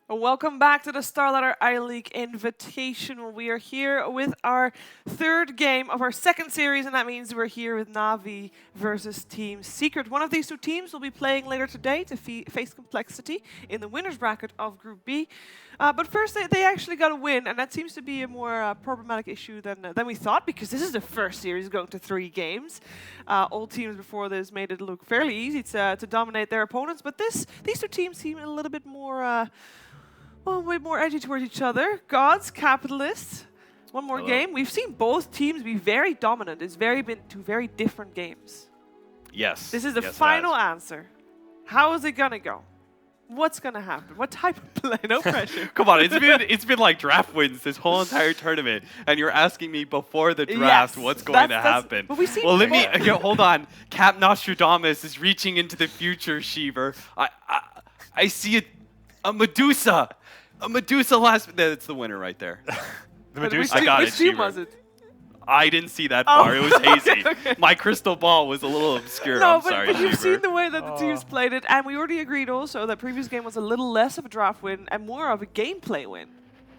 Welcome back to the Starladder I-League Invitational. We are here with our third game of our second series, and that means we're here with NaVi versus Team Secret. One of these two teams will be playing later today to face Complexity in the winner's bracket of Group B. But first, they actually got a win, and that seems to be a more problematic issue than we thought, because this is the first series going to 3 games. All teams before this made it look fairly easy to dominate their opponents, but these two teams seem a little bit more... way more edgy towards each other. Gods, Capitalists. One more game. We've seen both teams be very dominant. It's been 2 very different games. Yes. This is the final answer. How is it gonna go? What's gonna happen? What type of play? No pressure. Come on, it's been like draft wins this whole entire tournament, and you're asking me before the draft what's going to happen. But we've seen well, let me hold on. Cap Nostradamus is reaching into the future, Sheever. I see a Medusa. A Medusa last... That's the winner right there. The Medusa. I got which it, team Sheever. was it? I didn't see that far. It was hazy. Okay. My crystal ball was a little obscure. No, I'm sorry, but you've Sheever. seen the way that the teams played it, and we already agreed also that previous game was a little less of a draft win and more of a gameplay win.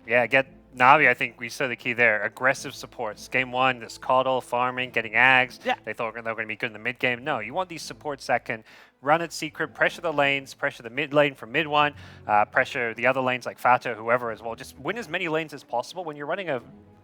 Yeah, get NaVi, I think we saw the key there. Aggressive supports. Game 1, this coddle, farming, getting ags. Yeah. They thought they were going to be good in the mid game. No, you want these supports that can run at secret, pressure the lanes, pressure the mid lane from mid 1, pressure the other lanes like Fata, whoever as well. Just win as many lanes as possible. When you're running a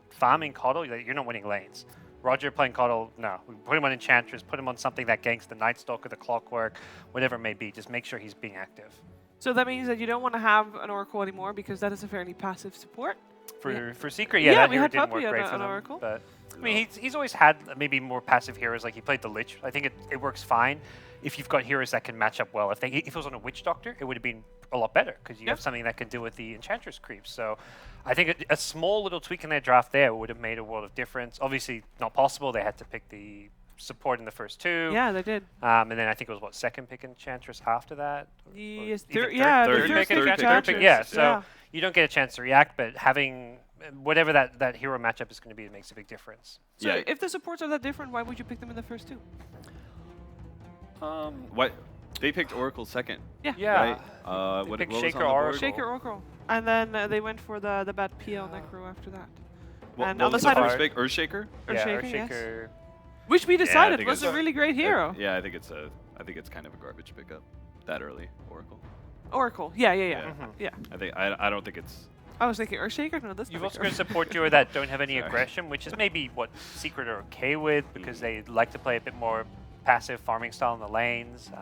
farming coddle, you're not winning lanes. Roger playing coddle, no. We put him on Enchantress, put him on something that ganks the Night Stalker, the Clockwork, whatever it may be. Just make sure he's being active. So that means that you don't want to have an Oracle anymore because that is a fairly passive support. For Secret, Yeah, that we hero had didn't Puppy work great on for them. Oracle. But I mean, he's always had maybe more passive heroes. Like he played the Lich. I think it works fine if you've got heroes that can match up well. If it was on a Witch Doctor, it would have been a lot better because you have something that can deal with the Enchantress creeps. So I think a small little tweak in their draft there would have made a world of difference. Obviously, not possible. They had to pick the support in the first 2. Yeah, they did. And then I think it was second pick Enchantress after that. Yes, Even third pick pick Enchantress. Enchantress. Yeah, so you don't get a chance to react, but having whatever that hero matchup is going to be, it makes a big difference. So if the supports are that different, why would you pick them in the first 2? What? They picked Oracle second. Yeah. Right? They What picked was Shaker on the or board? Shaker Oracle. And then they went for the bad PL Necro after that. What and on the was side of first pick? Earthshaker? Earthshaker, yes. Earthshaker. Which we decided think was a it's- really great hero. Yeah, I think it's kind of a garbage pickup that early. Oracle. Oracle. Yeah. I don't think it's. I was thinking Earthshaker. No, that's You've not also a got support duo that don't have any aggression, which is maybe what Secret are okay with because they like to play a bit more passive farming style in the lanes.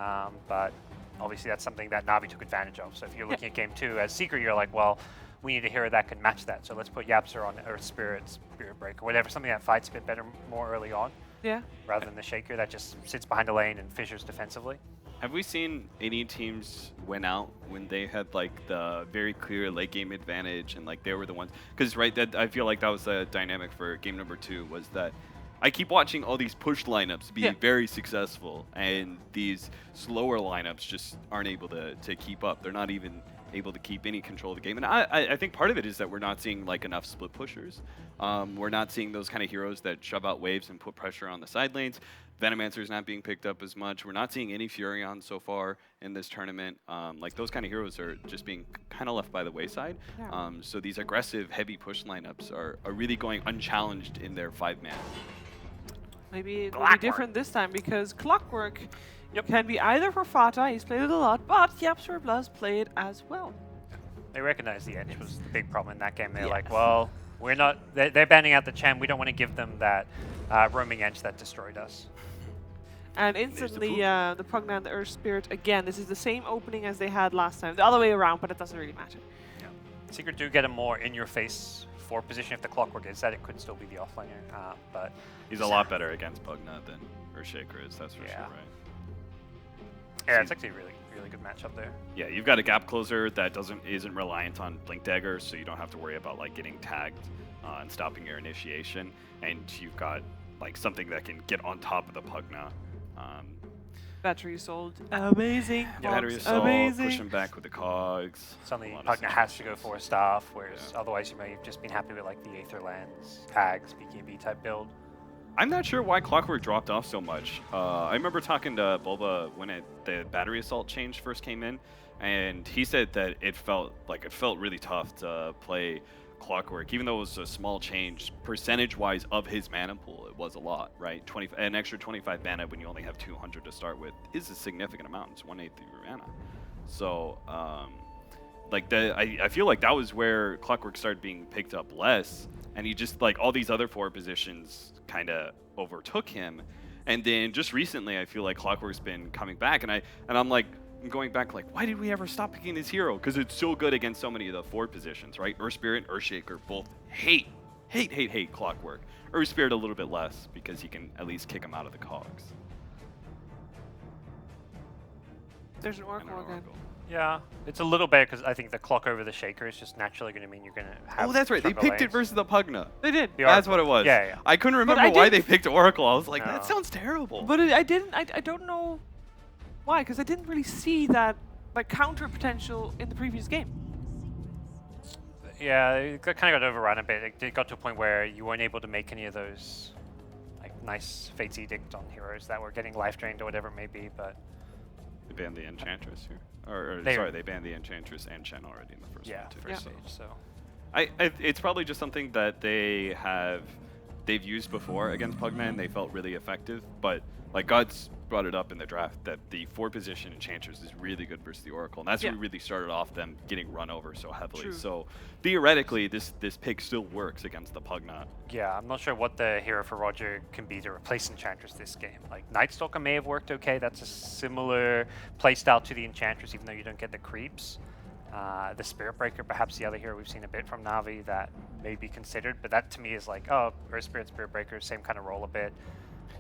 But obviously that's something that NaVi took advantage of. So if you're looking at game 2 as Secret, you're like, well, we need a hero that can match that. So let's put Yapster on Earth Spirit, Spirit Breaker, whatever, something that fights a bit better more early on. Yeah. Rather than the Shaker that just sits behind a lane and fissures defensively. Have we seen any teams win out when they had like the very clear late game advantage and like they were the ones? Because that I feel like that was the dynamic for game number 2 was that I keep watching all these push lineups be very successful, and these slower lineups just aren't able to keep up. They're not even able to keep any control of the game. And I think part of it is that we're not seeing like enough split pushers. We're not seeing those kind of heroes that shove out waves and put pressure on the side lanes. Venomancer's not being picked up as much. We're not seeing any Furion so far in this tournament. Like those kind of heroes are just being kind of left by the wayside. Yeah. So these aggressive, heavy push lineups are really going unchallenged in their 5-man. Maybe it will be different this time because Clockwork can be either for Fata, he's played it a lot, but Yapster Blaz play it as well. They recognize the edge was the big problem in that game. They're like, well, we're not. They're banning out the champ. We don't want to give them that roaming edge that destroyed us. And instantly, the Pugna and the Earth Spirit, again, this is the same opening as they had last time. The other way around, but it doesn't really matter. Yeah. Secret do get a more in-your-face 4 position if the Clockwork is that. It could still be the offlaner, but... He's a lot better against Pugna than Earthshaker is, that's for sure, right? Yeah, it's actually a really, really good matchup there. Yeah, you've got a gap closer that isn't reliant on Blink Dagger, so you don't have to worry about like getting tagged and stopping your initiation. And you've got like something that can get on top of the Pugna. Battery assault, amazing. Yeah, battery assault, push him back with the cogs. Suddenly, Pugna has to go for a staff, whereas otherwise you may have just been happy with like the Aether Lands, tags, BKB type build. I'm not sure why Clockwork dropped off so much. I remember talking to Bulba when the battery assault change first came in, and he said that it felt really tough to play Clockwork, even though it was a small change percentage-wise of his mana pool. It was a lot, right? An extra 25 mana when you only have 200 to start with is a significant amount. It's 1/8 of your mana. So, I feel like that was where Clockwork started being picked up less, and he just like all these other 4 positions kind of overtook him. And then just recently, I feel like Clockwork's been coming back, and I'm like going back like, why did we ever stop picking this hero? Because it's so good against so many of the 4 positions, right? Earth Spirit, Earthshaker both hate Clockwork. Earth Spirit a little bit less because you can at least kick him out of the cogs. There's an Oracle again. Yeah, it's a little better because I think the clock over the Shaker is just naturally going to mean you're going to have. Oh, that's right. They stronger picked it lanes. versus the Pugna. They did. That's what it was. Yeah, yeah. I couldn't remember I why did- they picked Oracle. I was like, No. that sounds terrible. But I didn't. I don't know why, because I didn't really see that like counter potential in the previous game. Yeah, it kind of got overrun a bit. It got to a point where you weren't able to make any of those like nice Fate's Edict on heroes that were getting life drained or whatever it may be, but They banned the Enchantress here. They banned the Enchantress and Chen already in the first yeah, one too. first So stage. So it's probably just something that they've used before against Pugman. They felt really effective, but like God's brought it up in the draft that the 4 position Enchantress is really good versus the Oracle, and that's what really started off them getting run over so heavily. True. So theoretically, this pick still works against the Pugna. yeah, I'm not sure what the hero for Roger can be to replace Enchantress this game. Like Nightstalker may have worked okay. That's a similar playstyle to the Enchantress, even though you don't get the creeps. The Spirit Breaker, perhaps the other hero we've seen a bit from Navi that may be considered, but that to me is like, oh, Earth Spirit, Spirit Breaker, same kind of role a bit.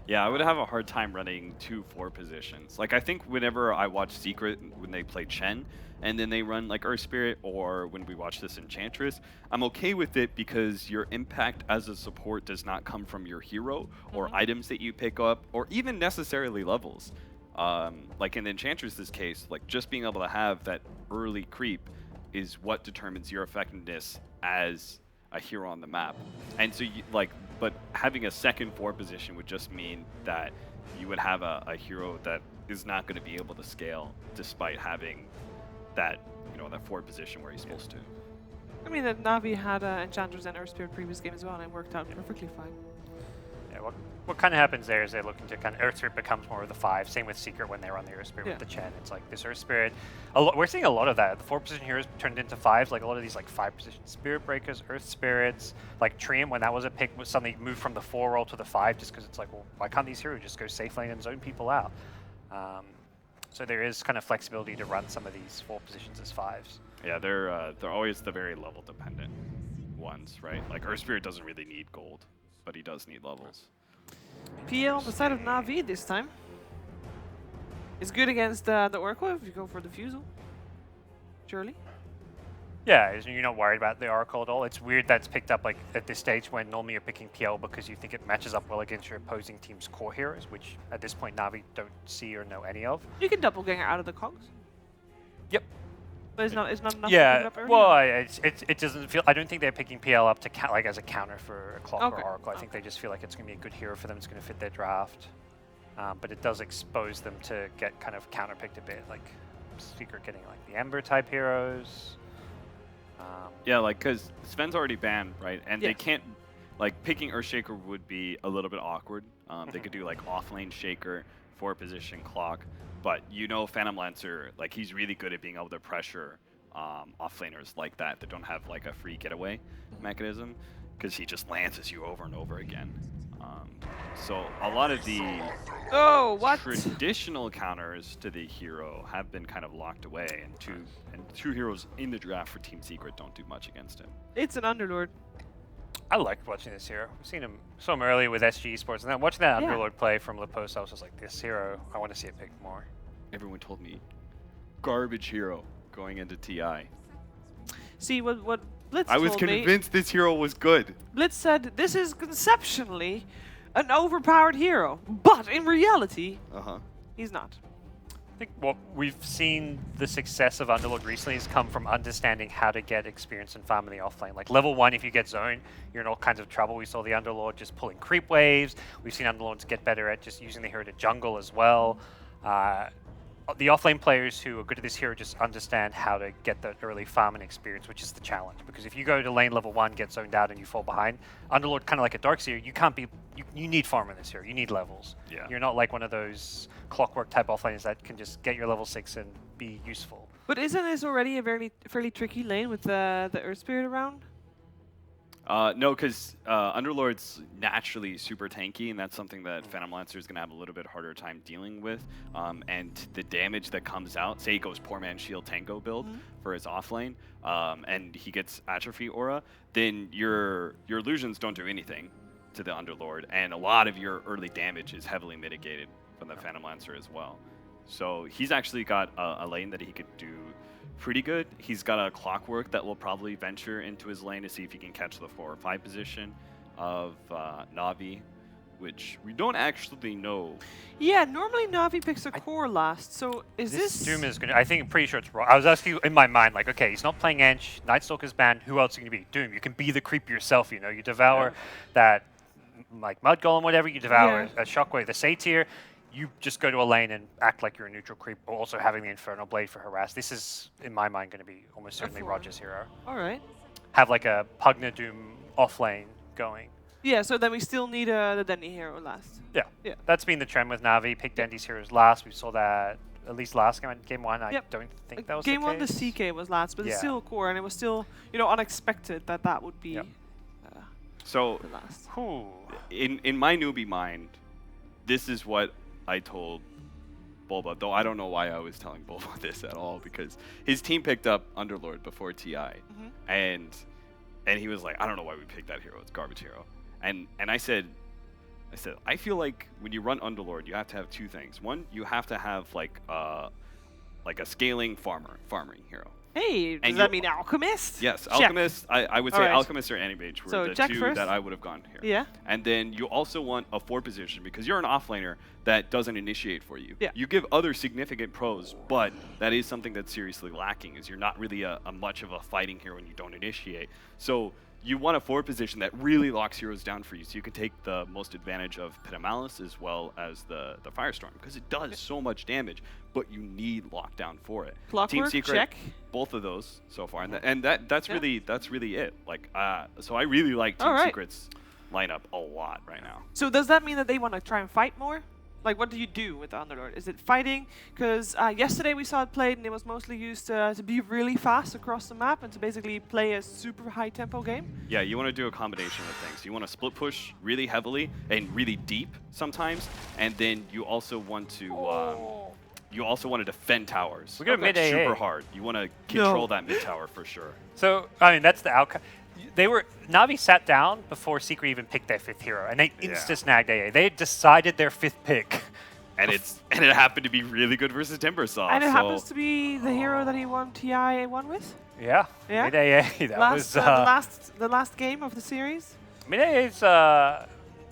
Yeah, I would have a hard time running 2 4 positions. Like I think whenever I watch Secret when they play Chen, and then they run like Earth Spirit, or when we watch this Enchantress, I'm okay with it because your impact as a support does not come from your hero or items that you pick up, or even necessarily levels. Like in Enchantress's case, like just being able to have that early creep is what determines your effectiveness as a hero on the map. And so but having a second 4 position would just mean that you would have a hero that is not going to be able to scale despite having that, that 4 position where he's supposed to. I mean, that Navi had Enchantress and Earth Spirit previous game as well, and it worked out perfectly fine. Yeah, what kind of happens there is they're looking to kind of Earth Spirit becomes more of the 5. Same with Secret when they run the Earth Spirit with the Chen. It's like this Earth Spirit. We're seeing a lot of that. The 4 position heroes turned into 5s. Like a lot of these like 5 position Spirit Breakers, Earth Spirits, like Triumph when that was a pick was suddenly moved from the 4 role to the 5 just because it's like, well, why can't these heroes just go safe lane and zone people out? So there is kind of flexibility to run some of these 4 positions as 5s. Yeah, they're always the very level dependent ones, right? Like Earth Spirit doesn't really need gold, but he does need levels. PL on the side of Navi this time. It's good against the Oracle if you go for the Fusel. Surely. Yeah, you're not worried about the Oracle at all. It's weird that's picked up like at this stage when normally you're picking PL because you think it matches up well against your opposing team's core heroes, which at this point Navi don't see or know any of. You can doppelganger out of the cogs. Yep. But it's not enough to pick Yeah, it up early. well, it doesn't feel. I don't think they're picking PL up to like as a counter for a Clock Okay. or Oracle. I think they just feel like it's going to be a good hero for them. It's going to fit their draft, but it does expose them to get kind of counterpicked a bit, like Secret getting like the Ember type heroes. Yeah, like because Sven's already banned, right? And Yeah. they can't like picking Earthshaker would be a little bit awkward. They could do like offlane Shaker, 4 position Clock, but Phantom Lancer, like he's really good at being able to pressure offlaners like that don't have like a free getaway mechanism, because he just lances you over and over again. So a lot of the Oh, what? traditional counters to the hero have been kind of locked away, and two heroes in the draft for Team Secret don't do much against him. It's an Underlord. I liked watching this hero. I've seen him saw him earlier with SG Esports, and then watching that Yeah. Underlord play from Lapos, I was just like, this hero, I want to see it picked more. Everyone told me garbage hero going into TI. See, what Blitz I was told me, convinced this hero was good. Blitz said this is conceptually an overpowered hero, but in reality, he's not. I think what we've seen the success of Underlord recently has come from understanding how to get experience and farm in the offlane. Like level 1, if you get zone, you're in all kinds of trouble. We saw the Underlord just pulling creep waves. We've seen Underlords get better at just using the hero to jungle as well. the offlane players who are good at this hero just understand how to get that early farming experience, which is the challenge. Because if you go to lane level 1, get zoned out, and you fall behind, Underlord, kind of like a Darkseer, you can't be. You need farm in this hero. You need levels. Yeah. You're not like one of those clockwork type offlaners that can just get your level 6 and be useful. But isn't this already a fairly tricky lane with the Earth Spirit around? No, because Underlord's naturally super tanky, and that's something that Phantom Lancer is going to have a little bit harder time dealing with. And the damage that comes out, say he goes Poor Man Shield Tango build for his offlane, and he gets Atrophy Aura, then your illusions don't do anything to the Underlord, and a lot of your early damage is heavily mitigated from the Phantom Lancer as well. So he's actually got a lane that he could do pretty good. He's got a Clockwork that will probably venture into his lane to see if he can catch the 4 or 5 position of NaVi, which we don't actually know. Yeah, normally NaVi picks a core last, so is this... Doom is going to... I think, I'm pretty sure it's wrong. I was asking in my mind, like, okay, he's not playing Ench, Nightstalker's banned, who else are you going to be? Doom, you can be the creep yourself, you know, you devour that, like, Mud Golem, whatever, you devour a Shockwave, the Satyr, you just go to a lane and act like you're a neutral creep, but also having the Infernal Blade for harass. This is, in my mind, going to be almost certainly Roger's hero. All right. Have like a Pugna Doom off lane going. Yeah, so then we still need the Dendy hero last. Yeah. Yeah. That's been the trend with Navi. Pick Dendy's heroes last. We saw that at least last game 1. I don't think that was Game the 1, case. the CK was last, but it's still core, and it was still, you know, unexpected that would be So the last. in my newbie mind, this is what I told Bulba, though I don't know why I was telling Bulba this at all, because his team picked up Underlord before TI, and he was like, I don't know why we picked that hero, it's garbage hero. And I said, I feel like when you run Underlord, you have to have 2 things. One, you have to have like a scaling farming hero. Hey, does that mean Alchemist? Yes, Check. Alchemist. I would say Alright. Alchemist or Anti-Mage were So the check 2 first. that I would have gone here. Yeah. And then you also want a 4 position because you're an offlaner that doesn't initiate for you. Yeah. You give other significant pros, but that is something that's seriously lacking, is you're not really a much of a fighting hero when you don't initiate. So you want a 4 position that really locks heroes down for you, so you can take the most advantage of Pit of Malice as well as the Firestorm, because it does so much damage, but you need lockdown for it. Clockwork, Team Secret, check. both of those so far, and that's really it. Like, so I really like Team Secret's lineup a lot right now. So does that mean that they want to try and fight more? Like, what do you do with the Underlord? Is it fighting? Because yesterday we saw it played, and it was mostly used to be really fast across the map and to basically play a super high tempo game. Yeah, you want to do a combination of things. You want to split push really heavily and really deep sometimes, and then you also want to defend towers. We got a mid AA. Super hard. You want to control that mid tower for sure. So, I mean, that's the outcome. Navi sat down before Secret even picked their 5th hero, and they insta-snagged AA. They decided their 5th pick. And it happened to be really good versus Timbersaw. And it happens to be the hero that he won TI won with? Yeah. Yeah? Mid AA. That was the last game of the series? Mid AA is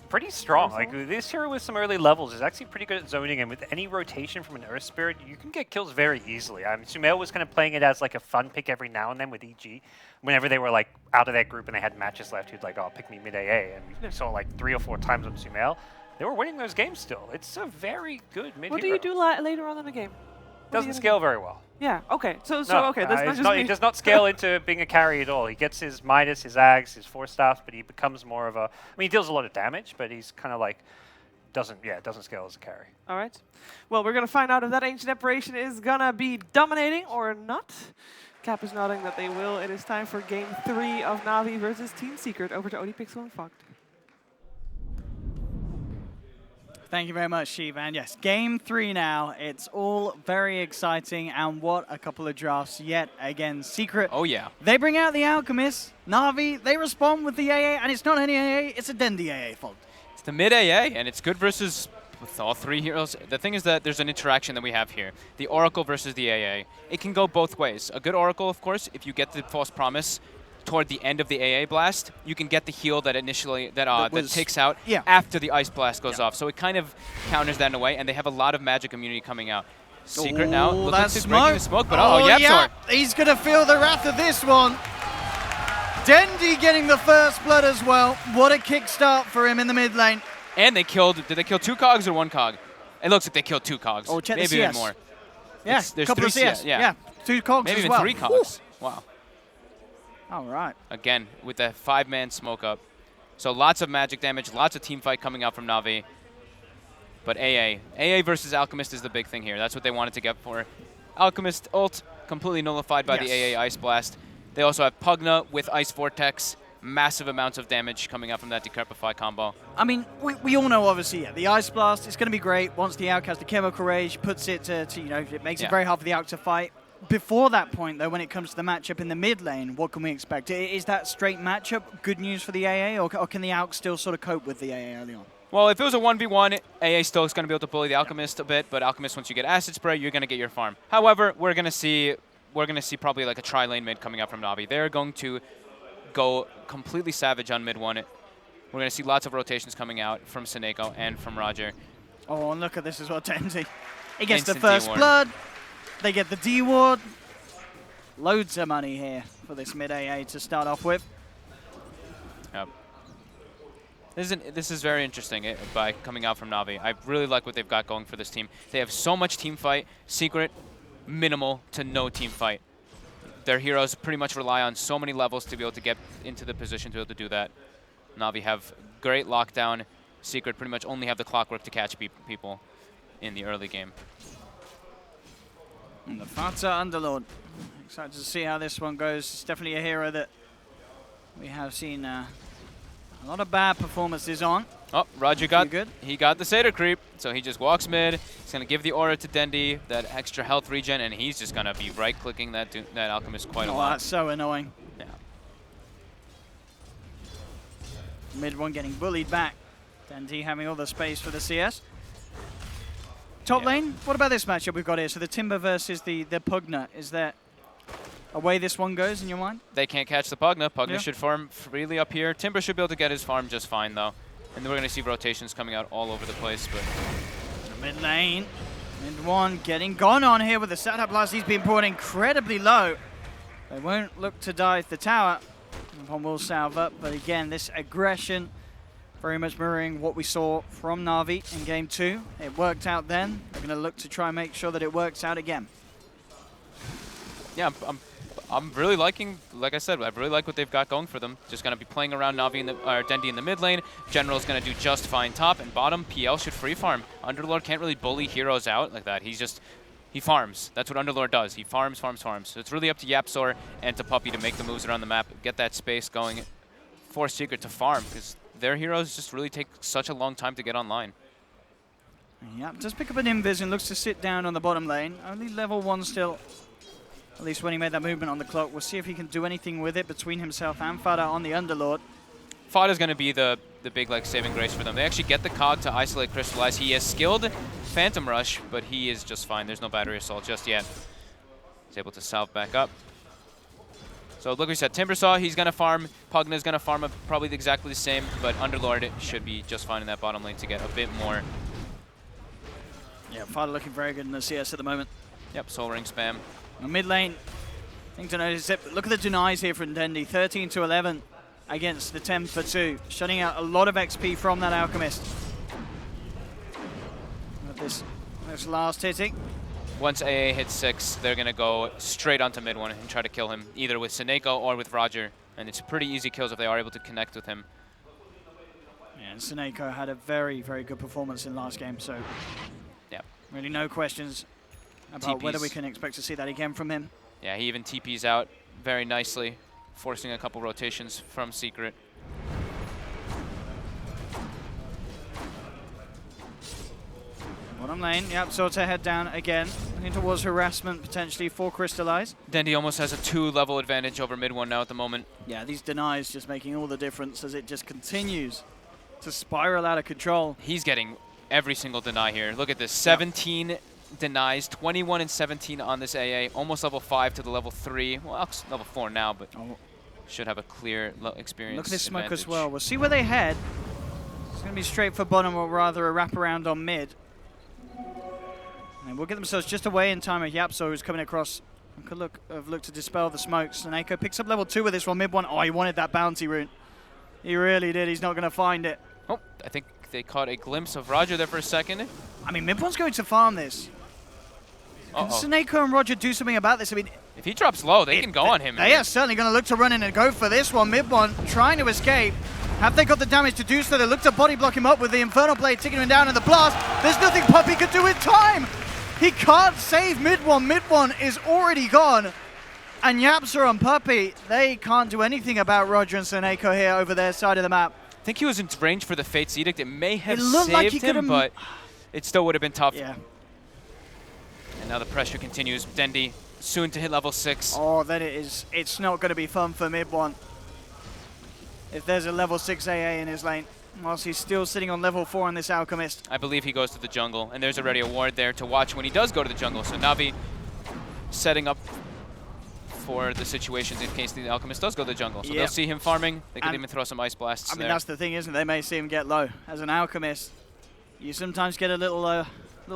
pretty strong. Like, this hero with some early levels is actually pretty good at zoning, and with any rotation from an Earth Spirit, you can get kills very easily. I mean, Sumail was kind of playing it as like a fun pick every now and then with EG. Whenever they were like out of that group and they had matches left, he'd like, oh, pick me mid AA. And we saw it like 3 or 4 times with Sumail. They were winning those games still. It's a very good mid hero. What do you do later on in the game? Doesn't scale very well. Yeah, okay. So No, okay, that's not just me. he does not scale into being a carry at all. He gets his Midas, his Ags, his 4 staffs, but he becomes more of a... I mean, he deals a lot of damage, but he's kind of like... doesn't scale as a carry. All right. Well, we're going to find out if that Ancient Apparition is going to be dominating or not. Cap is nodding that they will. It is time for Game 3 of Navi versus Team Secret. Over to ODPixel and Fogged. Thank you very much, Sheev. And yes, Game 3 now. It's all very exciting, and what a couple of drafts yet again. Secret. Oh, yeah. They bring out the Alchemist. Navi, they respond with the AA, and it's not any AA, it's a Dendy AA fault. It's the mid AA, and it's good versus with all 3 heroes. The thing is that there's an interaction that we have here. The Oracle versus the AA. It can go both ways. A good Oracle, of course, if you get the False Promise toward the end of the AA blast, you can get the heal that initially that takes out after the Ice Blast goes off. So it kind of counters that in a way, and they have a lot of magic immunity coming out. Secret now looking to breaking the smoke, but yeah, he's going to feel the wrath of this one. Dendy getting the first blood as well. What a kickstart for him in the mid lane. And they killed, did they kill 2 cogs or 1 cog? It looks like they killed 2 cogs, Oh, check maybe the even CS. more. Yeah, There's couple 3 of CS. CS. Yeah, 2 cogs Maybe as even well. 3 cogs. Wow. All right. Again, with that 5-man smoke up. So lots of magic damage, lots of team fight coming out from Na'Vi. But AA versus Alchemist is the big thing here. That's what they wanted to get for. Alchemist ult completely nullified by the AA Ice Blast. They also have Pugna with Ice Vortex. Massive amounts of damage coming out from that Decrepify combo. I mean, we all know, obviously, the Ice Blast is going to be great once the Alc has the Chemical Rage, puts it to you know, it makes it very hard for the Alc to fight. Before that point, though, when it comes to the matchup in the mid lane, what can we expect? Is that straight matchup good news for the AA, or can the Alc still sort of cope with the AA early on? Well, if it was a 1v1, AA still is going to be able to bully the Alchemist a bit, but Alchemist, once you get Acid Spray, you're going to get your farm. However, we're going to see probably like a tri-lane mid coming out from Na'Vi. They're going to go completely savage on mid 1. We're going to see lots of rotations coming out from Seneko and from Roger. Oh, and look at this as well, Tenzi. He gets Instant the first D-ward. blood. They get the D-ward. Loads of money here for this mid AA to start off with. Yep. This is very interesting by coming out from Na'Vi. I really like what they've got going for this team. They have so much team fight, Secret, minimal to no team fight. Their heroes pretty much rely on so many levels to be able to get into the position to be able to do that. Na'Vi have great lockdown. Secret pretty much only have the clockwork to catch people in the early game. And the Fata Underlord. Excited to see how this one goes. It's definitely a hero that we have seen a lot of bad performances on. Oh, Roger got the Seder creep, so he just walks mid. He's going to give the aura to Dendi, that extra health regen, and he's just going to be right-clicking that Alchemist quite a lot. That's so annoying. Yeah. Mid 1 getting bullied back. Dendi having all the space for the CS. Top lane, what about this matchup we've got here? So the Timber versus the Pugna. Is there a way this one goes in your mind? They can't catch the Pugna. Pugna should farm freely up here. Timber should be able to get his farm just fine, though. And then we're going to see rotations coming out all over the place. But mid lane, mid 1 getting gone on here with the setup blast. He's been brought incredibly low. They won't look to dive the tower. One will salve up, but again, this aggression very much mirroring what we saw from Na'Vi in Game 2. It worked out then. They're going to look to try and make sure that it works out again. Yeah, I'm really liking, like I said, I really like what they've got going for them. Just going to be playing around Na'Vi or Dendi in the mid lane. General's going to do just fine top, and bottom, PL should free farm. Underlord can't really bully heroes out like that. He farms. That's what Underlord does. He farms. So it's really up to Yapzor and to Puppey to make the moves around the map, get that space going, force Secret to farm, because their heroes just really take such a long time to get online. Yeah, does pick up an invis and looks to sit down on the bottom lane. Only level 1 still, at least when he made that movement on the clock. We'll see if he can do anything with it between himself and Fada on the Underlord. Fada's going to be the big saving grace for them. They actually get the cog to isolate Crystallize. He has skilled Phantom Rush, but he is just fine. There's no battery assault just yet. He's able to salve back up. So look, we said Timbersaw, he's going to farm. Pugna's going to farm probably exactly the same, but Underlord should be just fine in that bottom lane to get a bit more. Yeah, Fada looking very good in the CS at the moment. Yep, Soul Ring spam. Mid lane, thing to notice, look at the denies here from Dendi. 13 to 11 against the 10 for 2. Shutting out a lot of XP from that Alchemist. With this last hitting. Once AA hits 6, they're going to go straight onto mid 1 and try to kill him, either with Seneko or with Roger. And it's pretty easy kills if they are able to connect with him. Yeah, and Seneko had a very, very good performance in last game, so yep. Really no questions about whether we can expect to see that again from him. Yeah, he even TPs out very nicely, forcing a couple rotations from Secret. Bottom lane, yep, so to head down again. Looking towards harassment potentially for Crystallize. Dendi almost has a 2-level advantage over mid 1 now at the moment. Yeah, these denies just making all the difference as it just continues to spiral out of control. He's getting every single deny here. Look at this, 17 denies, 21 and 17 on this AA, almost level 5 to the level 3. Well, it's level 4 now, but should have a clear experience. Look at this smoke advantage. as well. We'll see where they head. It's going to be straight for bottom, or rather a wraparound on mid. And we'll get themselves just away in time of Yapso, who's coming across. Could have looked to dispel the smoke. Seneko picks up level 2 with this one, mid 1. Oh, he wanted that bounty rune. He really did. He's not going to find it. Oh, I think they caught a glimpse of Roger there for a second. I mean, mid 1's going to farm this. Can Sneko and Roger do something about this? I mean, If he drops low, they can go on him. They are certainly going to look to run in and go for this one. Mid one trying to escape. Have they got the damage to do so? They look to body block him up with the Infernal Blade, taking him down in the blast. There's nothing Puppey could do in time. He can't save mid one. Mid one is already gone. And Yapsa and Puppey, they can't do anything about Roger and Sneko here over their side of the map. I think he was in range for the Fate's Edict. It may have looked like he saved him, but it still would have been tough. Yeah. And now the pressure continues. Dendi soon to hit level 6. Oh, then it's not going to be fun for mid one. If there's a level 6 AA in his lane, whilst he's still sitting on level 4 on this Alchemist. I believe he goes to the jungle, and there's already a ward there to watch when he does go to the jungle. So NaVi setting up for the situations in case the Alchemist does go to the jungle. So they'll see him farming. They can even throw some Ice Blasts there. That's the thing, isn't it? They may see him get low. As an Alchemist, you sometimes get a little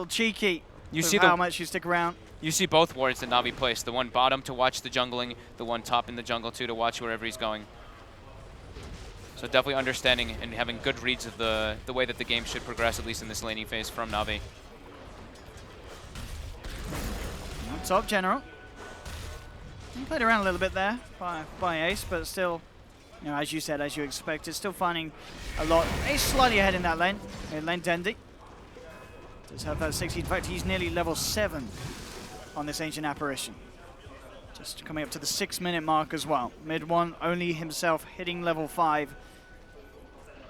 cheeky with how much you stick around. You see both wards that NaVi placed. The one bottom to watch the jungling, the one top in the jungle too to watch wherever he's going. So definitely understanding and having good reads of the way that the game should progress, at least in this laning phase from NaVi. Top General. He played around a little bit there by Ace, but still, you know, as you said, as you expected, still finding a lot. Ace slightly ahead in that lane. In lane Dendi does have that 60. In fact, he's nearly level 7 on this Ancient Apparition. Just coming up to the 6-minute mark as well. Mid one only himself hitting level 5.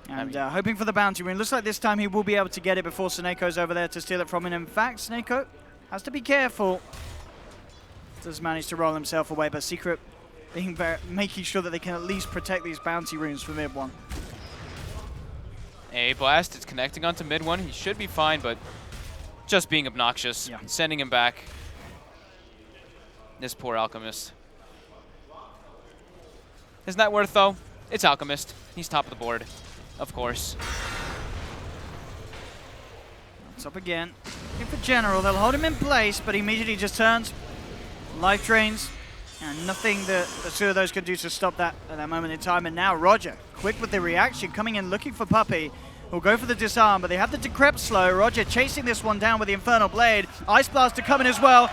And hoping for the bounty win. Looks like this time he will be able to get it before Sneko's over there to steal it from him. In fact, Sneko has to be careful. Does manage to roll himself away, but Secret being making sure that they can at least protect these bounty runes for mid one. A blast is connecting onto mid one. He should be fine, but just being obnoxious. Yeah. Sending him back. This poor Alchemist. His net worth, though, it's Alchemist. He's top of the board, of course. It's up again. Looking for General. They'll hold him in place, but he immediately just turns. Life drains, and nothing that the two of those can do to stop that at that moment in time. And now Roger, quick with the reaction, coming in looking for Puppey. Will go for the disarm, but they have the Decrep slow. Roger chasing this one down with the Infernal Blade. Ice Blast to come in as well.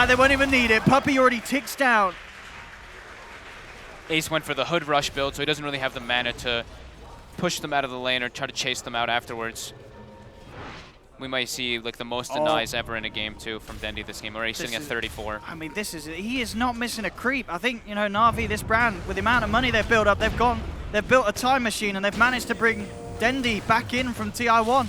They won't even need it. Puppey already ticks down. Ace went for the Hood Rush build, so he doesn't really have the mana to push them out of the lane or try to chase them out afterwards. We might see like the most denies ever in a game too from Dendi this game. Already sitting at 34. I mean, he is not missing a creep. I think, you know, NaVi, this brand, with the amount of money they've built up, they've built a time machine and they've managed to bring Dendi back in from TI1.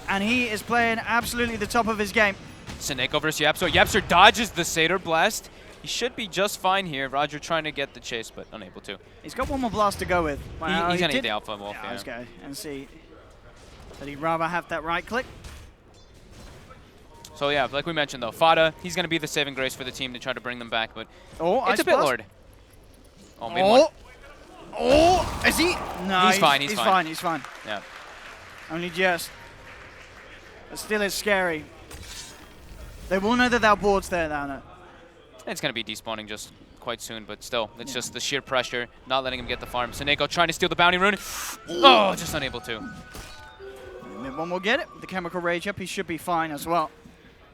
And he is playing absolutely the top of his game. Sneko versus Yapsa. Yapsa dodges the Satyr Blast. He should be just fine here. Roger trying to get the chase, but unable to. He's got one more blast to go with. Well, he's going to need the Alpha Wolf, yeah. Let's go and see. But he'd rather have that right click. So yeah, like we mentioned though, Fada, he's going to be the saving grace for the team to try to bring them back, but it's a bit Lord. Oh, mid one. Oh, is he? No, he's fine. He's fine. He's fine. Yeah. Only just. But still, it's scary. They will know that that board's there now. It's going to be despawning just quite soon, but still, it's just the sheer pressure, not letting him get the farm. Sneko trying to steal the bounty rune. Oh, just unable to. Mid one will get it. With the Chemical Rage up, he should be fine as well.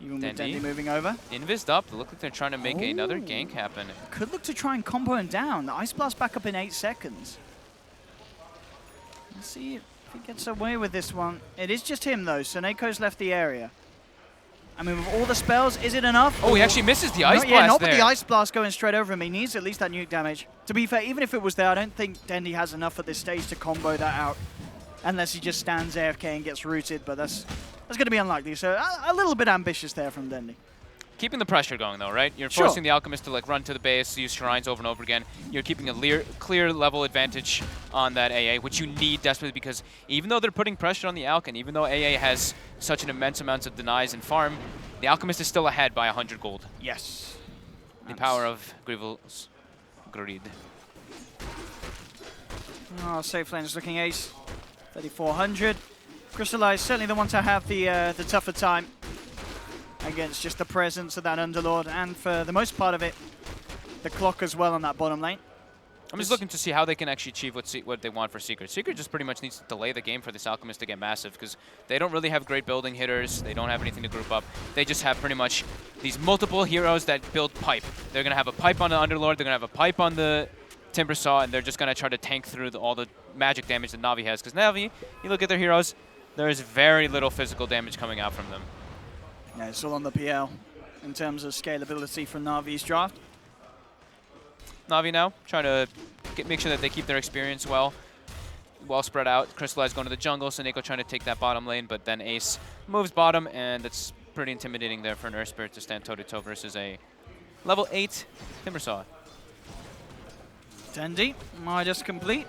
Even with Dendi moving over. Invised up. They look like they're trying to make another gank happen. Could look to try and combo him down. The Ice Blast back up in 8 seconds. Let's see if he gets away with this one. It is just him, though. Soneko's left the area. I mean, with all the spells, is it enough? Oh, he actually misses the Ice Blast Yeah, not there. with the Ice Blast going straight over him. He needs at least that nuke damage. To be fair, even if it was there, I don't think Dendi has enough at this stage to combo that out. Unless he just stands AFK and gets rooted, but that's going to be unlikely. So a little bit ambitious there from Dendi. Keeping the pressure going, though, right? You're forcing the Alchemist to like run to the base, use shrines over and over again. You're keeping a clear level advantage on that AA, which you need desperately because even though they're putting pressure on the Alch, and even though AA has such an immense amount of denies and farm, the Alchemist is still ahead by 100 gold. Yes. The power of Grievous Greed. Oh, safe lane is looking ace. 3,400. Crystallize certainly the one to have the tougher time against just the presence of that Underlord, and for the most part of it, the clock as well on that bottom lane. I'm just looking to see how they can actually achieve what they want for Secret. Secret just pretty much needs to delay the game for this Alchemist to get massive, because they don't really have great building hitters. They don't have anything to group up. They just have pretty much these multiple heroes that build pipe. They're going to have a pipe on the Underlord. They're going to have a pipe on the Timbersaw, and they're just going to try to tank through all the magic damage that NaVi has. Because NaVi, you look at their heroes, there is very little physical damage coming out from them. Yeah, it's all on the PL in terms of scalability from Navi's draft. NaVi now trying to make sure that they keep their experience well spread out. Crystallize going to the jungle, Seneko trying to take that bottom lane, but then Ace moves bottom, and it's pretty intimidating there for an Earth Spirit to stand toe-to-toe versus a level 8 Timbersaw. Dendi, Midas complete.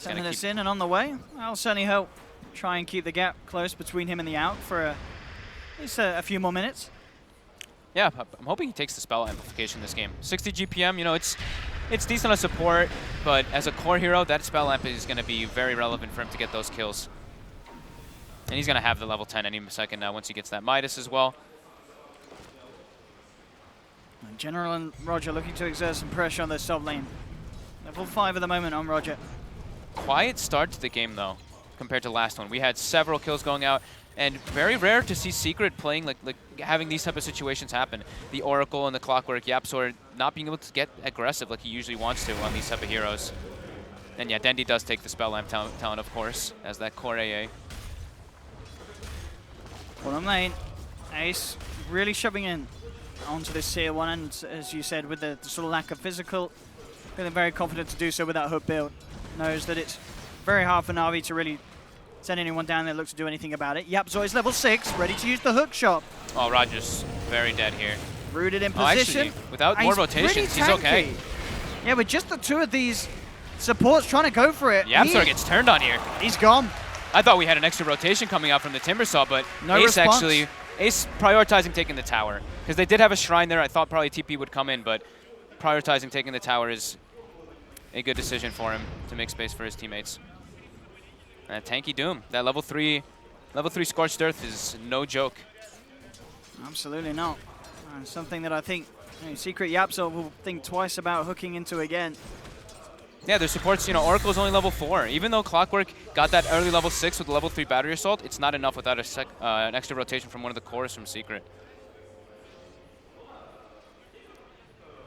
10 minutes in and on the way. I'll certainly help try and keep the gap close between him and the Alk for at least a few more minutes. Yeah, I'm hoping he takes the spell amplification this game. 60 GPM, you know, it's decent on support, but as a core hero, that spell amp is going to be very relevant for him to get those kills. And he's going to have the level 10 any second now once he gets that Midas as well. And General and Roger looking to exert some pressure on their sub lane. Level 5 at the moment on Roger. Quiet start to the game, though, compared to last one. We had several kills going out, and very rare to see Secret playing, like having these type of situations happen. The Oracle and the Clockwork, YapzOr not being able to get aggressive like he usually wants to on these type of heroes. And yeah, Dendi does take the Spell Lamp talent, of course, as that core AA. Bottom lane, Ace really shoving in onto this tier 1, and as you said, with the sort of lack of physical, feeling very confident to do so with that hook build. Knows that it's very hard for Navi to really send anyone down there look to do anything about it. YapzOr is level 6, ready to use the hook shot. Oh, Roger's very dead here. Rooted in Oh, position. actually, without more rotations, he's okay. Yeah, with just the two of these supports trying to go for it. YapzOr gets turned on here. He's gone. I thought we had an extra rotation coming out from the Timbersaw, but No Ace response. Ace prioritizing taking the tower. Because they did have a shrine there. I thought probably TP would come in, but prioritizing taking the tower is a good decision for him to make space for his teammates. And Tanky Doom, that level 3 Scorched Earth is no joke. Absolutely not. Something that I think Secret YapzOr will think twice about hooking into again. Yeah, their supports, Oracle's only level 4. Even though Clockwork got that early level 6 with the level 3 Battery Assault, it's not enough without an extra rotation from one of the cores from Secret.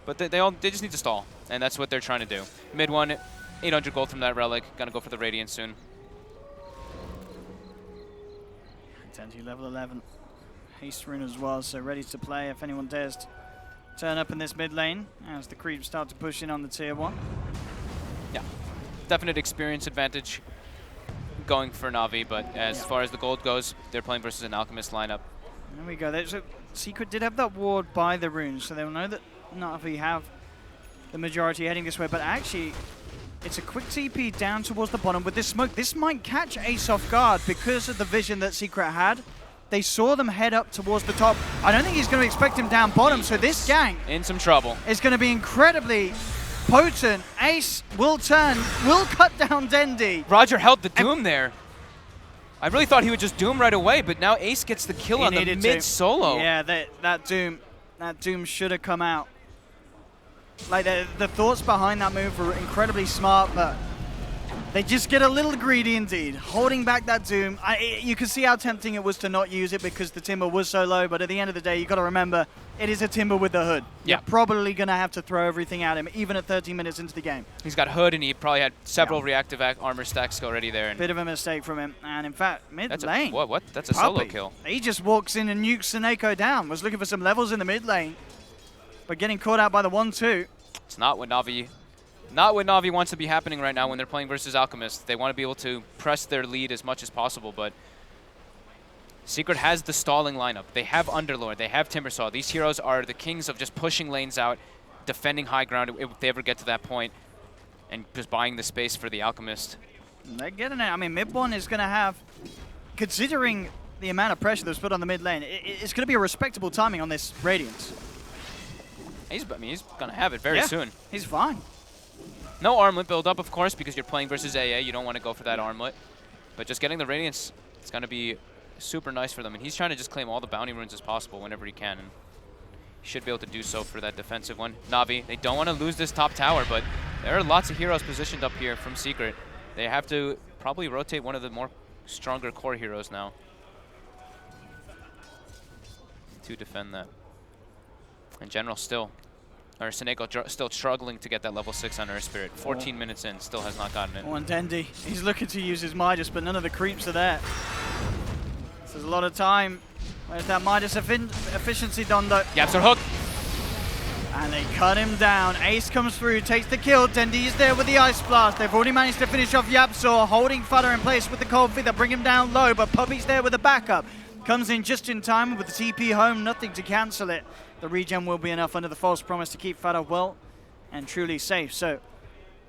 But they just need to stall, and that's what they're trying to do. Mid one, 800 gold from that Relic. Gonna go for the Radiant soon. Dendi level 11. Haste rune as well, so ready to play if anyone dares to turn up in this mid lane as the creeps start to push in on the tier 1. Yeah, definite experience advantage going for NaVi, but as far as the gold goes, they're playing versus an Alchemist lineup. There we go. So Secret did have that ward by the runes, so they'll know that NaVi have the majority heading this way, but actually it's a quick TP down towards the bottom with this smoke. This might catch Ace off guard because of the vision that Secret had. They saw them head up towards the top. I don't think he's going to expect him down bottom, so this gank in some trouble. Is going to be incredibly potent. Ace will turn, will cut down Dendi. Roger held the Doom there. I really thought he would just Doom right away, but now Ace gets the kill on the mid solo. Yeah, that Doom should have come out. Like the thoughts behind that move were incredibly smart, but they just get a little greedy indeed. Holding back that Doom. You can see how tempting it was to not use it because the Timber was so low, but at the end of the day, you got to remember, it is a Timber with the hood. Yeah. You're probably going to have to throw everything at him, even at 13 minutes into the game. He's got hood, and he probably had several reactive armor stacks already there. And bit of a mistake from him. And in fact, mid lane. What? That's a solo kill. He just walks in and nukes Seneko down. Was looking for some levels in the mid lane, but getting caught out by the 1-2. It's not what NaVi wants to be happening right now when they're playing versus Alchemist. They want to be able to press their lead as much as possible, but Secret has the stalling lineup. They have Underlord, they have Timbersaw. These heroes are the kings of just pushing lanes out, defending high ground if they ever get to that point, and just buying the space for the Alchemist. They're getting it. I mean, mid one is going to have, considering the amount of pressure that's put on the mid lane, it's going to be a respectable timing on this Radiance. He's going to have it very soon. He's fine. No armlet build up, of course, because you're playing versus AA. You don't want to go for that armlet. But just getting the Radiance, it's going to be super nice for them. And he's trying to just claim all the bounty runes as possible whenever he can. And he should be able to do so for that defensive one. NaVi, they don't want to lose this top tower, but There are lots of heroes positioned up here from Secret. They have to probably rotate one of the more stronger core heroes now to defend that. And General still, or Seneko still struggling to get that level 6 on her Spirit. 14 minutes in, still has not gotten it. On Dendi, he's looking to use his Midas, but none of the creeps are there. So there's a lot of time. Where's that Midas efficiency, Dondo? Yapsor hook. And they cut him down. Ace comes through, takes the kill. Dendi is there with the Ice Blast. They've already managed to finish off Yapsor, holding Fada in place with the Cold Feet. They'll bring him down low, but Puppy's there with the backup. Comes in just in time with the TP home, nothing to cancel it. The regen will be enough under the false promise to keep Fada well and truly safe. So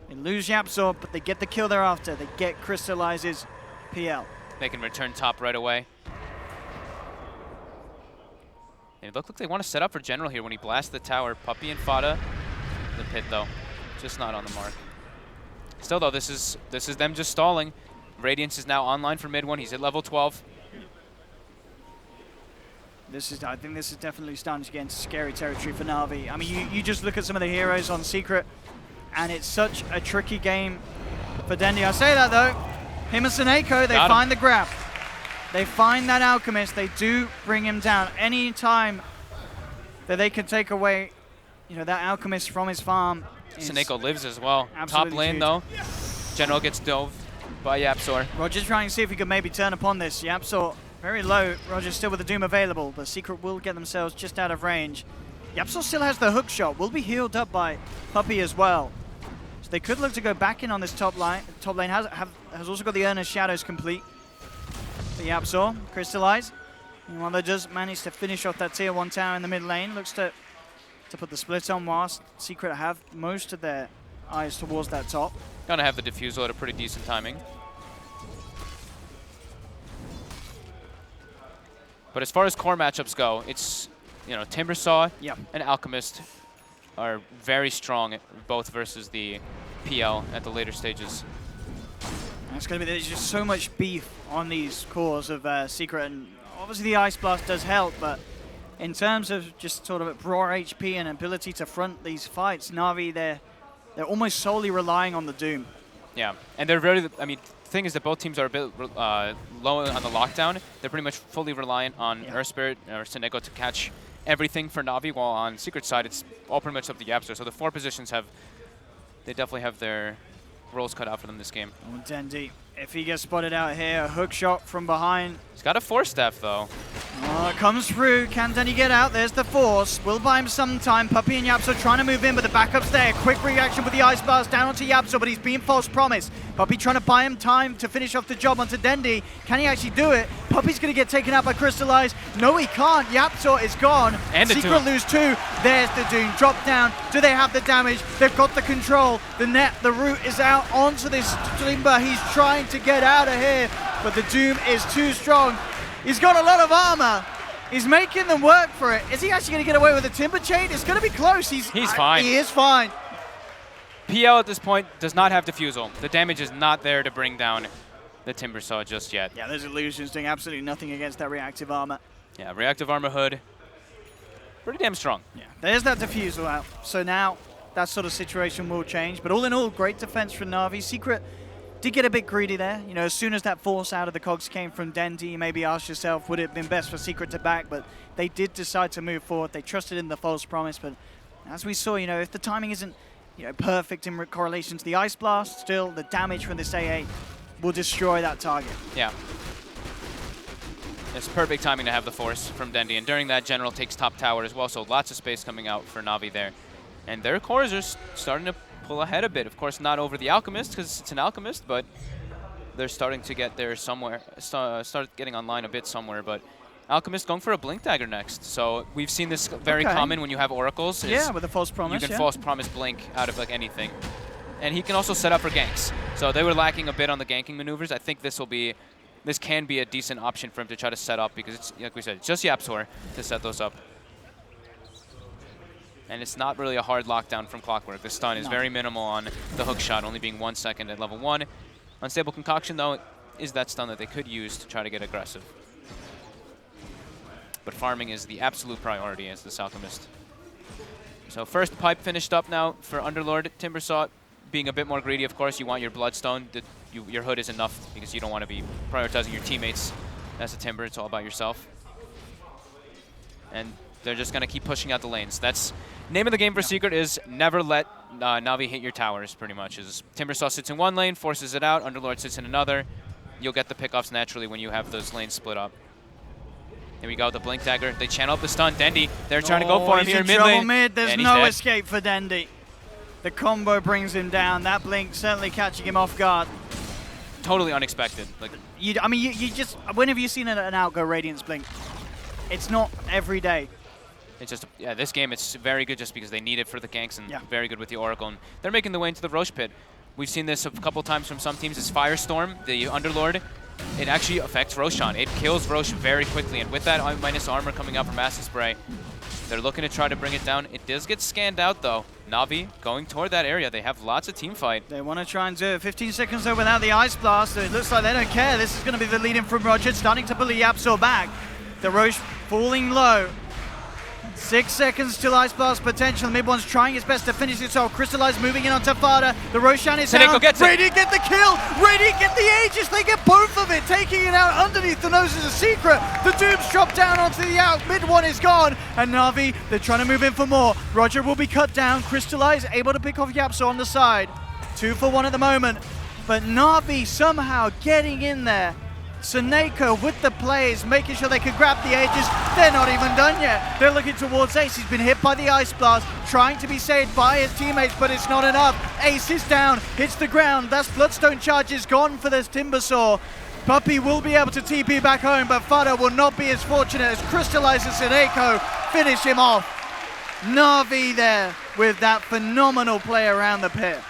they lose Yapsor, but they get the kill thereafter. They get Crystallizes PL. They can return top right away. It looks like they want to set up for General here when he blasts the tower. Puppy and Fada, the pit though, just not on the mark. Still though, this is them just stalling. Radiance is now online for mid one. He's at level 12. I think this is definitely starting to get into scary territory for NaVi. I mean, you just look at some of the heroes on Secret, and it's such a tricky game for Dendi. I say that though, him and Seneko, they find the grab. They find that Alchemist, they do bring him down. Any time that they can take away, that Alchemist from his farm. Seneko lives as well. Top lane huge. though, General gets dove by Yapsor. Roger's trying to see if he can maybe turn upon this. Yapsor very low, Roger's still with the Doom available, but Secret will get themselves just out of range. Yapsor still has the hook shot, will be healed up by Puppy as well. So they could look to go back in on this top lane. Top lane has also got the Earner's Shadows complete. The Yapsor, Crystallize. And while they does manage to finish off that tier 1 tower in the mid lane, looks to put the split on whilst Secret have most of their eyes towards that top. Gonna have the defusal at a pretty decent timing. But as far as core matchups go, it's, Timbersaw and Alchemist are very strong, both versus the PL at the later stages. It's going to be, there's just so much beef on these cores of Secret, and obviously the Ice Blast does help, but in terms of just sort of raw HP and ability to front these fights, NaVi, they're almost solely relying on the Doom. Yeah, and they're very, the thing is that both teams are a bit low on the lockdown. They're pretty much fully reliant on Earth Spirit or Seneko to catch everything for NaVi, while on Secret side, it's all pretty much up to Yapsor. So the 4 positions they definitely have their roles cut out for them this game. Oh, Dendi, if he gets spotted out here, a hook shot from behind. He's got a Force Staff though. Oh, it comes through. Can Dendi get out? There's the Force. Will buy him some time. Puppy and Yapsor trying to move in, but the backup's there. Quick reaction with the Ice Blast down onto Yapsor, but he's being false promised. Puppy trying to buy him time to finish off the job onto Dendi. Can he actually do it? Puppy's going to get taken out by Crystallize. No, he can't. Yapsor is gone. And the Secret Doom. lose 2. There's the Doom. Drop down. Do they have the damage? They've got the control. The net, the root is out onto this Timber. He's trying to get out of here, but the Doom is too strong. He's got a lot of armor. He's making them work for it. Is he actually going to get away with a Timber Chain? It's going to be close. He's fine. He is fine. PL at this point does not have Diffusal. The damage is not there to bring down the Timbersaw just yet. Yeah, those illusions doing absolutely nothing against that reactive armor. Yeah, reactive armor hood. Pretty damn strong. Yeah, there's that diffusal out. So now that sort of situation will change. But all in all, great defense from NaVi. Secret did get a bit greedy there. As soon as that force out of the cogs came from Dendi, you maybe ask yourself, would it have been best for Secret to back? But they did decide to move forward. They trusted in the false promise. But as we saw, if the timing isn't perfect in correlation to the Ice Blast, still the damage from this AA will destroy that target. Yeah. It's perfect timing to have the force from Dendi. And during that, General takes top tower as well. So lots of space coming out for NaVi there. And their cores are starting to pull ahead a bit. Of course, not over the Alchemist, because it's an Alchemist, but they're starting to get there somewhere, start getting online a bit somewhere. But Alchemist going for a Blink Dagger next. So we've seen this very common when you have Oracles. Yeah, with a false promise. You can false promise Blink out of anything. And he can also set up for ganks. So they were lacking a bit on the ganking maneuvers. I think this can be a decent option for him to try to set up, because it's, like we said, it's just Yapsor to set those up. And it's not really a hard lockdown from Clockwork. The stun is very minimal on the hook shot, only being 1 second at level 1. Unstable Concoction, though, is that stun that they could use to try to get aggressive. But farming is the absolute priority as this Alchemist. So first pipe finished up now for Underlord. Timbersaw being a bit more greedy, of course. You want your Bloodstone. Your Hood is enough because you don't want to be prioritizing your teammates. That's a Timber. It's all about yourself. And they're just going to keep pushing out the lanes. That's name of the game for Secret is never let NaVi hit your towers, pretty much. Is Timbersaw sits in one lane, forces it out. Underlord sits in another. You'll get the pickoffs naturally when you have those lanes split up. Here we go, the Blink Dagger. They channel up the stun. Dendy, they're trying to go for him here in mid lane. Mid. There's and he's no dead. escape for Dendy. The combo brings him down. That Blink certainly catching him off guard. Totally unexpected. Like, I mean, you just, when have you seen an outgo Radiance Blink? It's not every day. it's just, yeah, this game it's very good just because they need it for the ganks and Yeah. very good with the Oracle. And they're making the way into the Roche pit. We've seen this a couple times from some teams. It's Firestorm, the Underlord. It actually affects Roshan. It kills Roche very quickly. And with that minus armor coming out from Acid Spray, they're looking to try to bring it down. It does get scanned out though. NaVi going toward that area. They have lots of team fight. They want to try and do it. 15 seconds though without the Ice Blast. It looks like they don't care. This is going to be the lead in from Roger, starting to pull the Yapso back. The Roche falling low. 6 seconds till Ice Blast potential. Mid one's trying his best to finish it off. Crystallize moving in onto Fada. The Roshan is Seneko down. gets it. Radiant get the kill. Radiant get the Aegis. They get both of it. Taking it out underneath the noses of Secret. The Dooms drop down onto the out. Mid one is gone. And NaVi, they're trying to move in for more. Roger will be cut down. Crystallize able to pick off Yapso on the side. 2 for 1 at the moment. But NaVi somehow getting in there. Seneko with the plays, making sure they can grab the Aegis. They're not even done yet. They're looking towards Ace. He's been hit by the Ice Blast, trying to be saved by his teammates, but it's not enough. Ace is down, hits the ground. That's Bloodstone charges gone for this Timbersaw. Puppey will be able to TP back home, but Fada will not be as fortunate as Crystallize and Seneko finish him off. NaVi there with that phenomenal play around the pit.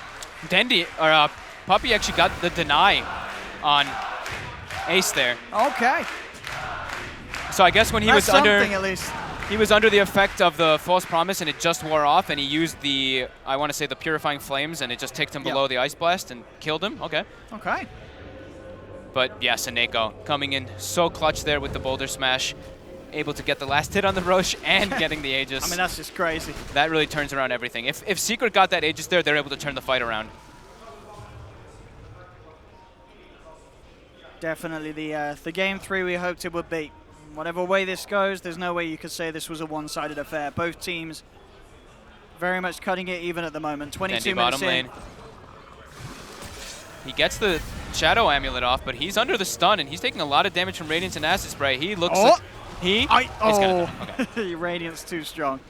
Dendy, or Puppey actually got the deny on Ace there. Okay. So I guess when he That's was under, something at least. he was under the effect of the false promise and it just wore off, and he used the, I want to say the purifying flames, and it just ticked him below the ice blast and killed him. Okay. Okay. But yeah, Seneko coming in so clutch there with the boulder smash, able to get the last hit on the Roche and getting the Aegis. I mean, that's just crazy. That really turns around everything. If Secret got that Aegis there, they're able to turn the fight around. Definitely the game 3 we hoped it would be. Whatever way this goes, there's no way you could say this was a one-sided affair. Both teams very much cutting it even at the moment. 22 Dendy minutes bottom in. lane. He gets the Shadow Amulet off, but he's under the stun, and he's taking a lot of damage from Radiance and Acid Spray. He looks like he's gonna die. Okay. Radiant's too strong.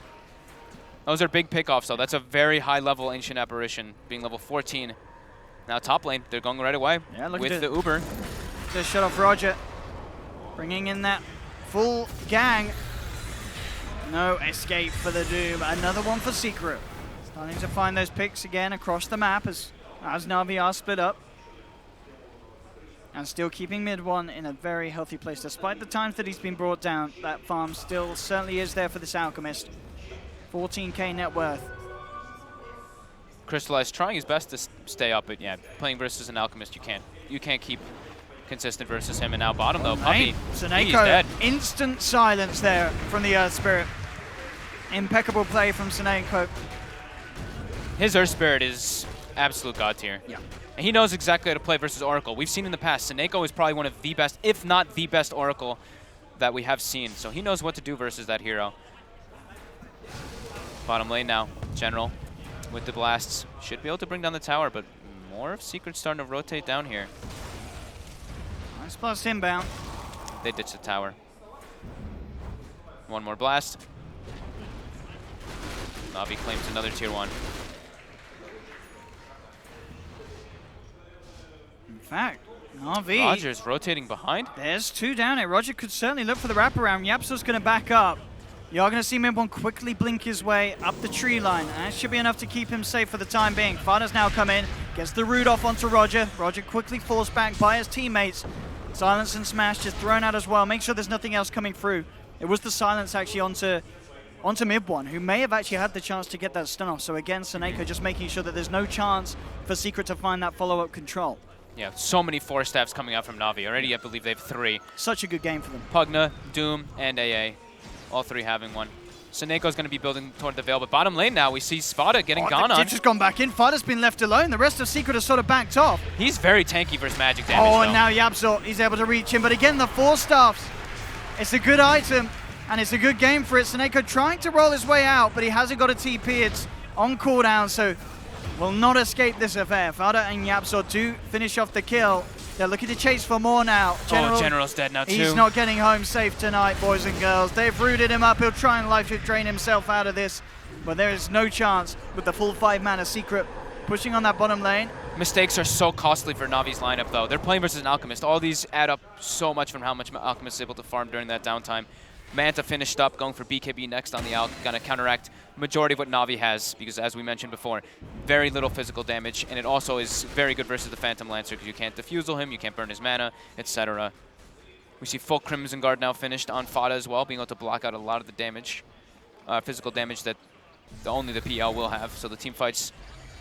Those are big pickoffs, though. That's a very high-level Ancient Apparition, being level 14. Now top lane, they're going right away with the Uber. Just shut off Roger. Bringing in that full gang. No escape for the Doom. Another one for Secret. Starting to find those picks again across the map as NaVi are split up. And still keeping mid one in a very healthy place. Despite the times that he's been brought down, that farm still certainly is there for this Alchemist. 14k net worth. Crystallize trying his best to stay up, but yeah, playing versus an Alchemist, you can't keep consistent versus him. And now bottom though, Puppey, he's Seneko, dead. instant silence there from the Earth Spirit. Impeccable play from Seneko. His Earth Spirit is absolute god tier. Yeah. And he knows exactly how to play versus Oracle. We've seen in the past, Seneko is probably one of the best, if not the best Oracle that we have seen. So he knows what to do versus that hero. Bottom lane now, General with the blasts. Should be able to bring down the tower, but more of Secret starting to rotate down here. Nice blast inbound. They ditch the tower. One more blast. NaVi claims another tier 1. In fact, NaVi. Roger's rotating behind. There's 2 down here. Roger could certainly look for the wraparound. Yapso's going to back up. You're going to see Mid1 quickly blink his way up the tree line. And that should be enough to keep him safe for the time being. Fada's now come in, gets the root off onto Roger. Roger quickly forced back by his teammates. Silence and Smash just thrown out as well. Make sure there's nothing else coming through. It was the silence actually onto Mid1, who may have actually had the chance to get that stun off. So again, Seneko just making sure that there's no chance for Secret to find that follow-up control. Yeah, so many 4-staffs coming out from NaVi. Already, I believe they have 3. Such a good game for them. Pugna, Doom, and AA. All 3 having one. Seneco's going to be building toward the Veil, but bottom lane now, we see Spada getting gone They've on. just gone back in. Fada's been left alone. The rest of Secret are sort of backed off. He's very tanky versus magic damage, Oh, though. and now Yabzor, he's able to reach him. But again, the 4 staffs. It's a good item, and it's a good game for it. Seneko trying to roll his way out, but he hasn't got a TP. It's on cooldown, so will not escape this affair. Fada and Yabzor do finish off the kill. They're looking to chase for more now. General's dead now, too. He's not getting home safe tonight, boys and girls. They've rooted him up. He'll try and life drain himself out of this, but there is no chance with the full 5-mana Secret pushing on that bottom lane. Mistakes are so costly for Navi's lineup, though. They're playing versus an Alchemist. All these add up so much from how much Alchemist is able to farm during that downtime. Manta finished up, going for BKB next on the Alch, going to counteract majority of what Navi has, because as we mentioned before, very little physical damage, and it also is very good versus the Phantom Lancer, because you can't defusal him, you can't burn his mana, etc. We see full Crimson Guard now finished on Fada as well, being able to block out a lot of the damage, physical damage that only the PL will have, so the team fight's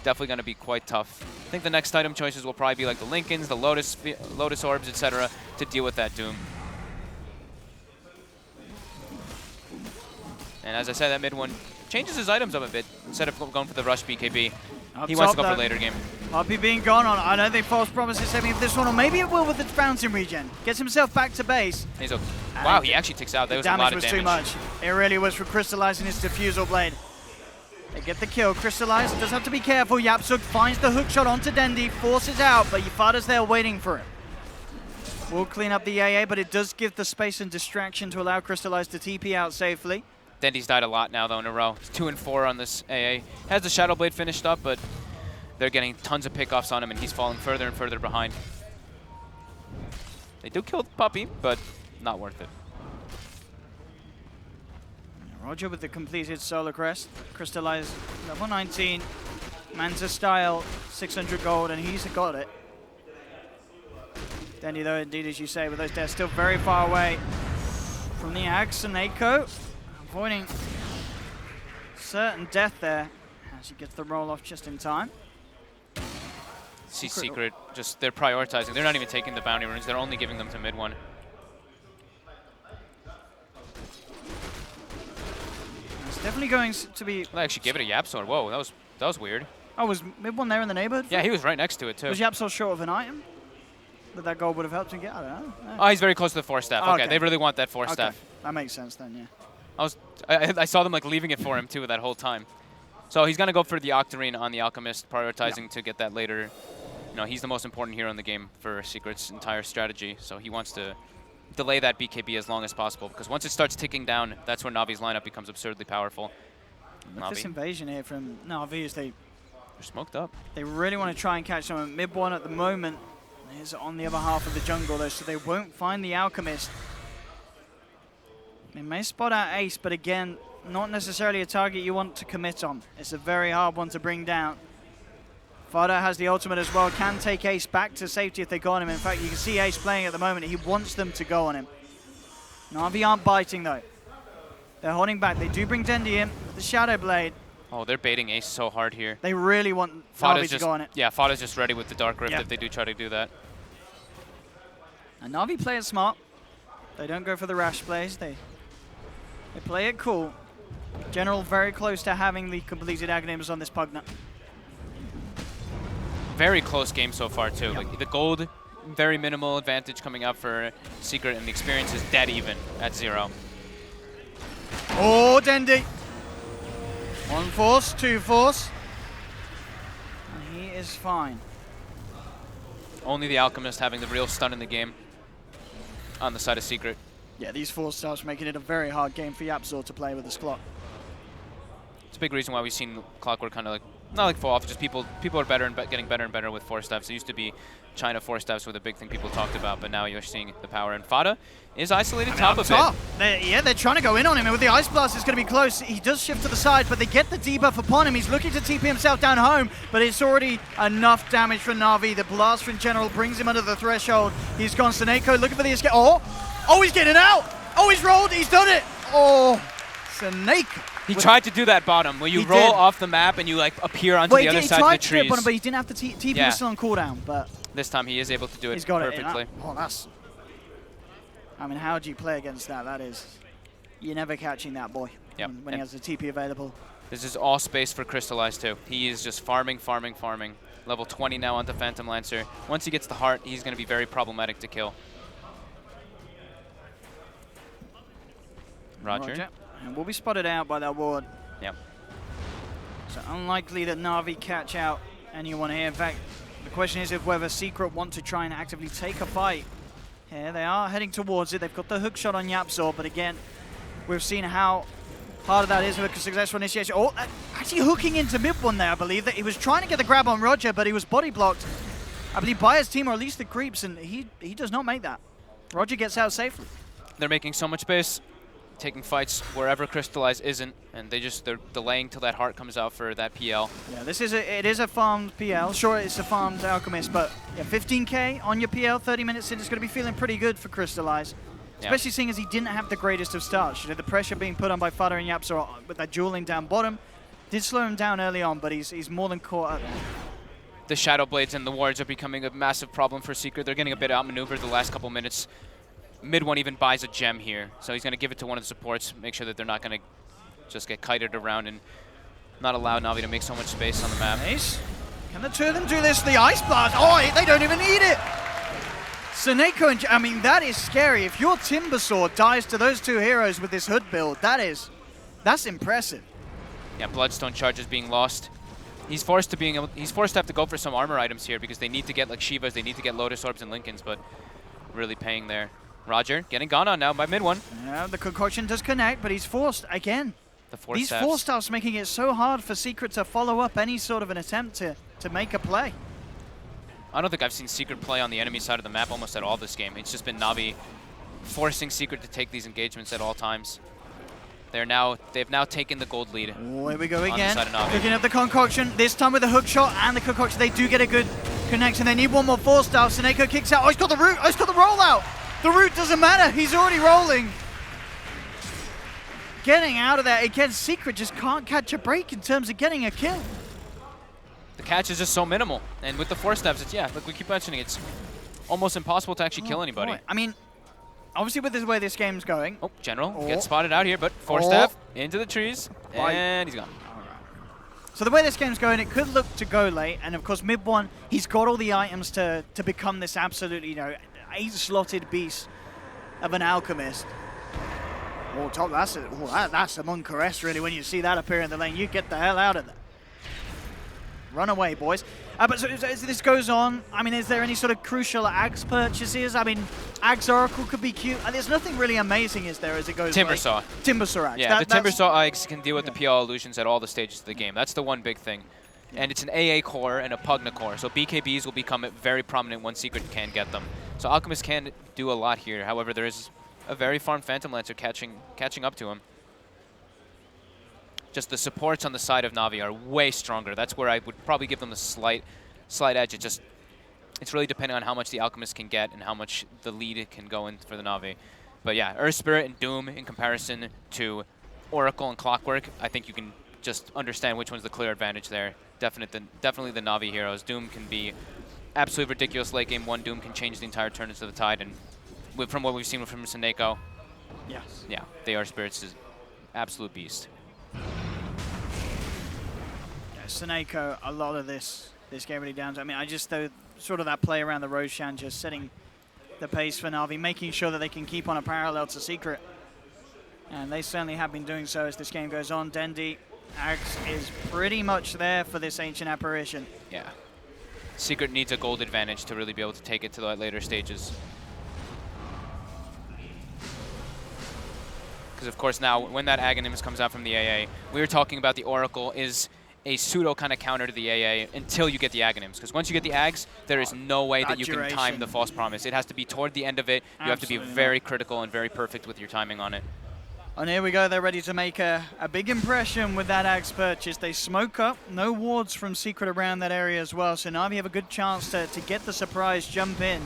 definitely going to be quite tough. I think the next item choices will probably be like the Lincolns, the Lotus Orbs, etc. to deal with that Doom. And as I said, that mid one changes his items up a bit. Instead of going for the rush BKB, he wants to go for later game. Puppey being gone on. I know they false promises saving this one, or maybe it will with the fountain regen. Gets himself back to base. He's okay. Wow, he actually takes out. That was a lot of damage. Too much. It really was for crystallizing his diffusal blade. They get the kill. Crystallize does have to be careful. Yapsuk finds the hook shot onto Dendi, forces out, but Yufada's there waiting for it. Will clean up the AA, but it does give the space and distraction to allow Crystallize to TP out safely. Dendi's died a lot now, though, in a row. He's 2 and 4 on this AA. Has the Shadow Blade finished up, but they're getting tons of pickoffs on him, and he's falling further and further behind. They do kill the Puppey, but not worth it. Roger with the completed Solar Crest. Crystallized level 19. Manta style, 600 gold, and he's got it. Dendi, though, indeed, as you say, with those deaths still very far away from the Axe and Eiko. Avoiding certain death there as he gets the roll off just in time. See Secret, just they're prioritizing. They're not even taking the bounty runes. They're only giving them to mid one. It's definitely going to be. Well, they actually give it a Yapsor. Whoa, that was weird. Oh, was mid one there in the neighborhood? Yeah, he was right next to it too. Was Yapsor short of an item that gold would have helped him get? I don't know. No. Oh, he's very close to the 4-staff. Okay, they really want that 4-staff. That makes sense then, yeah. I saw them like leaving it for him too that whole time. So he's gonna go for the Octarine on the Alchemist, prioritizing to get that later. You know, he's the most important hero in the game for Secret's entire strategy. So he wants to delay that BKB as long as possible, because once it starts ticking down, that's when Navi's lineup becomes absurdly powerful. This invasion here from Navi is they're smoked up. They really want to try and catch someone. Mid one at the moment is on the other half of the jungle though, so they won't find the Alchemist. They may spot out Ace, but again, not necessarily a target you want to commit on. It's a very hard one to bring down. Fada has the ultimate as well, can take Ace back to safety if they go on him. In fact, you can see Ace playing at the moment. He wants them to go on him. Navi aren't biting though. They're holding back. They do bring Dendi in with the Shadow Blade. Oh, they're baiting Ace so hard here. They really want Navi to go on it. Yeah, Fada's just ready with the Dark Rift if they do try to do that. And Navi play it smart. They don't go for the rash plays. They play it cool. General very close to having the completed Aghanims on this Pugna. Very close game so far too. Like the gold, very minimal advantage coming up for Secret, and the experience is dead even at 0. Oh, Dendi. 1 force, 2 force. And he is fine. Only the Alchemist having the real stun in the game on the side of Secret. Yeah, these 4 stars making it a very hard game for Yapzor to play with this clock. It's a big reason why we've seen Clockwork kind of like, not like fall off, just people are better and getting better and better with 4-staffs. It used to be China 4-staffs were the big thing people talked about, but now you're seeing the power. And Fada is isolated top of it. They're trying to go in on him, and with the Ice Blast, it's going to be close. He does shift to the side, but they get the debuff upon him. He's looking to TP himself down home, but it's already enough damage for Navi. The blast from General brings him under the threshold. He's gone. Seneko looking for the escape. Oh, he's getting out. Oh, he's rolled. He's done it. Oh, Seneko. He tried to do that bottom, where you roll off the map and you like appear onto the other side of the trees. He tried to bottom, but he didn't have the TP was still on cooldown. But this time he is able to do it got perfectly. I mean, how do you play against that? That is, you're never catching that boy. Yep. when he has the TP available. This is all space for Crystallize too. He is just farming. Level 20 now onto Phantom Lancer. Once he gets the heart, he's going to be very problematic to kill. Roger. And will be spotted out by that ward. Yep. So unlikely that NaVi catch out anyone here. In fact, the question is if whether Secret want to try and actively take a fight. Here they are heading towards it. They've got the hook shot on YapzOr, but again, we've seen how hard that is with a successful initiation. Oh, actually hooking into mid one there, I believe. That he was trying to get the grab on Roger, but he was body blocked, I believe, by his team, or at least the creeps, and he does not make that. Roger gets out safely. They're making so much space, taking fights wherever Crystallize isn't, and they're delaying till that heart comes out for that PL. Yeah, it is a farmed PL. Sure, it's a farmed Alchemist, but yeah, 15k on your PL, 30 minutes in, it's going to be feeling pretty good for Crystallize. Especially seeing as he didn't have the greatest of starts. You know, the pressure being put on by Fada and YapzOr with that dueling down bottom did slow him down early on, but he's more than caught up. The Shadow Blades and the wards are becoming a massive problem for Secret. They're getting a bit outmaneuvered the last couple minutes. Mid one even buys a gem here, so he's going to give it to one of the supports, make sure that they're not going to just get kited around and not allow NaVi to make so much space on the map. Nice. Can the two of them do this? The Ice Blast. Oh, they don't even need it. Seneko and I mean, that is scary. If your Timbersaw dies to those two heroes with this hood build, that's impressive. Yeah, Bloodstone charges being lost. He's forced to have to go for some armor items here because they need to get like Shivas, they need to get Lotus Orbs and Lincolns, but really paying there. Roger getting gone on now by mid one. Yeah, the concoction does connect, but he's forced again. These four staffs making it so hard for Secret to follow up any sort of an attempt to make a play. I don't think I've seen Secret play on the enemy side of the map almost at all this game. It's just been NaVi forcing Secret to take these engagements at all times. They've now taken the gold lead. Oh, here we go again. NaVi. Picking up the concoction, this time with the hook shot and the concoction. They do get a good connection. They need one more four star. Seneko kicks out. Oh, he's got the root. Oh, he's got the rollout. The root doesn't matter. He's already rolling. Getting out of there. Again, Secret just can't catch a break in terms of getting a kill. The catch is just so minimal. And with the four steps, it's, like we keep mentioning, it's almost impossible to actually kill anybody. Boy. I mean, obviously with the way this game's going. Oh, General gets spotted out here, but four staff into the trees, and he's gone. So the way this game's going, it could look to go late, and of course mid one, he's got all the items to become this absolutely, 8-slotted beast of an Alchemist. Oh, top, that's a Muncaress really. When you see that appear in the lane, you get the hell out of there. Run away, boys. But so as this goes on, I mean, is there any sort of crucial Axe purchases? I mean, Axe Oracle could be cute. There's nothing really amazing, is there, as it goes? Timbersaw. Timbersaw Axe. Yeah, the Timbersaw Axe can deal with the PL illusions at all the stages of the game. That's the one big thing. And it's an AA core and a Pugna core, so BKBs will become very prominent once Secret can get them. So Alchemist can do a lot here. However, there is a very farmed Phantom Lancer catching up to him. Just the supports on the side of NaVi are way stronger. That's where I would probably give them a slight edge. It's really depending on how much the Alchemist can get and how much the lead can go in for the NaVi. But yeah, Earth Spirit and Doom in comparison to Oracle and Clockwork, I think you can just understand which one's the clear advantage there. Definitely the NaVi heroes. Doom can be absolutely ridiculous late game. One Doom can change the entire turn into the tide, and from what we've seen from Seneko, yes, yeah, the Earth Spirit's is absolute beast. Yeah, Seneko, a lot of this game really down to, I mean, I just thought sort of that play around the Roshan, just setting the pace for NaVi, making sure that they can keep on a parallel to Secret. And they certainly have been doing so as this game goes on. Dendi, Axe is pretty much there for this Ancient Apparition. Yeah. Secret needs a gold advantage to really be able to take it to the later stages. Because of course now, when that Aghanim's comes out from the AA, we were talking about the Oracle is a pseudo kind of counter to the AA until you get the Aghanims. Because once you get the Ags, there is no way that you can time the False Promise. It has to be toward the end of it. You have to be very critical and very perfect with your timing on it. And here we go, they're ready to make a big impression with that Axe purchase. They smoke up, no wards from Secret around that area as well, so NaVi have a good chance to get the surprise jump in.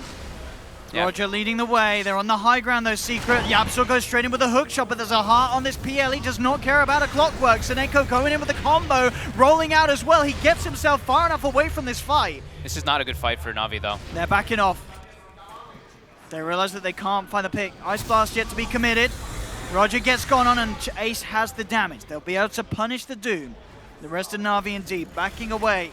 Yeah. Roger leading the way, they're on the high ground though, Secret. YapzOr goes straight in with a hook shot, but there's a heart on this PL. He does not care about a Clockwork. Seneko going in with a combo, rolling out as well. He gets himself far enough away from this fight. This is not a good fight for NaVi though. They're backing off. They realize that they can't find the pick. Ice Blast yet to be committed. Roger gets gone on and Ace has the damage. They'll be able to punish the Doom. The rest of Na'Vi and D backing away.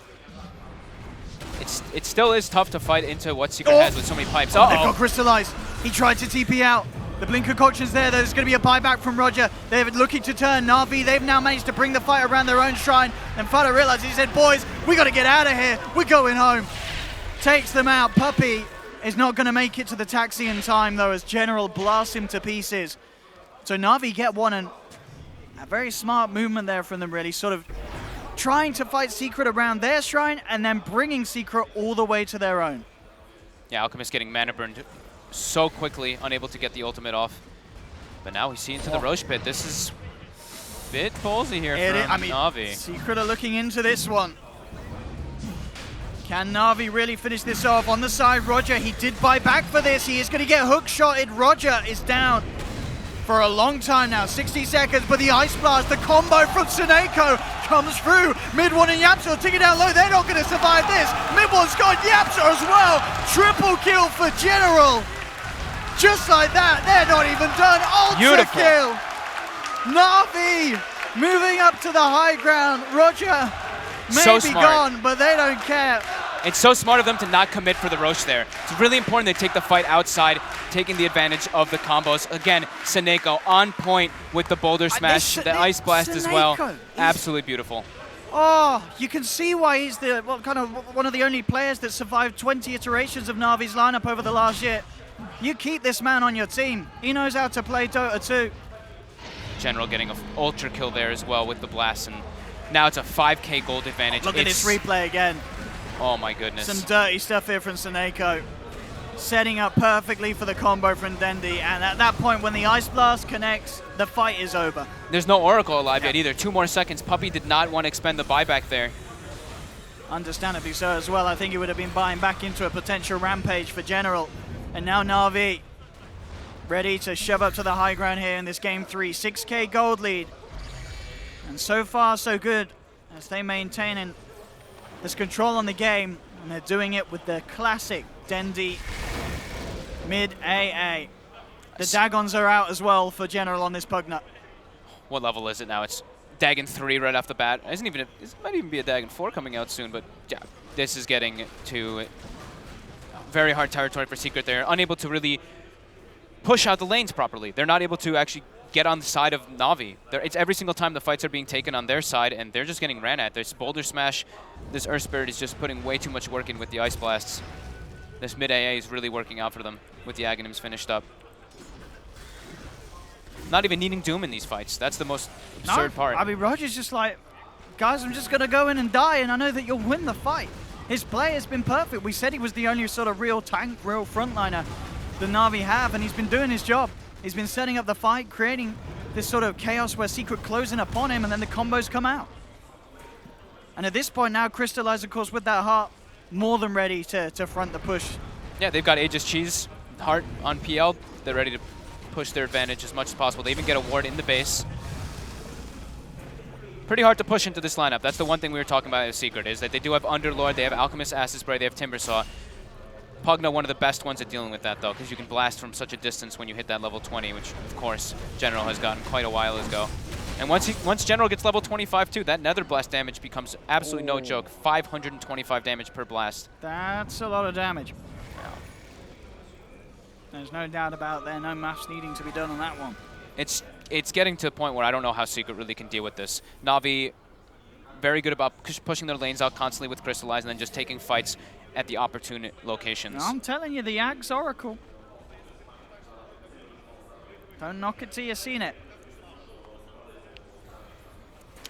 It still is tough to fight into what Secret has with so many pipes. They've got crystallized. He tried to TP out. The blink concoction's there. There's going to be a buyback from Roger. They're looking to turn Na'Vi. They've now managed to bring the fight around their own shrine. And Fada realized, he said, boys, we got to get out of here. We're going home. Takes them out. Puppey is not going to make it to the taxi in time, though, as General blasts him to pieces. So Na'Vi get one, and a very smart movement there from them, really. Sort of trying to fight Secret around their shrine and then bringing Secret all the way to their own. Yeah, Alchemist getting mana burned so quickly, unable to get the ultimate off. But now we see into the Roche pit. This is a bit ballsy here from Na'Vi. Secret are looking into this one. Can Na'Vi really finish this off? On the side, Roger, he did buy back for this. He is going to get hook-shotted. Roger is down for a long time now, 60 seconds, but the Ice Blast, the combo from Suneko comes through. Mid-1 and Yapso taking down low. They're not going to survive this. Mid-1's got Yapso as well. Triple kill for General. Just like that, they're not even done. Ultra kill. Na'Vi moving up to the high ground. Roger may be gone, but they don't care. It's so smart of them to not commit for the Roche there. It's really important they take the fight outside, taking the advantage of the combos. Again, Suneko on point with the Boulder Smash, the Ice Blast as well. Absolutely beautiful. Oh, you can see why he's the one of the only players that survived 20 iterations of Na'Vi's lineup over the last year. You keep this man on your team. He knows how to play Dota 2. General getting an ultra kill there as well with the blast, and now it's a 5k gold advantage. Look at this replay again. Oh my goodness. Some dirty stuff here from Suneko. Setting up perfectly for the combo from Dendi, and at that point when the Ice Blast connects, the fight is over. There's no Oracle alive yet either. 2 more seconds. Puppey did not want to expend the buyback there. Understandably so as well. I think he would have been buying back into a potential rampage for General. And now Na'Vi ready to shove up to the high ground here in this game 3. 6k gold lead. And so far so good as they maintain this control on the game, and they're doing it with the classic Dendi mid AA. The Dagons are out as well for General on this Pugna. What level is it now? It's Dagon 3 right off the bat. It might even be a Dagon 4 coming out soon, but yeah, this is getting to very hard territory for Secret. They're unable to really push out the lanes properly. They're not able to actually get on the side of Na'Vi. It's every single time the fights are being taken on their side, and they're just getting ran at. This Boulder Smash, this Earth Spirit is just putting way too much work in with the Ice Blasts. This mid AA is really working out for them with the Aghanims finished up. Not even needing Doom in these fights. That's the most absurd part. I mean, Roger's just like, guys, I'm just going to go in and die, and I know that you'll win the fight. His play has been perfect. We said he was the only sort of real tank, real frontliner that Na'Vi have, and he's been doing his job. He's been setting up the fight, creating this sort of chaos where Secret closing upon him, and then the combos come out. And at this point now, Crystallize, of course, with that heart, more than ready to front the push. Yeah, they've got Aegis Cheese heart on PL. They're ready to push their advantage as much as possible. They even get a ward in the base. Pretty hard to push into this lineup. That's the one thing we were talking about as Secret, is that they do have Underlord, they have Alchemist, Acid Spray, they have Timbersaw. Pugna, one of the best ones at dealing with that, though, because you can blast from such a distance when you hit that level 20, which, of course, General has gotten quite a while ago. And once General gets level 25, too, that Nether Blast damage becomes absolutely no joke. 525 damage per blast. That's a lot of damage. Yeah. There's no doubt about there, no maths needing to be done on that one. It's getting to the point where I don't know how Secret really can deal with this. Na'Vi, very good about pushing their lanes out constantly with Crystallize and then just taking fights at the opportune locations. No, I'm telling you, the Agh's Oracle. Don't knock it till you've seen it.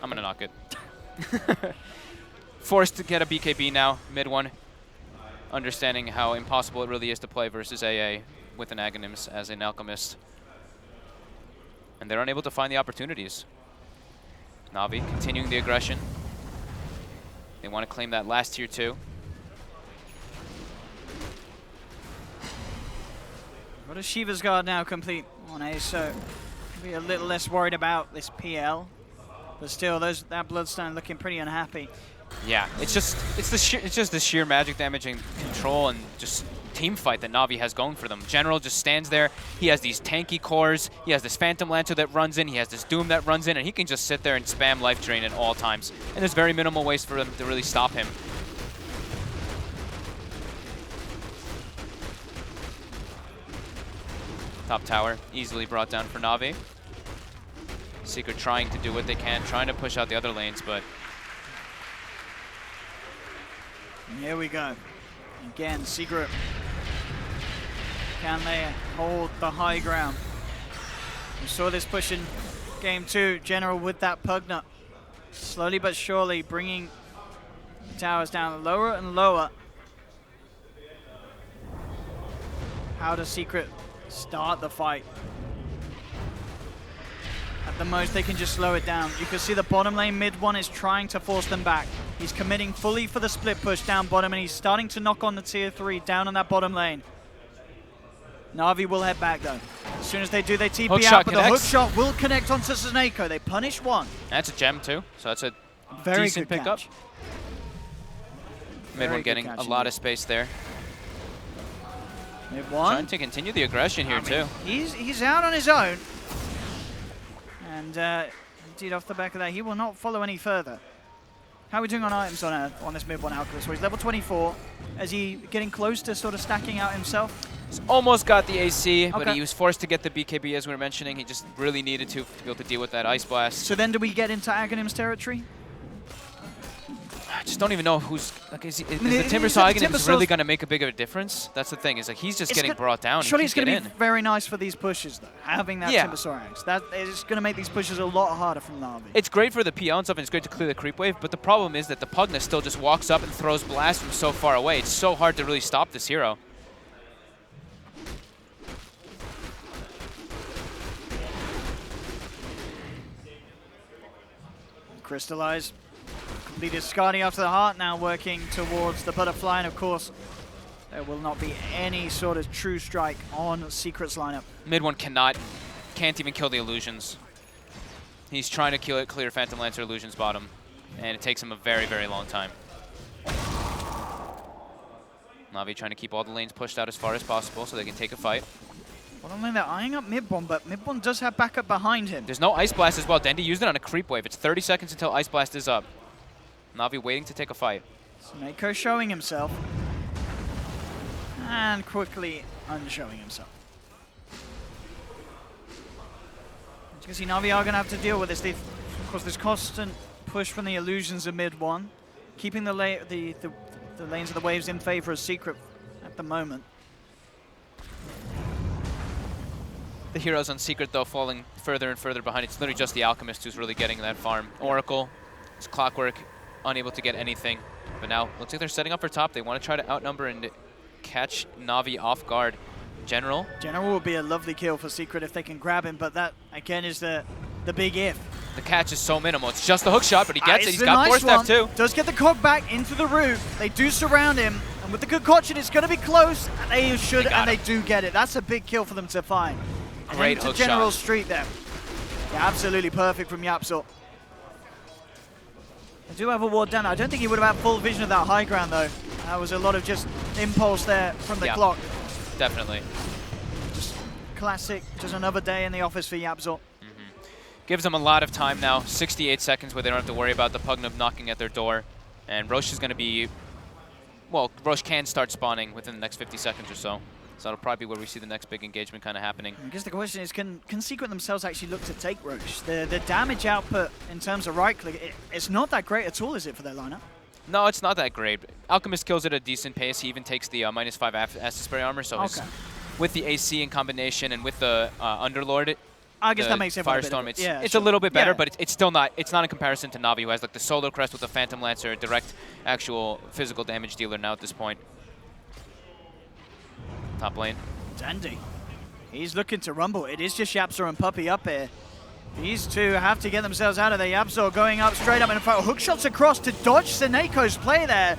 I'm going to knock it. Forced to get a BKB now, mid-1. Understanding how impossible it really is to play versus AA with an Aghanims as an Alchemist. And they're unable to find the opportunities. Na'Vi continuing the aggression. They want to claim that last tier 2. What a Shiva's Guard now complete on Ace, so be a little less worried about this PL. But still, that Bloodstone looking pretty unhappy. Yeah, it's just the sheer magic damage and control and just team fight that Na'Vi has going for them. General just stands there. He has these tanky cores. He has this Phantom Lancer that runs in. He has this Doom that runs in, and he can just sit there and spam life drain at all times. And there's very minimal ways for them to really stop him. Top tower easily brought down for Na'Vi. Secret trying to do what they can, trying to push out the other lanes, but here we go. Again, Secret. Can they hold the high ground? We saw this push in game 2. General with that Pugna. Slowly but surely bringing the towers down lower and lower. How does Secret start the fight? At the most, they can just slow it down. You can see the bottom lane, mid one is trying to force them back. He's committing fully for the split push down bottom, and he's starting to knock on the tier 3 down on that bottom lane. Na'Vi will head back though. As soon as they do, they TP Hook out, shot but connects. the hook shot will connect onto Snako. They punish one. that's a gem too, so that's a Very decent good pickup. catch. Mid Very one good getting catch a lot indeed. of space there. Mid Trying one. to continue the aggression here too. He's out on his own. And indeed off the back of that, he will not follow any further. How are we doing on items on this mid one Alchemist? So he's level 24. Is he getting close to sort of stacking out himself? He's almost got the AC, but Okay. he was forced to get the BKB as we were mentioning. He just really needed to be able to deal with that Ice Blast. So then do we get into Aghanim's territory? I just don't even know who's like. Is the it- Timber it's- Saw the Timber really Saw's- going to make a bigger difference? That's the thing. Is like he's just getting gonna- brought down. Surely He it's can't going to get be in. very nice for these pushes, though. Having that Yeah. Timber Sorax. That is going to make these pushes a lot harder from Na'Vi. It's great for the PL and stuff, and it's great to clear the creep wave. But the problem is that the Pugna still just walks up and throws blasts from so far away. It's so hard to really stop this hero. Crystallize. Completed Skadi after the heart, now working towards the butterfly, and of course, there will not be any sort of true strike on Secret's lineup. Mid one can't even kill the illusions. He's trying to clear Phantom Lancer illusions bottom, and it takes him a very, very long time. Na'Vi trying to keep all the lanes pushed out as far as possible so they can take a fight. Well, only they're eyeing up Midbomb, but Midbomb does have backup behind him. There's no Ice Blast as well. Dendi used it on a creep wave. It's 30 seconds until Ice Blast is up. Na'Vi waiting to take a fight. Snako showing himself. And quickly unshowing himself. As you can see, Na'Vi are going to have to deal with this. Of course, there's constant push from the illusions of mid one, keeping the lanes of the waves in favor of Secret at the moment. The heroes on Secret, though, falling further and further behind. It's literally just the Alchemist who's really getting that farm. Oracle, it's Clockwork, unable to get anything. But now, looks like they're setting up for top. They want to try to outnumber and catch Na'Vi off guard. General. General will be a lovely kill for Secret if they can grab him, but that, again, is the big if. The catch is so minimal. It's just the hook shot, but he gets it. It's He's a got nice 4-step one. too. Does get the cog back into the root. They do surround him, and with the concoction, it's going to be close. And they should, and they do get it. That's a big kill for them to find. Great Into hook General shot. Street there. Yeah, absolutely perfect from Yapsor. They do have a ward down. I don't think he would have had full vision of that high ground, though. That was a lot of just impulse there from the clock. Definitely. Just classic, just another day in the office for Yapsor. Gives them a lot of time now. 68 seconds where they don't have to worry about the Pugna knocking at their door. And Roche is going to be... Well, Roche can start spawning within the next 50 seconds or so. So that'll probably be where we see the next big engagement kind of happening. I guess the question is, can Secret themselves actually look to take Roche? The damage output in terms of right-click, it's not that great at all, is it, for their lineup? No, it's not that great. Alchemist kills at a decent pace. He even takes the -5 acid spray armor. So with the AC in combination and with the Underlord, I guess that makes it Firestorm, yeah, it's a little bit better, but it's still not. It's not in comparison to Na'Vi, who has like the Solar Crest with the Phantom Lancer, direct actual physical damage dealer now at this point. Top lane. Dandy. He's looking to rumble. It is just Yapsor and Puppy up here. These two have to get themselves out of there. Yapsor going up straight up, and in fact, hook shots across to dodge Seneco's play there.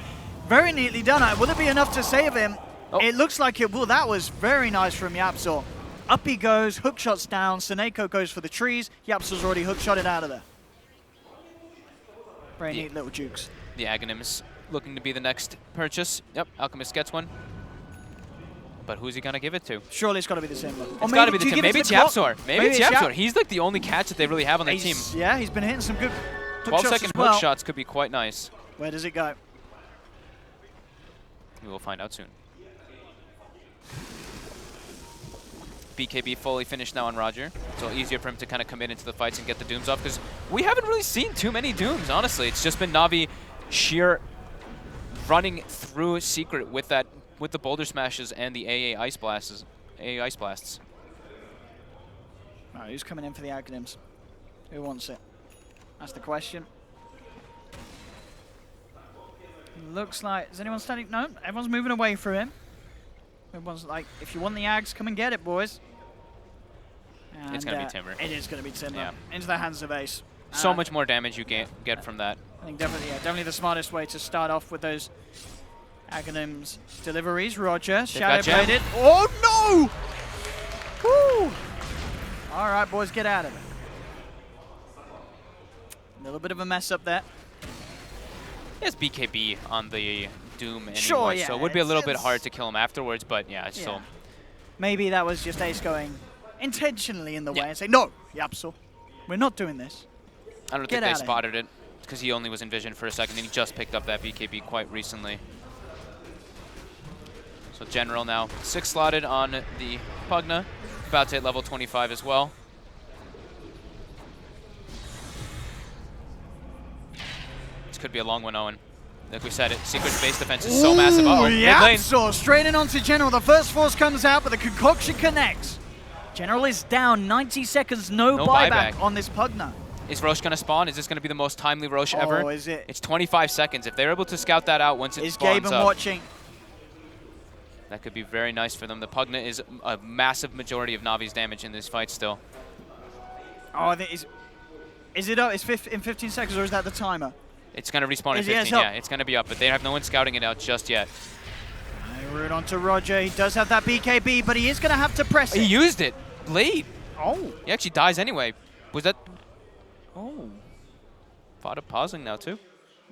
Very neatly done. Will it be enough to save him? Oh. It looks like it will. That was very nice from Yapsor. Up he goes, hook shots down. Seneco goes for the trees. Yapsor's already hook shotted out of there. Very neat little jukes. The Aghanim's looking to be the next purchase. Yep, Alchemist gets one. But who's he going to give it to? Surely it's got to be the Simba. It's got to be the Tim. Maybe it's Yapzor. Maybe it's Yapzor. He's like the only catch that they really have on their team. Yeah, he's been hitting some good 12-second hook shots could be quite nice. Where does it go? We will find out soon. BKB fully finished now on Roger, so easier for him to kind of commit into the fights and get the Dooms off, because we haven't really seen too many Dooms, honestly. It's just been NaVi sheer running through Secret with the boulder smashes and the AA ice blasts. Oh, who's coming in for the Aghanims? Who wants it? That's the question. Looks like, is anyone standing? No, everyone's moving away from him. Everyone's like, if you want the Ags, come and get it, boys. And, it's going to be Timber. It is going to be Timber. Yeah. Into the hands of Ace. So much more damage you get from that. I think definitely the smartest way to start off with those Aghanims deliveries. Roger, shadow bladed. Oh no! Woo! All right, boys, get out of it. A little bit of a mess up there. He has BKB on the Doom anymore, sure, yeah, so it would be a little bit hard to kill him afterwards, but yeah, it's still... Maybe that was just Ace going intentionally in the way and saying, no, Yapzor, we're not doing this. I don't think they spotted it, because he only was in vision for a second, and he just picked up that BKB quite recently. So General now 6 slotted on the Pugna, about to hit level 25 as well. This could be a long one, Owen. Like we said, Secret's base defense is so massive. Uh-oh, mid-lane. So straight in onto General. The first force comes out, but the concoction connects. General is down. 90 seconds, no buyback on this Pugna. Is Roche going to spawn? Is this going to be the most timely Roche ever? Oh, is it? It's 25 seconds. If they're able to scout that out once it is spawns Gaben watching? That could be very nice for them. The Pugna is a massive majority of Navi's damage in this fight still. Oh, I think is it up? It's in 15 seconds, or is that the timer? It's going to respawn in 15, yeah. It's going to be up, but they have no one scouting it out just yet. Root onto Roger. He does have that BKB, but he is going to have to press it. He used it. Blade. Oh. He actually dies anyway. Was that... Oh. Fada pausing now, too.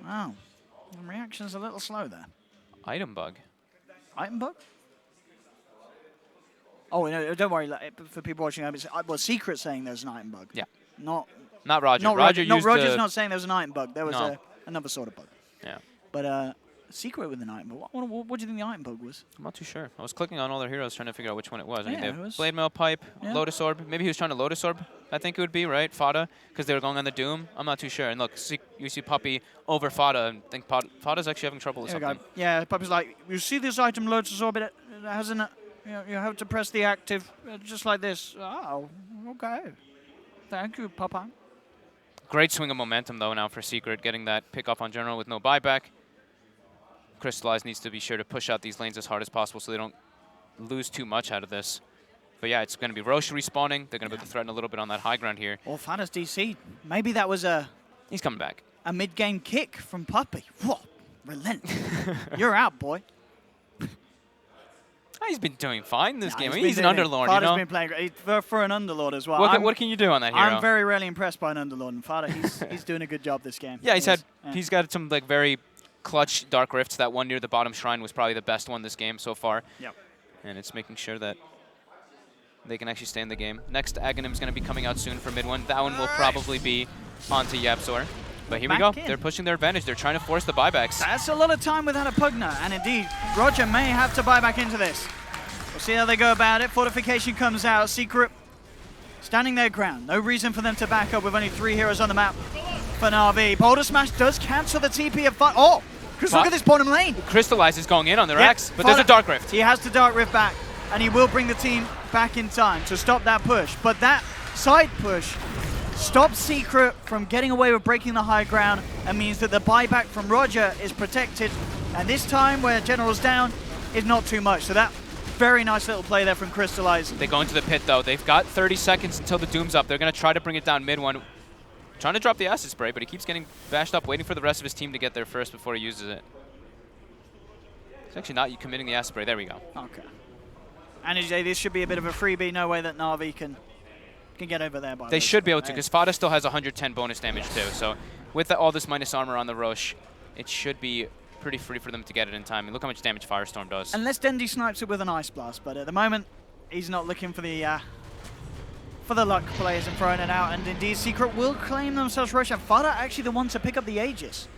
Wow. The reaction's a little slow there. Item bug. Item bug? Oh, no, don't worry. For people watching, it's Secret saying there's an item bug. Yeah. Not Roger. Roger's not saying there's an item bug. There was another sort of bug. Yeah. But Secret with an item bug. What do you think the item bug was? I'm not too sure. I was clicking on all their heroes trying to figure out which one it was. I mean, they have was Blade Mail Pipe, Lotus Orb. Maybe he was trying to Lotus Orb, I think it would be, right? Fada, because they were going on the Doom. I'm not too sure. And look, you see Puppy over Fada, and think Fada's actually having trouble with something. Yeah, Puppy's like, you see this item Lotus Orb, it hasn't... You have to press the active just like this. Oh, okay. Thank you, Papa. Great swing of momentum, though, now for Secret, getting that pick off on General with no buyback. Crystallize needs to be sure to push out these lanes as hard as possible so they don't lose too much out of this. But yeah, it's going to be Roche respawning. They're going to be able to threaten a little bit on that high ground here. Or Fada's DC. Maybe that was He's coming back. A mid-game kick from Puppy. Whoa, relent. You're out, boy. He's been doing fine this game. He's an Underlord, Fada's been playing great for an Underlord as well. What can you do on that hero? I'm very rarely impressed by an Underlord, and Fada, he's doing a good job this game. Yeah, he's got some like very clutch Dark Rifts. That one near the bottom shrine was probably the best one this game so far. Yep. And it's making sure that they can actually stay in the game. Next Aghanim's going to be coming out soon for mid one. That one will probably be onto Yapzor. But here we go. They're pushing their advantage. They're trying to force the buybacks. That's a lot of time without a Pugna, and indeed, Roger may have to buy back into this. We'll see how they go about it. Fortification comes out. Secret standing their ground. No reason for them to back up with only 3 heroes on the map for NaVi. Boulder Smash does cancel the TP of Fada. Oh, because look at this bottom lane. Crystallize is going in on their X, but there's a Dark Rift. He has to Dark Rift back, and he will bring the team back in time to stop that push. But that side push stops Secret from getting away with breaking the high ground and means that the buyback from Roger is protected. And this time, where General's down, is not too much. So that very nice little play there from Crystallize. They go into the pit, though. They've got 30 seconds until the Doom's up. They're going to try to bring it down mid one. Trying to drop the acid spray, but he keeps getting bashed up, waiting for the rest of his team to get there first before he uses it. He's actually not committing the acid spray. There we go. Okay. And this should be a bit of a freebie. No way that NaVi can get over there. They should be able to, because Fada still has 110 bonus damage, too. So with all this minus armor on the Roche, it should be pretty free for them to get it in time. And look how much damage Firestorm does. Unless Dendi snipes it with an Ice Blast, but at the moment, he's not looking for the luck players and throwing it out. And indeed, Secret will claim themselves Rosh. Fada actually the one to pick up the Aegis.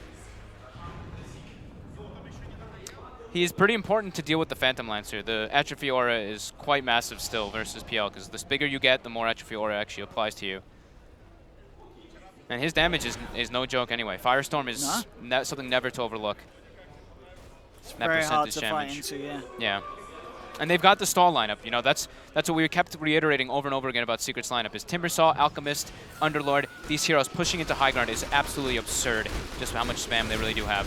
He is pretty important to deal with the Phantom Lancer. The Atrophy Aura is quite massive still versus PL, because the bigger you get, the more Atrophy Aura actually applies to you. And his damage is no joke anyway. Firestorm is something never to overlook. It's very hard to fight into, yeah. Yeah. And they've got the stall lineup. You know, that's what we kept reiterating over and over again about Secret's lineup is Timbersaw, Alchemist, Underlord. These heroes pushing into high ground is absolutely absurd, just how much spam they really do have.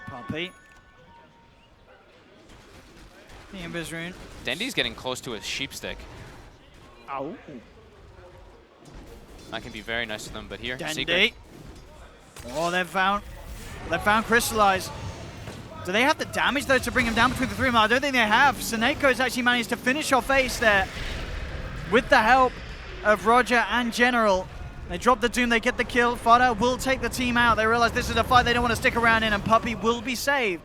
Poppy. The Ember's Rune. Dendi's getting close to his sheep stick. Oh. That can be very nice to them, but here, Dendi. Secret. Oh, they've found Crystallize. Do they have the damage though to bring him down between the three of them? I don't think they have. Seneco's actually managed to finish off Ace there with the help of Roger and General. They drop the Doom, they get the kill. Fada will take the team out. They realize this is a fight they don't want to stick around in, and Puppey will be saved.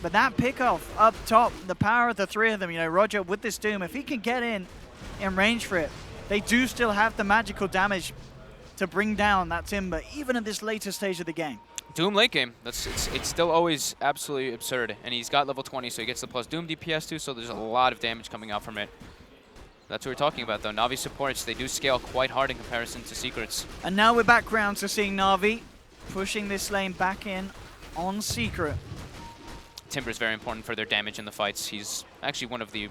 But that pickoff up top, the power of the three of them, you know, Roger with this Doom, if he can get in range for it, they do still have the magical damage to bring down that Timber, even at this later stage of the game. Doom late game, it's still always absolutely absurd. And he's got level 20, so he gets the plus Doom DPS too, so there's a lot of damage coming out from it. That's what we're talking about though. Navi supports, they do scale quite hard in comparison to Secrets. And now we're back round to seeing Navi pushing this lane back in on Secret. Timber's very important for their damage in the fights. He's actually one of the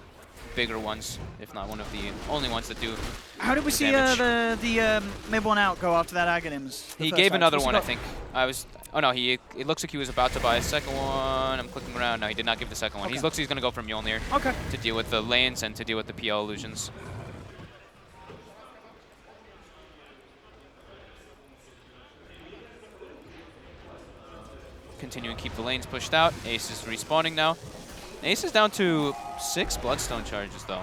bigger ones, if not one of the only ones that do. How did we see the mid one out go after that Aghanims? He gave another one, I think. Oh no, it looks like he was about to buy a second one. I'm clicking around. No, he did not give the second one. Okay. He looks like he's going to go for Mjolnir to deal with the lanes and to deal with the PL illusions. Continuing to keep the lanes pushed out. Ace is respawning now. Ace is down to 6 Bloodstone charges though.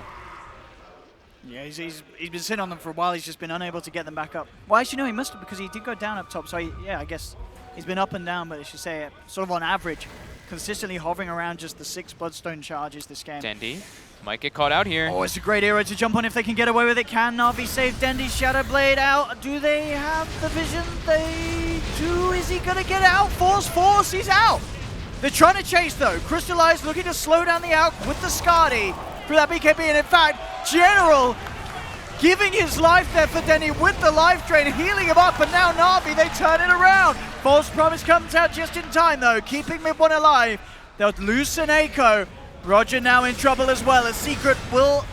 Yeah, he's been sitting on them for a while. He's just been unable to get them back up. Well, actually, no, he must have, because he did go down up top. So, yeah, I guess he's been up and down, but I should say, sort of on average, consistently hovering around just the 6 Bloodstone charges this game. Dendi might get caught out here. Oh, it's a great era to jump on if they can get away with it. Can Navi save Dendi? Shadow Blade out. Do they have the vision? They do. Is he going to get out? Force, he's out. They're trying to chase, though. Crystallize looking to slow down the out with the Skadi through that BKB. And in fact, General giving his life there for Dendi with the life drain, healing him up. And now Navi, they turn it around. False Promise comes out just in time, though, keeping mid one alive. They'll lose Seneco. Roger now in trouble as well, as Secret will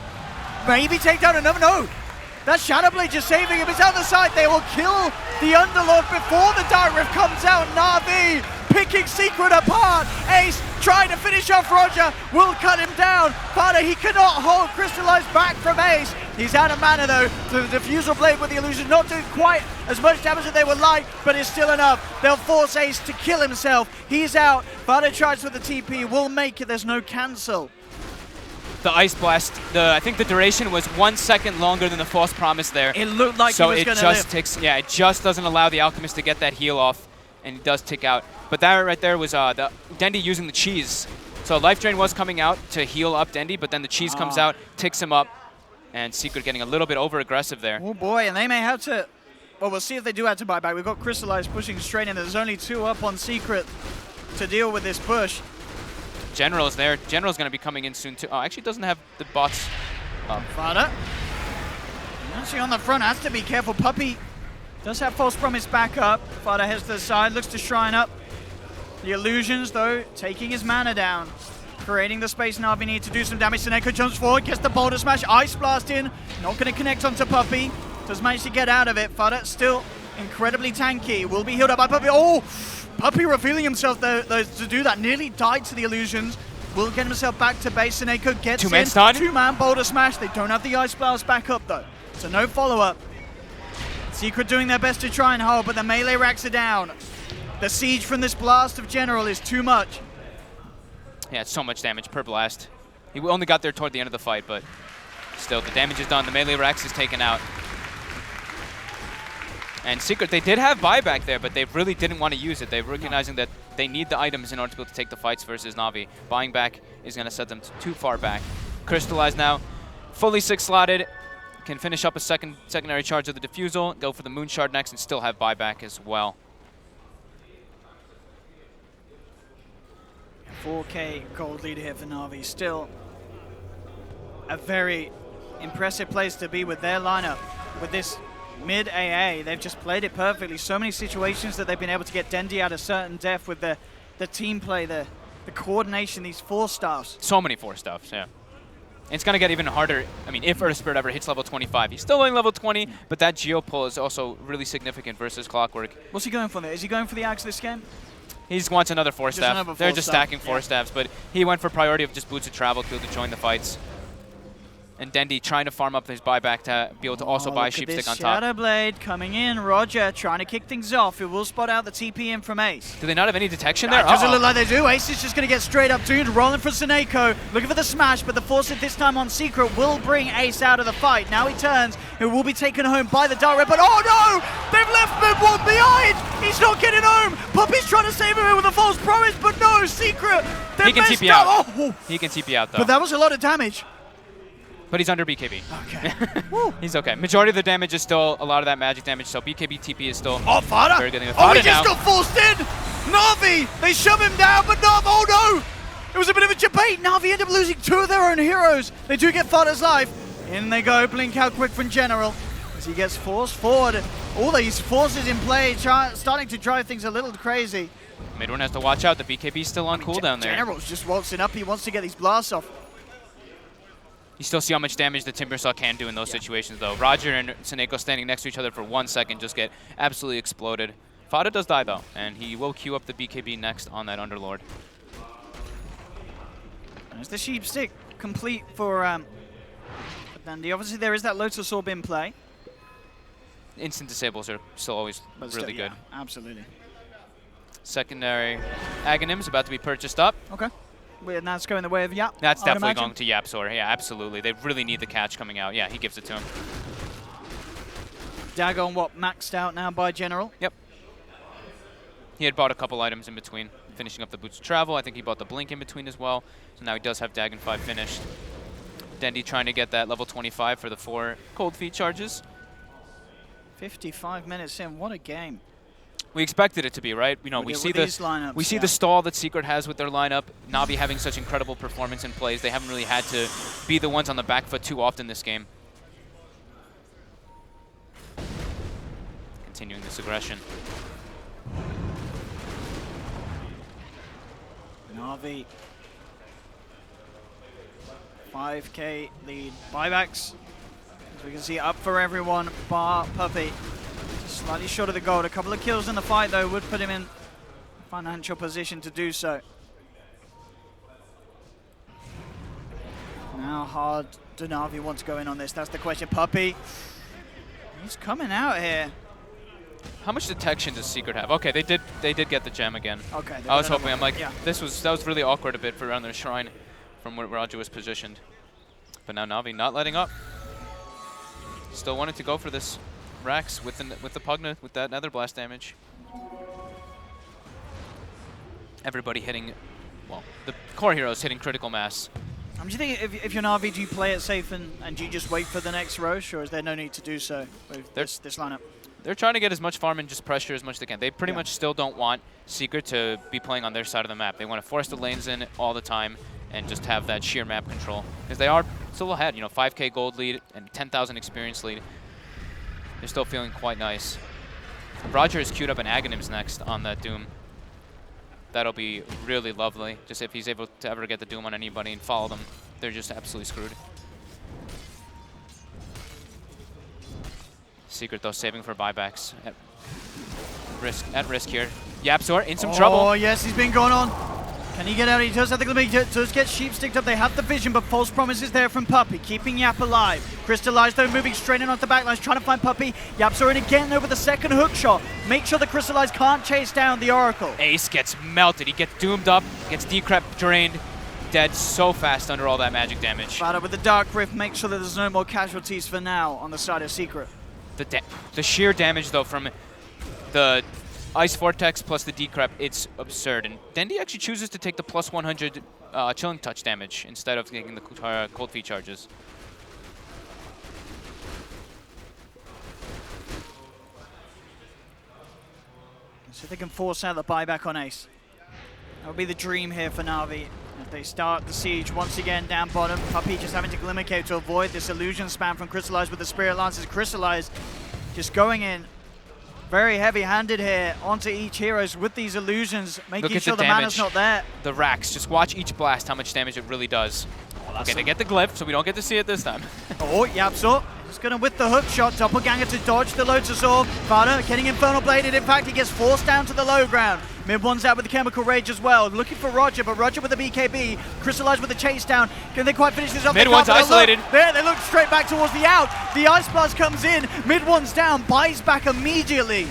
maybe take down another. No, that Shadowblade just saving him. It's out the side. They will kill the Underlord before the Dark Rift comes out. Na'Vi picking Secret apart. Ace trying to finish off Roger, will cut him down. Fada, he cannot hold Crystallize back from Ace. He's out of mana though. The Diffusal Blade with the illusion not doing quite as much damage as they would like, but it's still enough. They'll force Ace to kill himself. He's out. Fada tries with the TP, will make it. There's no cancel. The Ice Blast, I think the duration was 1 second longer than the False Promise there. It looked like he was going to live. It just doesn't allow the Alchemist to get that heal off, and he does tick out. But that right there was the Dendi using the cheese. So Life Drain was coming out to heal up Dendi, but then the cheese comes out, ticks him up, and Secret getting a little bit over-aggressive there. Oh boy, and they may have to, well, we'll see if they do have to buy back. We've got Crystallize pushing straight in. There's only 2 up on Secret to deal with this push. General is there. General's going to be coming in soon too. Oh, actually doesn't have the bots up. Fada. Actually on the front, has to be careful. Puppey does have False Promise back up. Fada heads to the side, looks to shrine up. The illusions, though, taking his mana down. Creating the space Na'Vi need to do some damage. Seneco jumps forward, gets the Boulder Smash. Ice Blast in. Not going to connect onto Puppey. Does manage to get out of it. Fada still incredibly tanky. Will be healed up by Puppey. Oh! Puppey revealing himself though to do that. Nearly died to the illusions. Will get himself back to base. Seneco gets Two-man stun. 2-man Boulder Smash. They don't have the Ice Blast back up, though. So no follow-up. Secret doing their best to try and hold, but the melee racks are down. The siege from this blast of General is too much. Yeah, it's so much damage per blast. He only got there toward the end of the fight, but still, the damage is done. The melee Rex is taken out. And Secret, they did have buyback there, but they really didn't want to use it. They're recognizing that they need the items in order to be able to take the fights versus Na'Vi. Buying back is going to set them too far back. Crystallize now, fully 6-slotted. Can finish up a secondary charge of the Diffusal, go for the Moon Shard next, and still have buyback as well. 4K gold leader here for Na'Vi. Still a very impressive place to be with their lineup. With this mid AA, they've just played it perfectly. So many situations that they've been able to get Dendi out of certain depth with the team play, the coordination, these 4-staffs. So many 4-staffs, yeah. And it's going to get even harder. I mean, if Earth Spirit ever hits level 25. He's still only level 20, but that Geo pull is also really significant versus Clockwork. What's he going for there? Is he going for the Axe this game? He just wants another 4-staff. They're just stacking 4-staffs, but he went for priority of just Boots of Travel to join the fights. And Dendi trying to farm up his buyback to be able to also buy Sheepstick on top. Shadow Blade coming in. Roger trying to kick things off. It will spot out the TP in from Ace. Do they not have any detection there? Doesn't look like they do. Ace is just going to get straight up tuned. Rolling for Seneko. Looking for the smash, but the force it this time on Secret will bring Ace out of the fight. Now he turns. It will be taken home by the Dark Red, but oh no! They've left Mid-1 behind! He's not getting home! Puppy's trying to save him with a false promise, but no! Secret! He can TP out. Oh. He can TP out, though. But that was a lot of damage. But he's under BKB. Okay. He's okay. Majority of the damage is still a lot of that magic damage, so BKB TP is still Fada. very good thing. Oh, he just got forced in! Na'Vi! They shove him down, but Na'Vi, oh no! It was a bit of a debate. Na'Vi end up losing 2 of their own heroes. They do get Fada's life. In they go, blink out quick from General as he gets forced forward. All these forces in play, starting to drive things a little crazy. Mid-1 has to watch out. The BKB's still on cooldown there. General's just waltzing up. He wants to get these blasts off. You still see how much damage the Timbersaw can do in those situations, though. Roger and Seneko standing next to each other for 1 second just get absolutely exploded. Fada does die, though, and he will queue up the BKB next on that Underlord. There's the Sheepstick complete for Dendi. Obviously, there is that Lotus Orb in play. Instant disables are still always really good. Yeah, absolutely. Secondary Aghanims about to be purchased up. Okay. And that's going the way of Yap. That's definitely going to Yapzor. Yeah, absolutely. They really need the catch coming out. Yeah, he gives it to him. Dagon, maxed out now by General? Yep. He had bought a couple items in between, finishing up the Boots of Travel. I think he bought the Blink in between as well. So now he does have Dagon 5 finished. Dendi trying to get that level 25 for the 4 Cold Feet charges. 55 minutes in. What a game. We expected it to be, right? You know, we see the stall that Secret has with their lineup. Na'Vi having such incredible performance in plays. They haven't really had to be the ones on the back foot too often this game. Continuing this aggression. Na'Vi 5K lead. Buybacks, as we can see, up for everyone bar Puppy. Slightly short of the gold. A couple of kills in the fight, though, would put him in financial position to do so. How hard do Na'Vi want to go in on this? That's the question. Puppy, he's coming out here. How much detection does Secret have? Okay, they did get the gem again. Okay. I was hoping. I'm like, yeah. that was really awkward a bit for around their shrine from where Roger was positioned. But now Na'Vi not letting up. Still wanted to go for this Rax with the Pugna with that Nether Blast damage. Everybody hitting, well, the core heroes hitting critical mass. Do you think if you're Na'Vi, do you play it safe and do you just wait for the next Roche, or is there no need to do so with this lineup? They're trying to get as much farm and just pressure as much as they can. They pretty much still don't want Secret to be playing on their side of the map. They want to force the lanes in all the time and just have that sheer map control. Because they are still ahead, you know, 5K gold lead and 10,000 experience lead. They're still feeling quite nice. Roger has queued up an Aghanims next on that Doom. That'll be really lovely. Just if he's able to ever get the Doom on anybody and follow them, they're just absolutely screwed. Secret, though, saving for buybacks. At risk here. Yapzor in some trouble. Oh, yes, he's been going on. Can he get out? He does have the glimmer. He does get Sheepsticked up. They have the vision, but false promises there from Puppy, keeping Yap alive. Crystallized, though, moving straight in onto the backlines, trying to find Puppy. Yapzor in again over the second hook shot. Make sure the Crystallized can't chase down the Oracle. Ace gets melted. He gets doomed up, gets decrep drained, dead so fast under all that magic damage. Fada with the Dark Rift, make sure that there's no more casualties for now on the side of Secret. The sheer damage, though, from the Ice Vortex plus the Decrep, it's absurd. And Dendi actually chooses to take the plus 100 Chilling Touch damage instead of taking the Cold Feet charges. So they can force out the buyback on Ace. That would be the dream here for NaVi. If they start the siege once again down bottom, Puppey just having to Glimmer Cape to avoid this illusion spam from Crystallize with the Spirit Lances. Crystallize just going in very heavy-handed here onto each heroes with these illusions, making sure the mana's not there. The racks, just watch each blast, how much damage it really does. Okay, they get the glyph, so we don't get to see it this time. Oh, Yapso. Just gonna with the hook shot, Doppelganger to dodge the Lotus Orb. Vada getting Infernal Bladed. In fact, he gets forced down to the low ground. Mid one's out with the Chemical Rage as well. Looking for Roger, but Roger with the BKB. Crystallize with the chase down. Can they quite finish this up? Mid one's isolated. There, they look straight back towards the out. The Ice Blast comes in. Mid one's down, buys back immediately.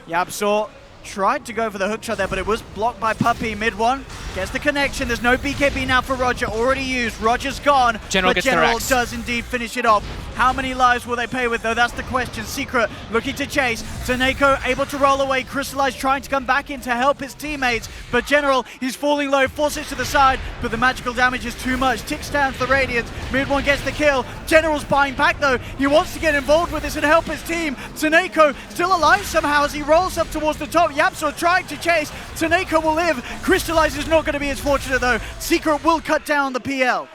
Yapso tried to go for the hook shot there, but it was blocked by Puppey. Mid one gets the connection. There's no BKB now for Roger, already used. Roger's gone, General but General does indeed finish it off. How many lives will they pay with, though? That's the question. Secret looking to chase. Taneko able to roll away. Crystallize trying to come back in to help his teammates, but General, he's falling low, forces to the side, but the magical damage is too much. Ticks down to the Radiance. Mid one gets the kill. General's buying back, though. He wants to get involved with this and help his team. Taneko still alive somehow as he rolls up towards the top. Yapso trying to chase. Taneko will live. Crystallize is not going to be as fortunate, though. Secret will cut down the PL.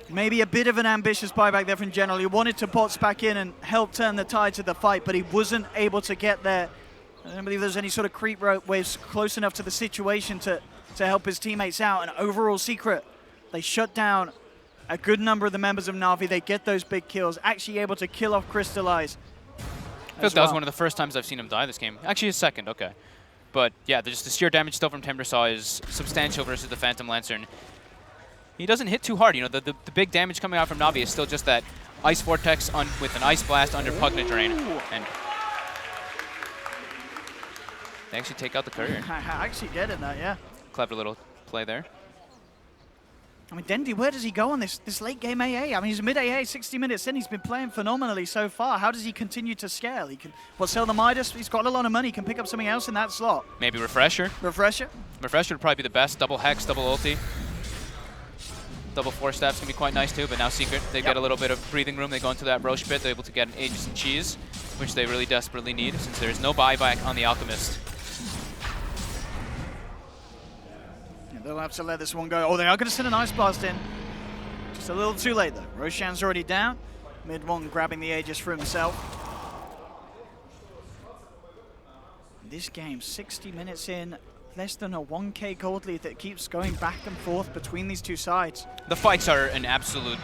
Maybe a bit of an ambitious buyback there from General. He wanted to bots back in and help turn the tides of the fight, but he wasn't able to get there. I don't believe there's any sort of creep waves close enough to the situation to help his teammates out. And overall, Secret, they shut down a good number of the members of NaVi. They get those big kills, actually able to kill off Crystallize. I feel like that was one of the first times I've seen him die this game. Actually, his second, okay. But yeah, just the sheer damage still from Timbersaw is substantial versus the Phantom Lancer. And he doesn't hit too hard. You know, the big damage coming out from NaVi is still just that Ice Vortex with an Ice Blast under Pugna Drain. And they actually take out the courier. I actually get it, that, yeah. Clever little play there. I mean, Dendi, where does he go on this late game AA? I mean, he's mid AA, 60 minutes in. He's been playing phenomenally so far. How does he continue to scale? He can sell the Midas. He's got a lot of money. He can pick up something else in that slot. Maybe Refresher. Refresher? Refresher would probably be the best. Double Hex, double ulti. Double Force Staff's can be quite nice too, but now Secret, they get a little bit of breathing room. They go into that Roche pit. They're able to get an Aegis and Cheese, which they really desperately need since there's no buyback on the Alchemist. Yeah, they'll have to let this one go. Oh, they are going to send an Ice Blast in. Just a little too late though. Roshan's already down. Mid one grabbing the Aegis for himself. This game, 60 minutes in. Less than a 1k gold lead that keeps going back and forth between these two sides. The fights are an absolute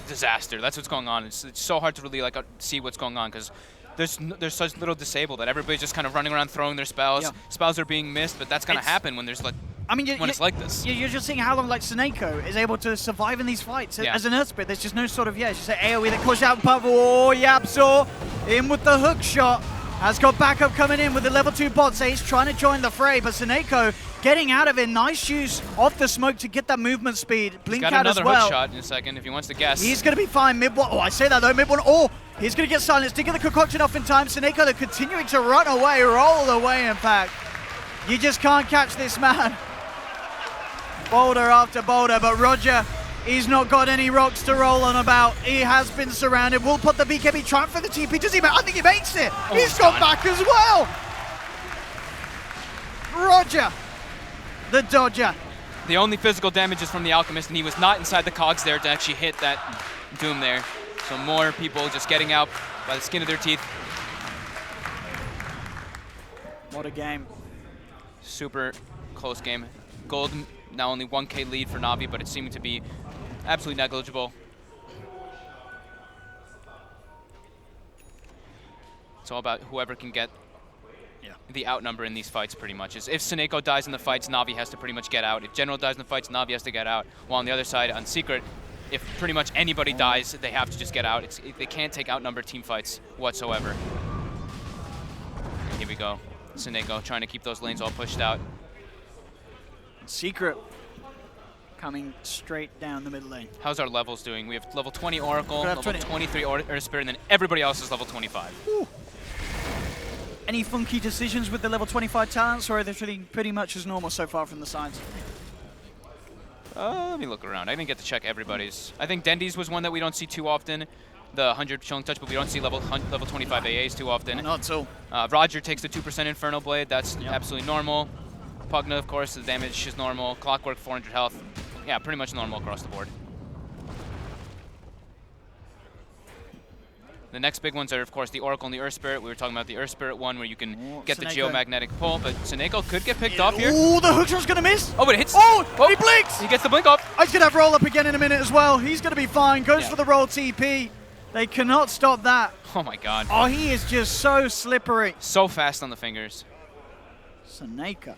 disaster. That's what's going on. It's so hard to really see what's going on because there's such little disable that everybody's just kind of running around throwing their spells. Yeah. Spells are being missed, but that's gonna happen when there's when it's like this. You're just seeing how long Seneko is able to survive in these fights. Yeah. As an Earth Spirit, there's just no sort of, it's just an AoE that calls out Puff. Oh, Yapso in with the hook shot. Has got backup coming in with the level 2 bots. Ace trying to join the fray, but Seneko getting out of it. Nice use of the smoke to get that movement speed. Blink out as well. He's got another hook shot in a second if he wants to guess. He's going to be fine. Mid one. Oh, I say that though. Mid one. Oh, he's going to get silenced. Didn't get the concoction off in time. Seneko, they're continuing to run away, roll away, in fact. You just can't catch this man. Boulder after boulder, but Roger, he's not got any rocks to roll on about. He has been surrounded. Will put the BKB, trying for the TP. Does he make? I think he makes it. Oh, he's gone back as well. Roger, the Dodger. The only physical damage is from the Alchemist, and he was not inside the cogs there to actually hit that Doom there. So more people just getting out by the skin of their teeth. What a game. Super close game. Gold, now only 1k lead for NaVi, but it's seeming to be absolutely negligible. It's all about whoever can get the outnumber in these fights, pretty much. If Seneko dies in the fights, NaVi has to pretty much get out. If General dies in the fights, NaVi has to get out. While on the other side, on Secret, if pretty much anybody dies, they have to just get out. They can't take outnumber team fights whatsoever. And here we go. Seneko trying to keep those lanes all pushed out. Secret coming straight down the middle lane. How's our levels doing? We have level 20 Oracle, We have level 20. 23 Earth Spirit, and then everybody else is level 25. Ooh. Any funky decisions with the level 25 talents, or are they pretty much as normal so far from the sides? Let me look around. I didn't get to check everybody's. I think Dendy's was one that we don't see too often. The 100 Chilling Touch, but we don't see level 25 AAs too often. Not at all. Roger takes the 2% Infernal Blade. That's Yep. absolutely normal. Pugna, of course, the damage is normal. Clockwork, 400 health. Yeah, pretty much normal across the board. The next big ones are, of course, the Oracle and the Earth Spirit. We were talking about the Earth Spirit one, where you can get the Seneko. geomagnetic pull, but Seneko could get picked off here. Oh, the hookshot's going to miss. Oh, but it hits. Oh, he blinks. He gets the blink off. He's going to have roll up again in a minute as well. He's going to be fine. Goes Yeah. for the roll TP. They cannot stop that. Oh my god. Oh, he is just so slippery. So fast on the fingers. Seneka.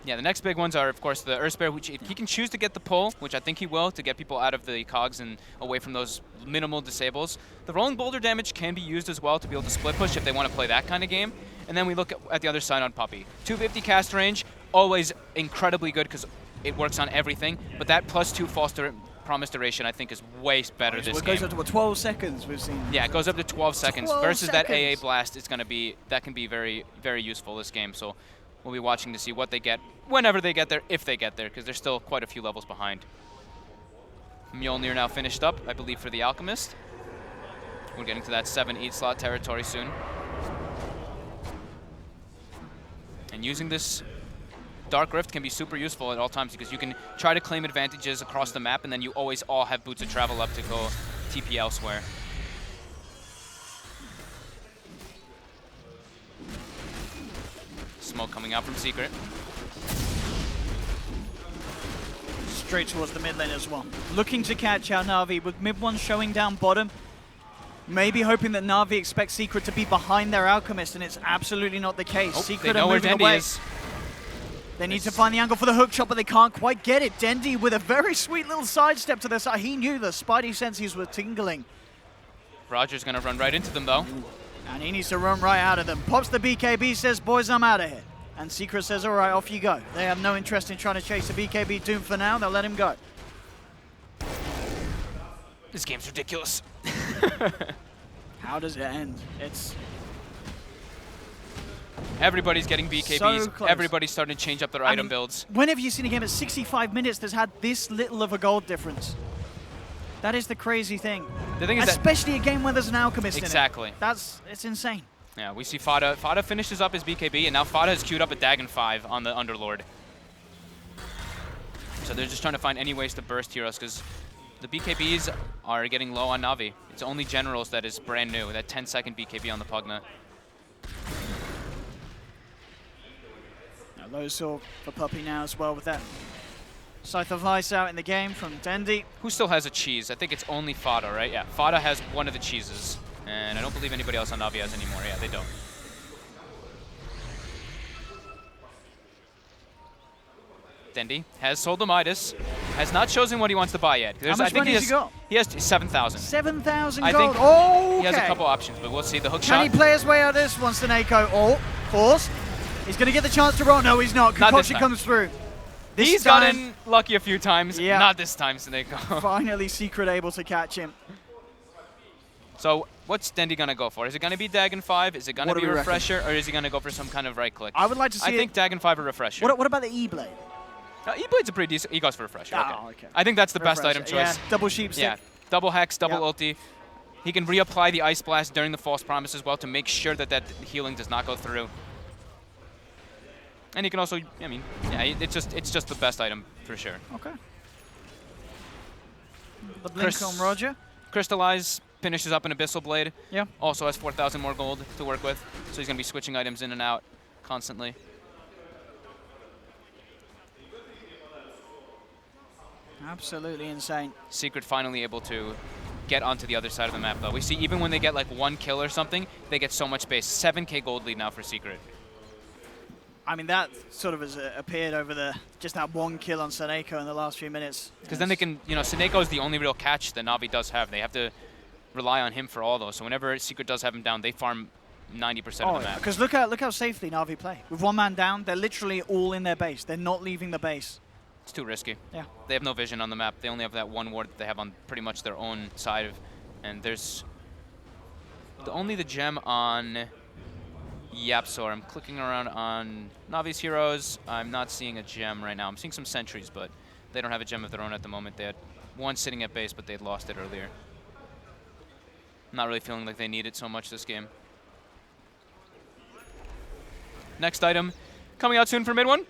Yeah, the next big ones are, of course, the Earth Spirit, which if he can choose to get the pull, which I think he will, to get people out of the cogs and away from those minimal disables. The Rolling Boulder damage can be used as well to be able to split push if they want to play that kind of game. And then we look at the other side on Puppey. 250 cast range, always incredibly good because it works on everything. But that +2 false promise duration, I think, is way better this It game. goes up to what, 12 seconds we've seen. Yeah, it goes up to 12 seconds 12 versus that AA seconds. blast. It's going to be, that can be very, very useful this game. So we'll be watching to see what they get whenever they get there, if they get there, because they're still quite a few levels behind. Mjolnir now finished up, I believe, for the Alchemist. We're getting to that 7-8 slot territory soon. And using this Dark Rift can be super useful at all times because you can try to claim advantages across the map, and then you always all have boots of travel up to go TP elsewhere. Smoke coming out from Secret. Straight towards the mid lane as well. Looking to catch out NaVi with mid one showing down bottom. Maybe hoping that NaVi expects Secret to be behind their Alchemist, and it's absolutely not the case. Oh, Secret they are know where moving Dendy away. is. They need to find the angle for the hook shot, but they can't quite get it. Dendy with a very sweet little sidestep to the side. He knew the spidey senses were tingling. Roger's gonna run right into them though. And he needs to run right out of them. Pops the BKB, says, boys, I'm out of here. And Secret says, all right, off you go. They have no interest in trying to chase the BKB Doom for now. They'll let him go. This game's ridiculous. How does it end? It's Everybody's getting BKBs. So close. Everybody's starting to change up their item builds. When have you seen a game at 65 minutes that's had this little of a gold difference? That is the crazy thing. The thing is Especially a game where there's an Alchemist Exactly. in it. It's insane. Yeah, we see Fada. Fada finishes up his BKB, and now Fada has queued up a Dagon 5 on the Underlord. So they're just trying to find any ways to burst heroes, because the BKBs are getting low on NaVi. It's only Generals that is brand new, that 10-second BKB on the Pugna. Now low saw for Puppey now as well with that Scythe of Ice out in the game from Dendy. Who still has a cheese? I think it's only Fada, right? Yeah, Fada has one of the cheeses. And I don't believe anybody else on NaVi has anymore. Yeah, they don't. Dendy has sold the Midas. Has not chosen what he wants to buy yet. How much money has he got? He has 7,000. 7,000 I gold. think Oh, okay. He has a couple options, but we'll see. The hook Can he shot. play his way out of this one, Seneko? Oh, forced. He's going to get the chance to roll. No, he's not. Not this Concoction time. comes through. This He's time, gotten lucky a few times. Yeah. Not this time, Seneko. finally Secret able to catch him. So what's Dendy going to go for? Is it going to be Dagon 5? Is it going to What be do we reckon? Refresher? Or is he going to go for some kind of right click? I would like to see I think Dagon 5 or Refresher. What about the E-Blade? E-Blade's a pretty decent. He goes for Refresher. Oh, okay. I think that's the best Refresher. item choice. Yeah, double sheep stick. Yeah, double hex, double Yep. ulti. He can reapply the Ice Blast during the False Promise as well to make sure that that healing does not go through. And he can also, I mean, yeah, it's just the best item for sure. Okay. The blink on Roger. Crystallize finishes up an Abyssal Blade. Yeah. Also has 4,000 more gold to work with, so he's going to be switching items in and out constantly. Absolutely insane. Secret finally able to get onto the other side of the map, though. We see even when they get like one kill or something, they get so much space. 7k gold lead now for Secret. I mean, that sort of has appeared over just that one kill on Seneko in the last few minutes. Because then they can, you know, Seneko is the only real catch that NaVi does have. They have to rely on him for all those. So whenever Secret does have him down, they farm 90% of the map. Because look how safely Na'Vi play. With one man down, they're literally all in their base. They're not leaving the base. It's too risky. Yeah. They have no vision on the map. They only have that one ward that they have on pretty much their own side. And there's only the gem on YapzOr. I'm clicking around on Navi's heroes. I'm not seeing a gem right now. I'm seeing some sentries, but they don't have a gem of their own at the moment. They had one sitting at base, but they'd lost it earlier. I'm not really feeling like they need it so much this game. Next item coming out soon for mid one.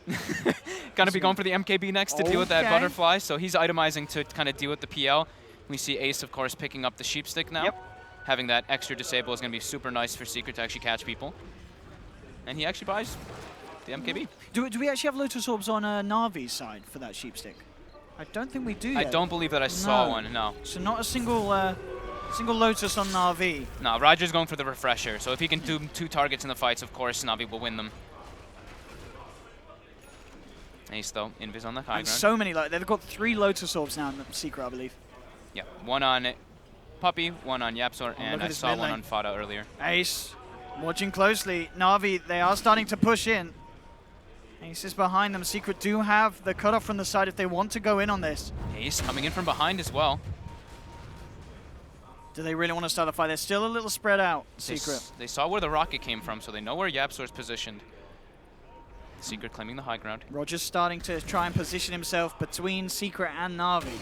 Gonna be going for the MKB next to deal with that butterfly. So he's itemizing to kind of deal with the PL. We see Ace, of course, picking up the sheep stick now. Yep. Having that extra disable is going to be super nice for Secret to actually catch people. And he actually buys the MKB. Do we actually have Lotus Orbs on Na'Vi's side for that sheep stick? I don't think we do yet. I don't believe that I saw one, no. So not a single Lotus on Na'Vi. No, Roger's going for the refresher. So if he can do 2 targets in the fights, of course, Na'Vi will win them. Ace, though, invis on the high ground. So many, they've got 3 Lotus Orbs now in the Secret, I believe. Yeah, 1 on Puppey, 1 on YapzOr, and I saw 1 on Fada earlier. Ace, watching closely. Na'Vi, they are starting to push in. Ace is behind them. Secret do have the cutoff from the side if they want to go in on this. Ace coming in from behind as well. Do they really want to start a fight? They're still a little spread out, Secret. They saw where the rocket came from, so they know where YapzOr is positioned. Secret claiming the high ground. Roger's starting to try and position himself between Secret and Na'Vi.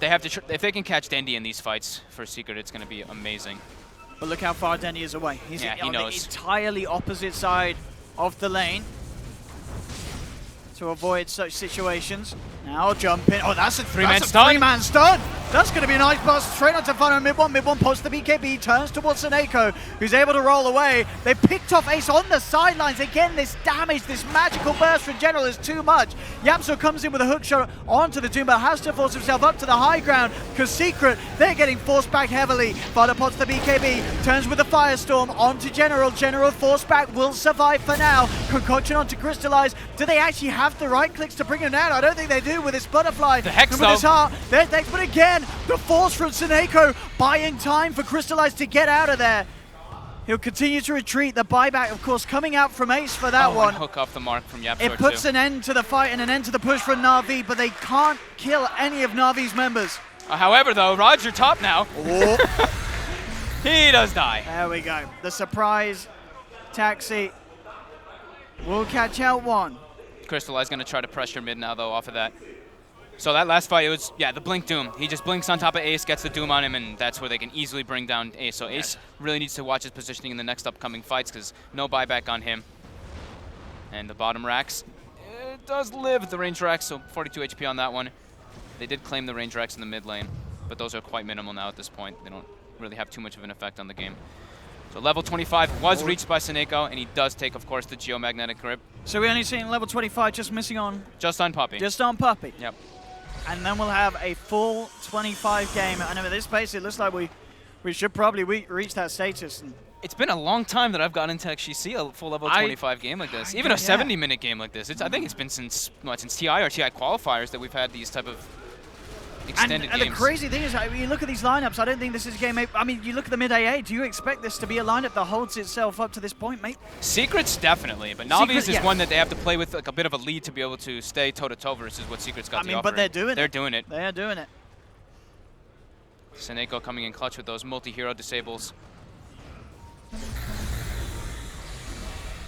They have to if they can catch Dendi in these fights for Secret, it's going to be amazing. But look how far Dendi is away. He's Yeah, he on knows. the entirely opposite side of the lane to avoid such situations. Now jump in. Oh, that's a 3-man stun. 3-man stun. That's going to be a nice blast straight onto Fada mid one. Mid one posts the BKB, turns towards Seneko, who's able to roll away. They picked off Ace on the sidelines. Again, this damage, this magical burst from General is too much. YapzOr comes in with a hook shot onto the Doom, but has to force himself up to the high ground because Secret, they're getting forced back heavily. Fada pots the BKB, turns with the Firestorm onto General. General forced back, will survive for now. Concoction onto Crystallize. Do they actually have the right clicks to bring him down? I don't think they do with this butterfly. The Hex, and with his heart, there's Hex, but again, the force from Seneko buying time for Crystallize to get out of there. He'll continue to retreat. The buyback, of course, coming out from Ace for that one. Hook off the mark from YapzOr. It puts an end to the fight and an end to the push from Na'Vi, but they can't kill any of Na'Vi's members. However, though, Roger top now. Oh. He does die. There we go. The surprise taxi will catch out one. Crystallize going to try to pressure mid now, though, off of that. So that last fight, it was, yeah, the Blink Doom. He just blinks on top of Ace, gets the Doom on him, and that's where they can easily bring down Ace. So Ace really needs to watch his positioning in the next upcoming fights because no buyback on him. And the bottom racks, it does live the range racks, so 42 HP on that one. They did claim the range racks in the mid lane, but those are quite minimal now at this point. They don't really have too much of an effect on the game. So level 25 was reached by Seneko, and he does take, of course, the Geomagnetic Grip. So we're only seeing level 25 just missing on... Just on Puppey. Just on Puppey. Yep. And then we'll have a full 25 game. And at this pace, it looks like we should probably reach that status. And it's been a long time that I've gotten to actually see a full level 25 game like this. Even a 70-minute game like this. I think it's been since TI or TI qualifiers that we've had these type of extended games. And the crazy thing is, you look at these lineups, I don't think this is game 8. I mean, you look at the mid AA, do you expect this to be a lineup that holds itself up to this point, mate? Secrets, definitely. But Navi's is one that they have to play with like a bit of a lead to be able to stay toe-to-toe versus what Secret's got to offer. But they're doing it. They're doing it. They are doing it. Seneko coming in clutch with those multi-hero disables.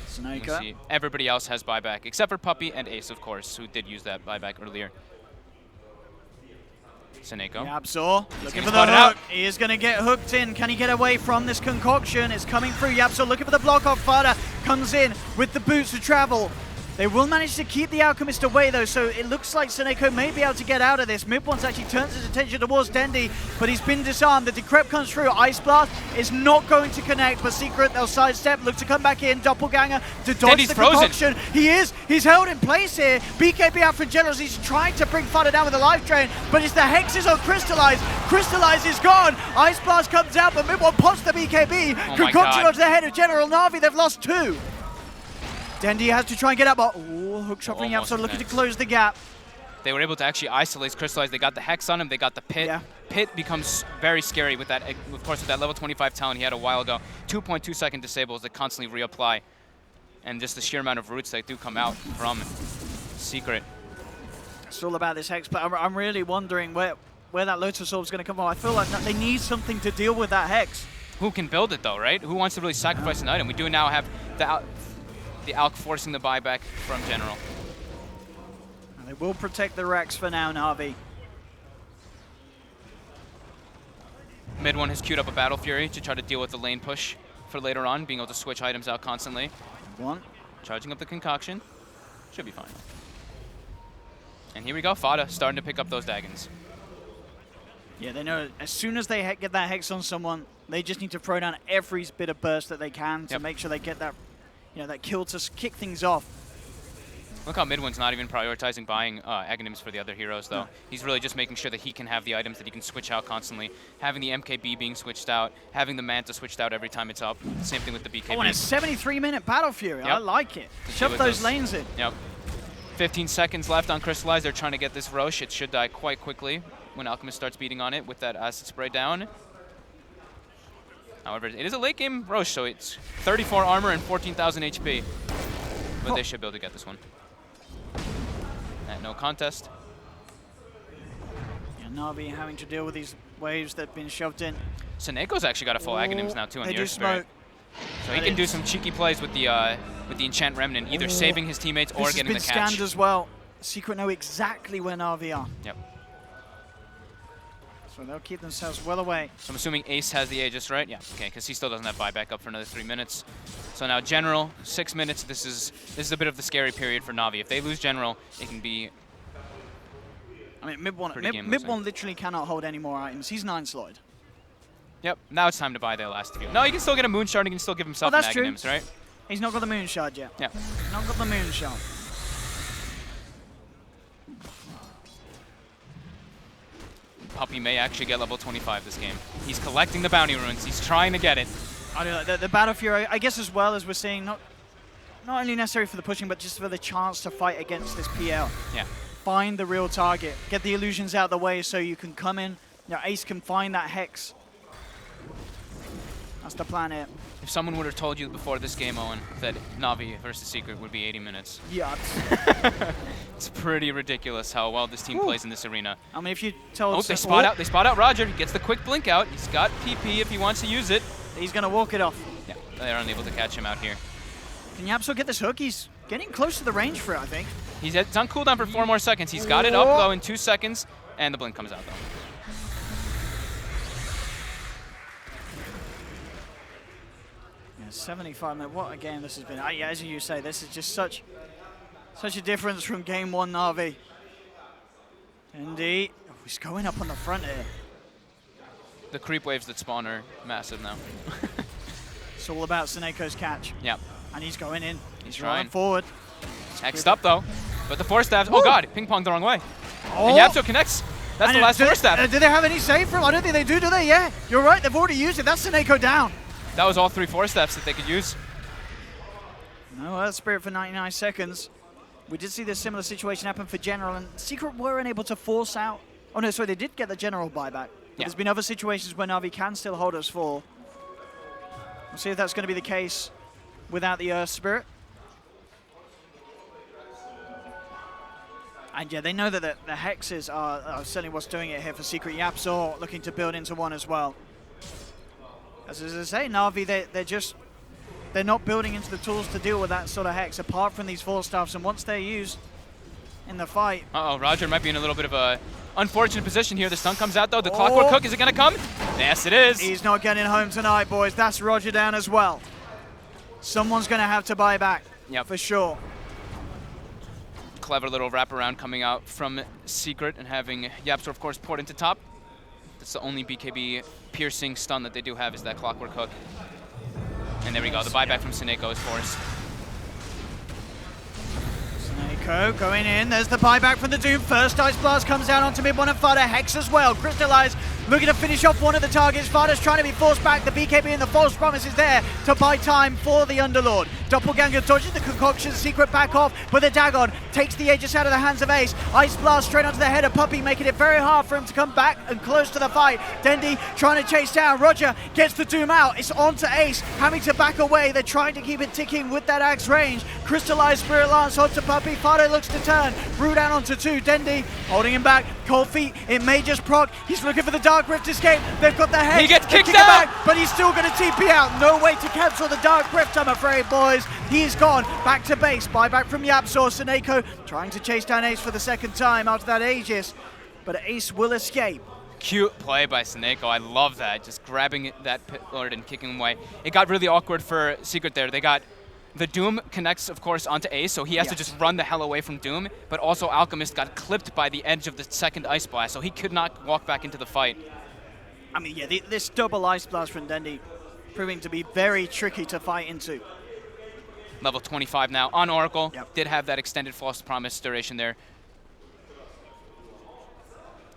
Seneko. See, everybody else has buyback, except for Puppey and Ace, of course, who did use that buyback earlier. Seneko. YapzOr looking for the hook. He is going to get hooked in. Can he get away from this concoction? It's coming through. YapzOr looking for the block off. Fada comes in with the boots to travel. They will manage to keep the Alchemist away, though, so it looks like Seneko may be able to get out of this. Mid-Ones actually turns his attention towards Dendi, but he's been disarmed. The Decrep comes through. Ice Blast is not going to connect, but Secret, they'll sidestep, look to come back in. Doppelganger to dodge Dendi's the frozen. concoction. He is. He's held in place here. BKB out for Generals. He's trying to bring Fada down with a life drain, but it's the Hexes on Crystallize. Crystallize is gone. Ice Blast comes out, but Mid-One pots the BKB. Concoction onto the head of General Na'Vi. They've lost 2. Dendi has to try and get up, but hook shot from YapzOr looking to close the gap. They were able to actually isolate Crystallize. They got the Hex on him. They got the Pit. Yeah. Pit becomes very scary with that, of course, with that level 25 talent he had a while ago. 2.2 second disables that constantly reapply. And just the sheer amount of roots that do come out from Secret. It's all about this Hex, but I'm really wondering where that Lotus Orb is going to come from. I feel like they need something to deal with that Hex. Who can build it, though, right? Who wants to really sacrifice an item? We do now have the Alk forcing the buyback from General. And they will protect the Rex for now, NaVi. Mid one has queued up a Battle Fury to try to deal with the lane push for later on, being able to switch items out constantly. Charging up the Concoction. Should be fine. And here we go, Fada starting to pick up those Daggons. Yeah, they know as soon as they get that Hex on someone, they just need to throw down every bit of burst that they can to make sure they get that, that kill to kick things off. Look how Midwin's not even prioritizing buying Aghanims for the other heroes, though. No. He's really just making sure that he can have the items that he can switch out constantly. Having the MKB being switched out, having the Manta switched out every time it's up. Same thing with the BKB. Oh, and a 73-minute Battle Fury. I like it. Shove those lanes in. Yep. 15 seconds left on Crystallize. They're trying to get this Roche. It should die quite quickly when Alchemist starts beating on it with that Acid Spray down. However, it is a late game Roche, so it's 34 armor and 14,000 HP. But they should be able to get this one. No contest. Yeah, NaVi having to deal with these waves that have been shoved in. Seneco's actually got a full Aghanims now too on the Earth Spirit. So he can do some cheeky plays with the Enchant Remnant, either saving his teammates or getting the catch. This has been scanned as well. Secret know exactly where NaVi are. Yep. So they'll keep themselves well away. So I'm assuming Ace has the Aegis, right? Yeah, okay, because he still doesn't have buyback up for another 3 minutes. So now General, 6 minutes. This is a bit of the scary period for NaVi. If they lose General, it can be mid one literally cannot hold any more items. He's 9 slotted. Yep, now it's time to buy their last few. No, he can still get a Moon Shard. He can still give himself an Aghanims, right? He's not got the Moon Shard yet. Yeah. Not got the Moon Shard. Puppey may actually get level 25 this game. He's collecting the bounty runes. He's trying to get it. I do like the Battle Fury, I guess, as well as we're seeing, not only necessary for the pushing, but just for the chance to fight against this PL. Yeah. Find the real target. Get the illusions out of the way so you can come in. Ace can find that Hex. That's the plan here. If someone would have told you before this game, Owen, that NaVi versus Secret would be 80 minutes. Yeah. It's pretty ridiculous how well this team plays in this arena. I mean, if you tell they spot out Roger. He gets the quick blink out. He's got PP if he wants to use it. He's going to walk it off. Yeah, they're unable to catch him out here. Can YapzOr get this hook? He's getting close to the range for it, I think. It's on cooldown for 4 more seconds. He's got it up, though, in 2 seconds, and the blink comes out, though. 75 minutes. What a game this has been. Yeah, as you say, this is just such a difference from game 1 NaVi. Indeed. Oh, he's going up on the front here. The creep waves that spawn are massive now. It's all about Seneco's catch. Yep. And he's going in. He's trying forward. Next up, though. But the 4 stabs. Oh, God. Ping-ponged the wrong way. Oh. And YapzOr connects. That's the last 4 stab. Do they have any save for him? I don't think they do they? Yeah. You're right. They've already used it. That's Seneco down. That was all 3 4 steps that they could use. No, Earth Spirit for 99 seconds. We did see this similar situation happen for General, and Secret weren't able to force out. Oh no, sorry, they did get the General buyback. Yeah. There's been other situations where NaVi can still hold us full. We'll see if that's going to be the case without the Earth Spirit. And yeah, they know that the Hexes are certainly what's doing it here for Secret. YapzOr looking to build into one as well. As I say, NaVi, they're not building into the tools to deal with that sort of Hex, apart from these 4 staffs, and once they're used in the fight. Uh-oh, Roger might be in a little bit of a unfortunate position here. The stun comes out, though. The Clockwork Hook, is it going to come? Yes, it is. He's not getting home tonight, boys. That's Roger down as well. Someone's going to have to buy back, for sure. Clever little wraparound coming out from Secret and having YapzOr, of course, poured into top. That's the only BKB piercing stun that they do have is that Clockwork Hook. And there we go, the buyback from Seneco is forced. Seneco going in, there's the buyback from the Doom. First Ice Blast comes out onto mid one and Fada. Hex as well. Crystallize looking to finish off one of the targets. Vada's trying to be forced back. The BKB and the false promise is there to buy time for the Underlord. Doppelganger dodges the concoction, Secret back off, but the Dagon takes the Aegis out of the hands of Ace. Ice Blast straight onto the head of Puppey, making it very hard for him to come back and close to the fight. Dendi trying to chase down. Roger gets the Doom out. It's on to Ace, having to back away. They're trying to keep it ticking with that axe range. Crystallized Spirit Lance onto Puppey. Fado looks to turn. Brew down onto 2. Dendi holding him back. Cold feet. It may just proc. He's looking for the Dark Rift escape. They've got the head. He gets They kicked kick him out. back, but he's still going to TP out. No way to cancel the Dark Rift, I'm afraid, boys. He's gone. Back to base. Buyback from Yapzor. Seneko trying to chase down Ace for the second time after that Aegis, but Ace will escape. Cute play by Seneko. I love that. Just grabbing that Pit Lord and kicking him away. It got really awkward for Secret there. They got the Doom connects, of course, onto Ace, so he has to just run the hell away from Doom. But also Alchemist got clipped by the edge of the second Ice Blast, so he could not walk back into the fight. I mean, yeah, this double Ice Blast from Dendi proving to be very tricky to fight into. Level 25 now on Oracle. Yep. Did have that extended false promise duration there.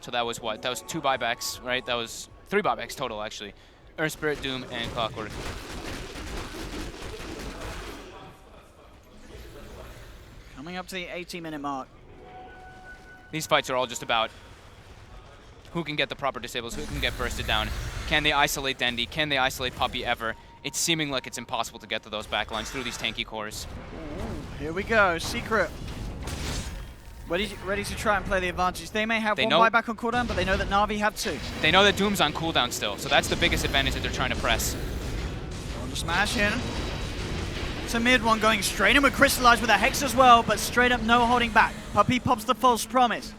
So that was what? That was 2 buybacks, right? That was 3 buybacks total, actually. Earth Spirit, Doom, and Clockwork. Coming up to the 80-minute mark. These fights are all just about who can get the proper disables, who can get bursted down. Can they isolate Dendi? Can they isolate Puppey ever? It's seeming like it's impossible to get to those backlines through these tanky cores. Ooh, here we go. Secret. Ready to try and play the advantage. They may have one buyback on cooldown, but they know that NaVi have 2. They know that Doom's on cooldown still, so that's the biggest advantage that they're trying to press. Smash in. It's a mid one going straight in with Crystallize with a Hex as well, but straight up no holding back. Puppey pops the false promise.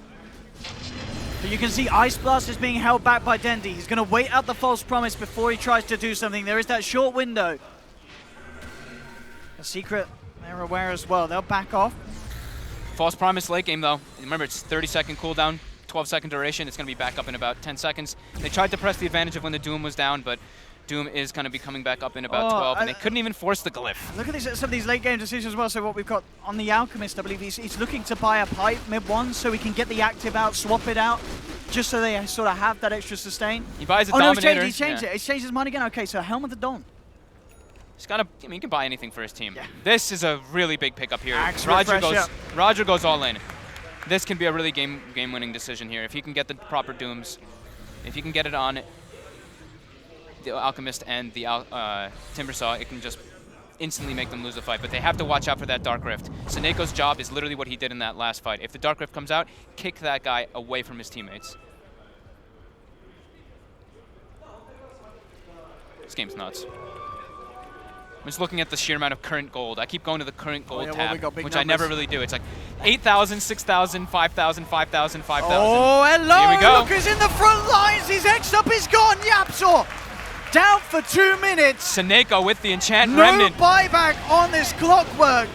But you can see Ice Blast is being held back by Dendi. He's going to wait out the false promise before he tries to do something. There is that short window. The Secret, they're aware as well. They'll back off. False promise late game though. Remember, it's 30-second cooldown, 12-second duration. It's going to be back up in about 10 seconds. They tried to press the advantage of when the Doom was down, but Doom is going to be coming back up in about 12, and they couldn't even force the glyph. Look at some of these late game decisions as well. So what we've got on the Alchemist, I believe he's looking to buy a pipe mid-1 so he can get the active out, swap it out, just so they sort of have that extra sustain. He buys a Oh no, Dominator. he's changed it. He's changed his mind again. Okay, so Helm of the Dawn. He's got he can buy anything for his team. Yeah. This is a really big pickup here. Axe Roger refresh, goes all in. This can be a really game-winning decision here. If he can get the proper Dooms, if he can get it on the Alchemist and the Timbersaw, it can just instantly make them lose the fight. But they have to watch out for that Dark Rift. Seneco's job is literally what he did in that last fight. If the Dark Rift comes out, kick that guy away from his teammates. This game's nuts. I'm just looking at the sheer amount of current gold. I keep going to the current gold tab, which I never really do. It's like 8,000, 6,000, 5,000, 5,000, 5,000. Oh, hello! Here we go. Look who's in the front lines. His X up is gone. Yapzor down for 2 minutes. Seneko with the enchant No remnant. buyback on this Clockwork.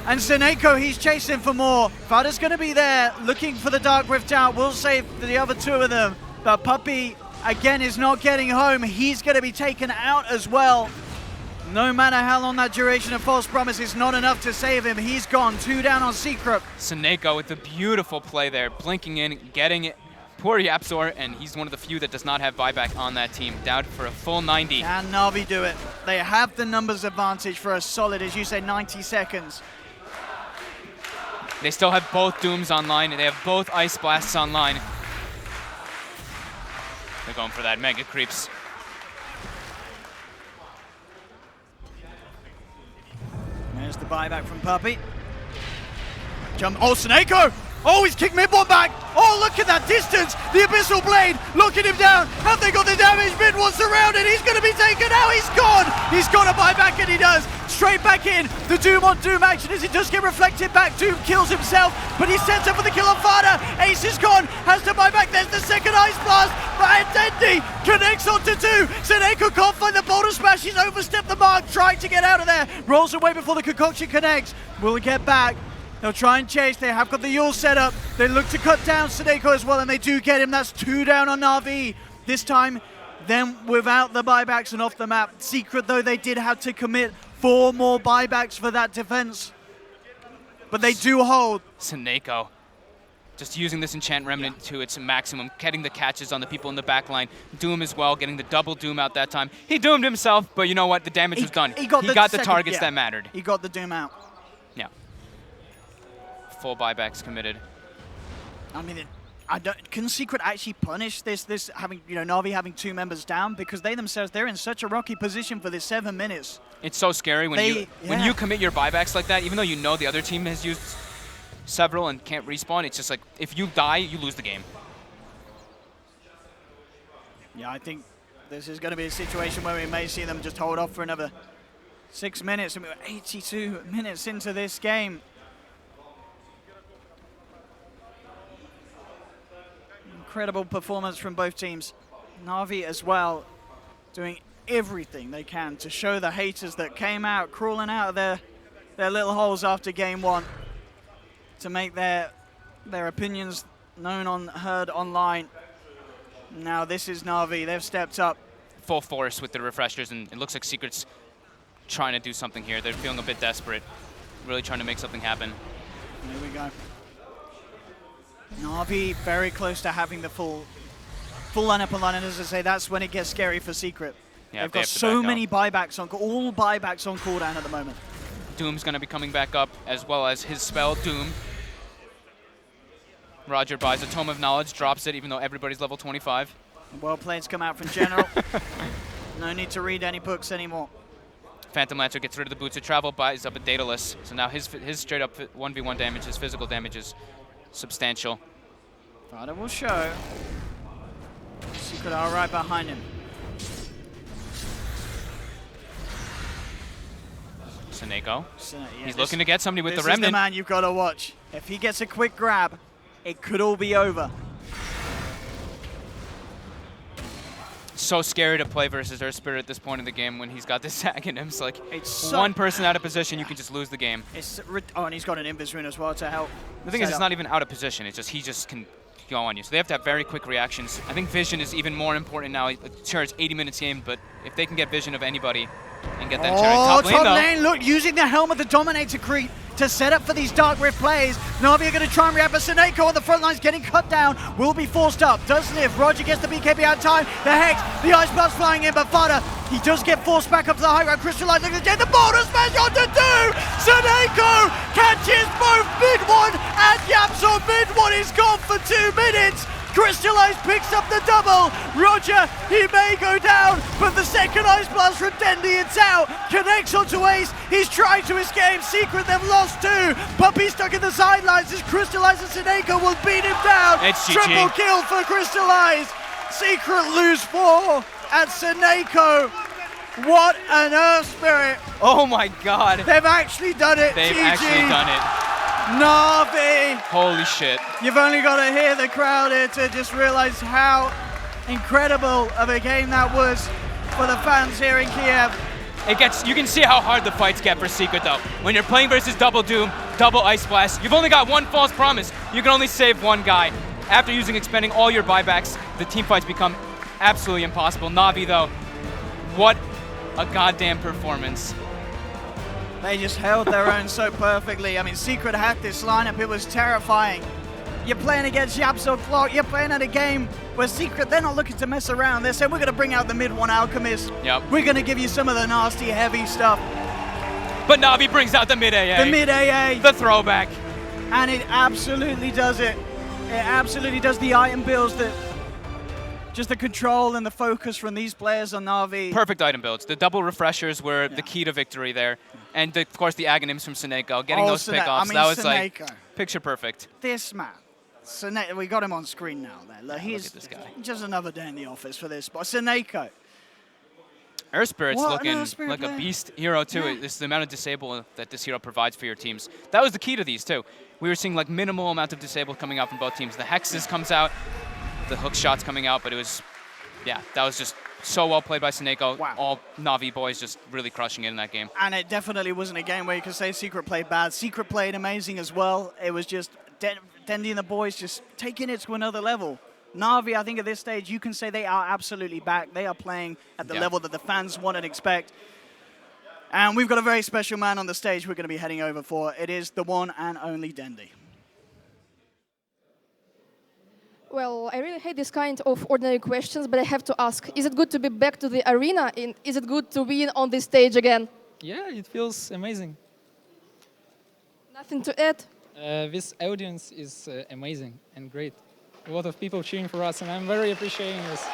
And Seneko, he's chasing for more. Vada's going to be there, looking for the Dark Rift out. We'll save the other 2 of them. But Puppey, again, is not getting home. He's going to be taken out as well. No matter how long that duration of false promise is not enough to save him. He's gone. 2 down on Secret. Seneko with the beautiful play there, blinking in, getting it. Poor Yapzor, and he's one of the few that does not have buyback on that team. Down for a full 90. Can NaVi do it? They have the numbers advantage for a solid, as you say, 90 seconds. They still have both Dooms online, and they have both Ice Blasts online. They're going for that Mega Creeps. There's the buyback from Puppey. Jump. Oh, Seneko! Oh, he's kicked mid one back. Oh, look at that distance. The Abyssal Blade locking him down. Have they got the damage? Mid one surrounded. He's going to be taken out. He's gone. He's got a buyback, and he does. Straight back in. The Doom on Doom action as it does get reflected back. Doom kills himself, but he sets up for the kill on Fada. Ace is gone. Has to buy back. There's the second Ice Blast. But Dendi connects onto 2. Seneko can't find the Boulder Smash. He's overstepped the mark, trying to get out of there. Rolls away before the concoction connects. Will he get back? They'll try and chase. They have got the Yule set up. They look to cut down Seneko as well, and they do get him. That's 2 down on NaVi. This time, then without the buybacks and off the map. Secret, though, they did have to commit 4 more buybacks for that defense. But they do hold. Seneko. just using this Enchant Remnant to its maximum, getting the catches on the people in the back line. Doom as well, getting the double Doom out that time. He doomed himself, but you know what? The damage was done. He got the targets that mattered. He got the Doom out. Yeah. Full buybacks committed. I mean, can Secret actually punish this having, Na'Vi having 2 members down? Because they themselves, they're in such a rocky position for this 7 minutes. It's so scary when you commit your buybacks like that, even though you know the other team has used several and can't respawn. It's just like, if you die, you lose the game. Yeah, I think this is going to be a situation where we may see them just hold off for another 6 minutes. And we're 82 minutes into this game. Incredible performance from both teams. Na'Vi as well, doing everything they can to show the haters that came out, crawling out of their little holes after game 1, to make their opinions known heard online. Now this is Na'Vi. They've stepped up. Full force with the refreshers, and it looks like Secret's trying to do something here. They're feeling a bit desperate, really trying to make something happen. Here we go. Na'Vi very close to having the full lineup online, and as I say, that's when it gets scary for Secret. Yeah, They've got so many buybacks on, all buybacks on cooldown at the moment. Doom's going to be coming back up, as well as his spell, Doom. Roger buys a Tome of Knowledge, drops it, even though everybody's level 25. Well played's come out from General. No need to read any books anymore. Phantom Lancer gets rid of the Boots of Travel, buys up a Daedalus. So now his straight up 1v1 damage, his physical damage is substantial. Fada will show. Secret are right behind him. Seneko. Yeah, he's looking to get somebody with the Remnant. Remnant. This is the man you've got to watch. If he gets a quick grab, it could all be over. So scary to play versus Earth Spirit at this point in the game when he's got this sag in him. It's like it's one person out of position, you can just lose the game. And he's got an Invis rune as well to help. The thing is, it's not even out of position. It's just he just can go on you. So they have to have very quick reactions. I think vision is even more important now. Sure, it's 80 minutes game, but if they can get vision of anybody and get that top lane, look, using the Helm of the Dominator creep to set up for these Dark Rift plays. Na'Vi are going to try and react, but Seneko on the front lines getting cut down, will be forced up, does live. Roger gets the BKB out of time, the Hex, the Ice Blast flying in, but Fada, he does get forced back up to the high ground. Crystallize looking to get the bonus smash onto 2! Seneko catches both mid-1 and Yapso mid-1 is gone for 2 minutes. Crystallize picks up the double. Roger, he may go down, but the second Ice Blast from Dendi, it's out. Connects onto Ace. He's trying to escape. Secret, they've lost 2. Puppy stuck in the sidelines as Crystallize and Seneko will beat him down. It's GG. Triple kill for Crystallize. Secret lose 4 and Seneko. What an Earth Spirit. Oh my god. They've actually done it. They've GG. actually done it. Na'Vi. Holy shit. You've only got to hear the crowd here to just realize how incredible of a game that was for the fans here in Kiev. You can see how hard the fights get for Secret though. When you're playing versus double Doom, double Ice Blast, you've only got one false promise. You can only save one guy. After expending all your buybacks, the team fights become absolutely impossible. Na'Vi though, what a goddamn performance. They just held their own so perfectly. I mean, Secret had this lineup, it was terrifying. You're playing against Yapso Clock, you're playing at a game where Secret, they're not looking to mess around. They said, we're going to bring out the mid-1 Alchemist. Yep. We're going to give you some of the nasty, heavy stuff. But Na'Vi brings out the mid-AA. The mid-AA. The throwback. And it absolutely does it. It absolutely does. The item builds, just the control and the focus from these players on Na'Vi. Perfect item builds. The double refreshers were the key to victory there. And of course the Aghanims from Seneko, getting those pickoffs. That was like picture perfect. This man, we got him on screen now. Look, look at this guy. Just another day in the office for this. But Seneko. Earth Spirit's looking like player. a beast hero too. Yeah. It's the amount of disable that this hero provides for your teams. That was the key to these too. We were seeing like minimal amount of disable coming out from both teams. The Hexes comes out, the hook shots coming out, but it was, yeah, that was just so well played by Seneko. Wow. All Na'Vi boys just really crushing it in that game. And it definitely wasn't a game where you could say Secret played bad. Secret played amazing as well. It was just Dendi and the boys just taking it to another level. Na'Vi, I think at this stage, you can say they are absolutely back. They are playing at the level that the fans want and expect. And we've got a very special man on the stage we're going to be heading over for. It is the one and only Dendi. Well, I really hate this kind of ordinary questions, but I have to ask, is it good to be back to the arena? And is it good to be on this stage again? Yeah, it feels amazing. Nothing to add? This audience is amazing and great. A lot of people cheering for us, and I'm very appreciating this.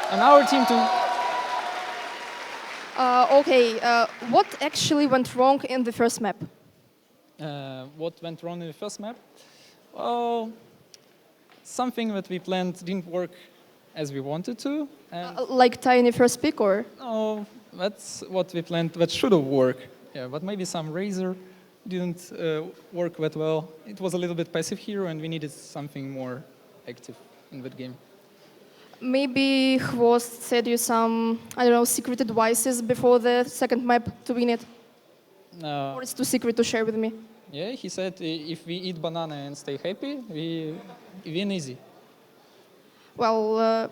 And our team too. Okay, what actually went wrong in the first map? What went wrong in the first map? Well, something that we planned didn't work as we wanted to. And Like tiny first pick or? no, that's what we planned that should have worked. Yeah, but maybe some Razor didn't work that well. It was a little bit passive hero, and we needed something more active in that game. Maybe Hvost said you some, I don't know, secret advices before the second map to win it? Or it's too secret to share with me? Yeah, he said if we eat banana and stay happy, we win easy. Well,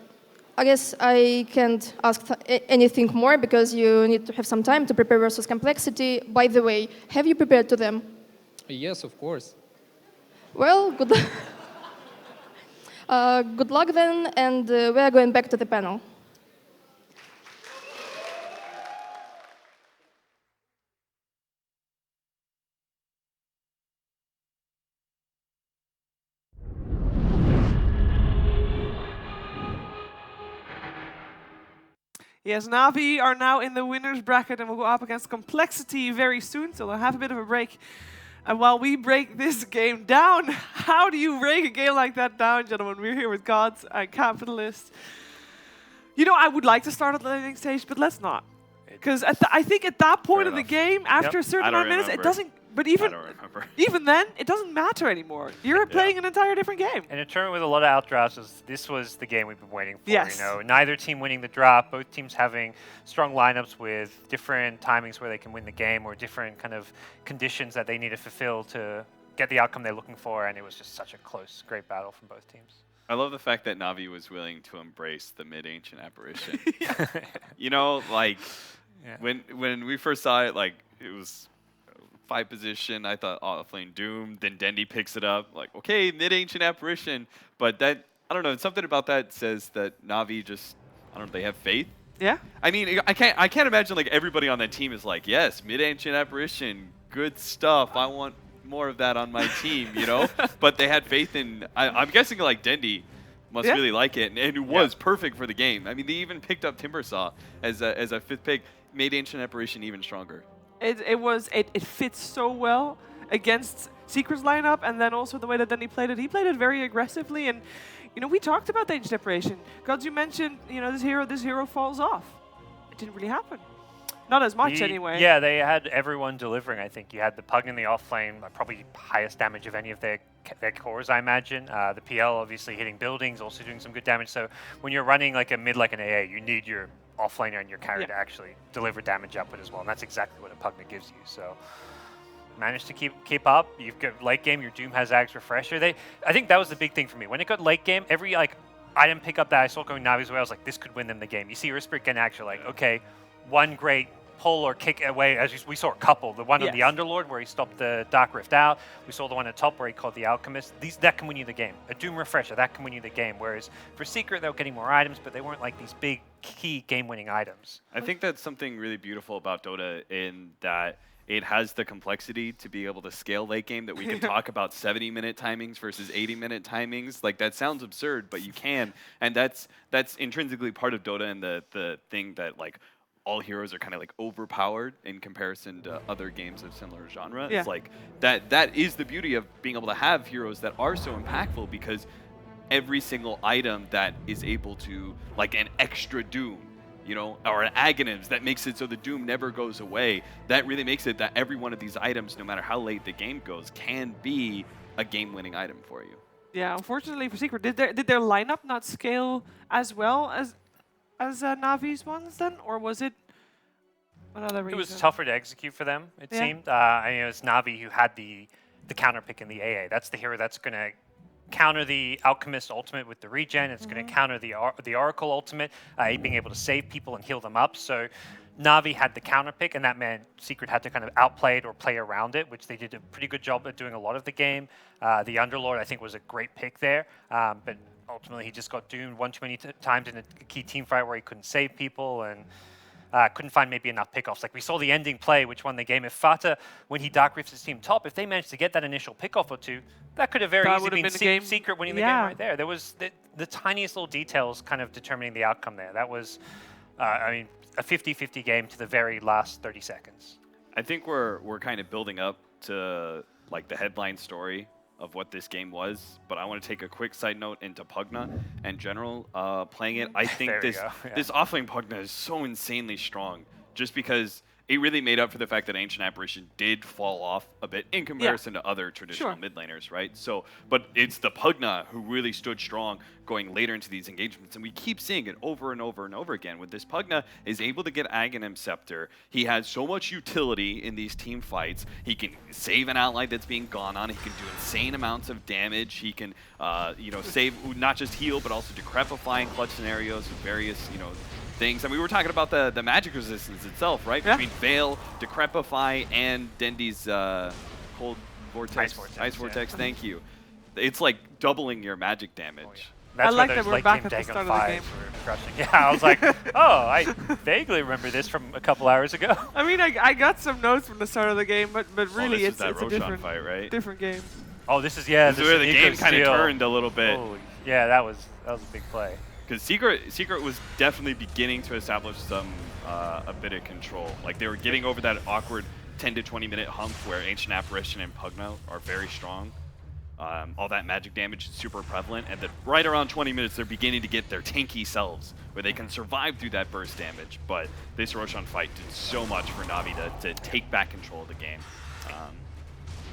I guess I can't ask anything more because you need to have some time to prepare versus complexity. By the way, have you prepared to them? Yes, of course. Well, good, good luck then, and we are going back to the panel. Yes, NaVi are now in the winner's bracket and will go up against Complexity very soon, so they'll have a bit of a break. And while we break this game down, how do you break a game like that down, gentlemen? We're here with Gods and Capitalists. You know, I would like to start at the landing stage, but let's not. Because I think at that point of the game, after a certain amount of minutes, it doesn't... But even then, it doesn't matter anymore. You're playing an entire different game. In a tournament with a lot of outdrafts, this was the game we've been waiting for. Yes. You know, neither team winning the drop, both teams having strong lineups with different timings where they can win the game or different kind of conditions that they need to fulfill to get the outcome they're looking for. And it was just such a close, great battle from both teams. I love the fact that NaVi was willing to embrace the mid-ancient apparition. You know, like when we first saw it, like it was 5 position. I thought offlane Doom. Then Dendy picks it up. Like, okay, mid-ancient apparition. But that, I don't know, something about that says that NaVi just, I don't know, they have faith. Yeah. I mean, I can't imagine like everybody on that team is like, yes, mid-ancient apparition, good stuff. I want more of that on my team, you know. But they had faith in. I'm guessing like Dendy must really like it, and it was perfect for the game. I mean, they even picked up Timbersaw as a 5th pick, made ancient apparition even stronger. It fits so well against Secret's lineup, and then also the way that Denny played it. He played it very aggressively, and you know, we talked about the ancient separation. Gods, you mentioned, you know, this hero falls off. It didn't really happen. Not as much anyway. Yeah, they had everyone delivering. I think you had the Pug in the offlane, probably highest damage of any of their cores, I imagine. The PL obviously hitting buildings, also doing some good damage. So when you're running like a mid like an AA, you need your offlaner and your carry to actually deliver damage output as well, and that's exactly what a Pugna gives you. So managed to keep up. You've got late game, your Doom has Axe Refresher. I think that was the big thing for me. When it got late game, every like item pickup that I saw going Navi's way, I was like, this could win them the game. You see Rispert getting actually like, okay, one great pull or kick away, as we saw a couple. The one on the Underlord where he stopped the Dark Rift out. We saw the one at top where he called the Alchemist. That can win you the game. A Doom Refresher, that can win you the game. Whereas for Secret, they were getting more items, but they weren't like these big key game-winning items. I think that's something really beautiful about Dota in that it has the complexity to be able to scale late game, that we can talk about 70-minute timings versus 80-minute timings. Like, that sounds absurd, but you can. And that's intrinsically part of Dota, and the thing that, like, all heroes are kind of like overpowered in comparison to other games of similar genre. It's like that is the beauty of being able to have heroes that are so impactful, because every single item that is able to, like an extra Doom, you know, or an Aghanims that makes it so the Doom never goes away, that really makes it that every one of these items, no matter how late the game goes, can be a game-winning item for you. Yeah, unfortunately for Secret, did their lineup not scale as well as NaVi's ones then, or was it another reason? It was tougher to execute for them, it seemed. I mean, it was NaVi who had the counter pick in the AA. That's the hero that's going to counter the Alchemist ultimate with the regen. It's going to counter the Oracle ultimate, being able to save people and heal them up. So NaVi had the counter pick, and that meant Secret had to kind of outplay it or play around it, which they did a pretty good job at doing a lot of the game. The Underlord, I think, was a great pick there, but ultimately he just got doomed one too many times in a key team fight where he couldn't save people and couldn't find maybe enough pickoffs. Like we saw the ending play, which won the game. If Fata, when he dark rifts his team top, if they managed to get that initial pickoff or two, that could have very That easily would have been been the game. Secret winning the game right there. There was the tiniest little details kind of determining the outcome there. That was, I mean, a 50-50 game to the very last 30 seconds. I think we're kind of building up to like the headline story of what this game was, but I want to take a quick side note into Pugna in general. Playing it, I think this offlane Pugna is so insanely strong, just because it really made up for the fact that Ancient Apparition did fall off a bit in comparison to other traditional mid laners, right? So, but it's the Pugna who really stood strong going later into these engagements, and we keep seeing it over and over and over again. With this Pugna is able to get Aghanim Scepter. He has so much utility in these team fights. He can save an ally that's being gone on. He can do insane amounts of damage. He can, save, not just heal, but also decrepify in clutch scenarios with various, things. I mean, we were talking about the magic resistance itself, right? Yeah. Between Veil, Decrepify, and Dendi's Cold Vortex. Ice Vortex, thank you. It's like doubling your magic damage. That's I like where that those we're late back game at the Dagon start of the game. 5s were crushing. Yeah, I was like, oh, I vaguely remember this from a couple hours ago. I mean, I got some notes from the start of the game, but really this it's is that a Roshan different fight, right? different game. Oh, this is This is where the game kind of turned a little bit. Holy, yeah, that was a big play. Because Secret was definitely beginning to establish some a bit of control. Like they were getting over that awkward 10 to 20 minute hump where Ancient Apparition and Pugna are very strong. All that magic damage is super prevalent, and then right around 20 minutes they're beginning to get their tanky selves where they can survive through that burst damage. But this Roshan fight did so much for NaVi to take back control of the game.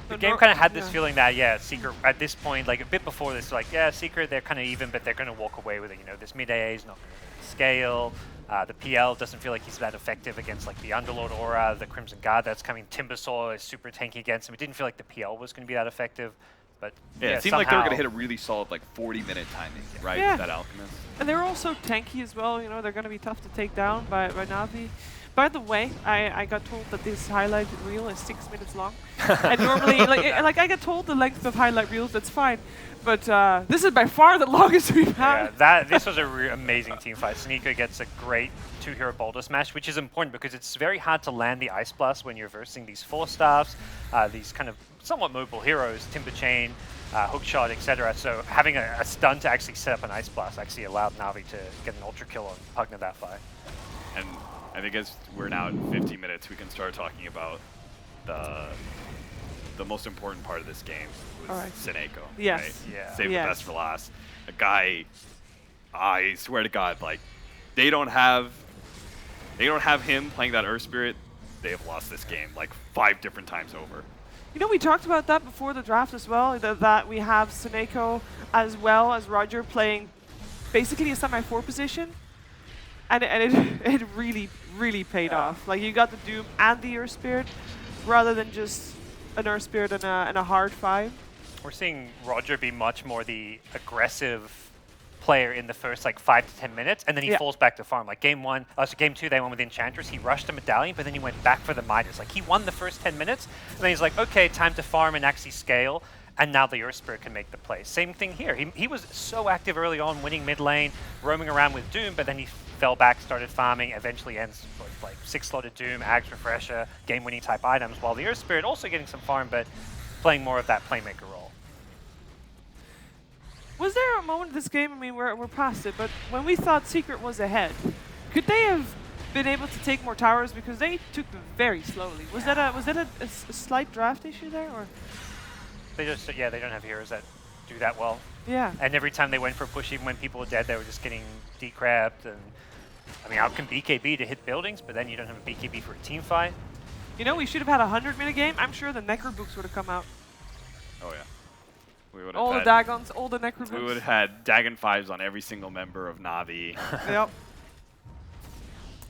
The game kind of had this feeling that, Secret, at this point, like a bit before this, like, Secret, they're kind of even, but they're going to walk away with it. This mid-AA is not going to scale. The PL doesn't feel like he's that effective against, like, the Underlord Aura, the Crimson Guard that's coming. Timbersaw is super tanky against him. It didn't feel like the PL was going to be that effective. But it seemed like they were going to hit a really solid, like, 40-minute timing, right, with that Alchemist. And they're also tanky as well. They're going to be tough to take down by NaVi. By the way, I got told that this highlight reel is 6 minutes long. And normally, like I get told the length of highlight reels, that's fine. But this is by far the longest we've had. Yeah, this was an amazing team fight. Sneaker gets a great two-hero boulder smash, which is important because it's very hard to land the Ice Blast when you're versing these Force Staffs, these kind of somewhat mobile heroes, Timber Chain, Hookshot, etc. So having a stun to actually set up an Ice Blast actually allowed NaVi to get an ultra kill on Pugna that fight. And I think as we're now at 50 minutes, we can start talking about the most important part of this game, was Seneko. Yes. Right? Yeah. Save the best for last. A guy, I swear to God, like they don't have him playing that Earth Spirit, they have lost this game like 5 different times over. We talked about that before the draft as well, that we have Seneko as well as Roger playing basically a semi-4 position. And it really, really paid off. Like, you got the Doom and the Earth Spirit, rather than just an Earth Spirit and a hard 5. We're seeing Roger be much more the aggressive player in the first, 5 to 10 minutes, and then he falls back to farm. Like, game 2, they went with Enchantress. He rushed the Medallion, but then he went back for the Midas. Like, he won the first 10 minutes, and then he's like, okay, time to farm and actually scale. And now the Earth Spirit can make the play. Same thing here. He was so active early on, winning mid lane, roaming around with Doom, but then he fell back, started farming, eventually ends with 6-slotted Doom, Ags Refresher, game-winning type items, while the Earth Spirit also getting some farm, but playing more of that playmaker role. Was there a moment in this game, I mean, we're past it, but when we thought Secret was ahead, could they have been able to take more towers? Because they took them very slowly. Was that a slight draft issue there, or? They just, they don't have heroes that do that well. Yeah. And every time they went for a push, even when people were dead, they were just getting decrabbed. And I mean, how can BKB to hit buildings, but then you don't have a BKB for a team fight? We should have had a 100-minute game. I'm sure the Necro books would have come out. Oh yeah. We would have All the Dagons, all the Necro books. We would have had Dagon 5s on every single member of NaVi. Yep.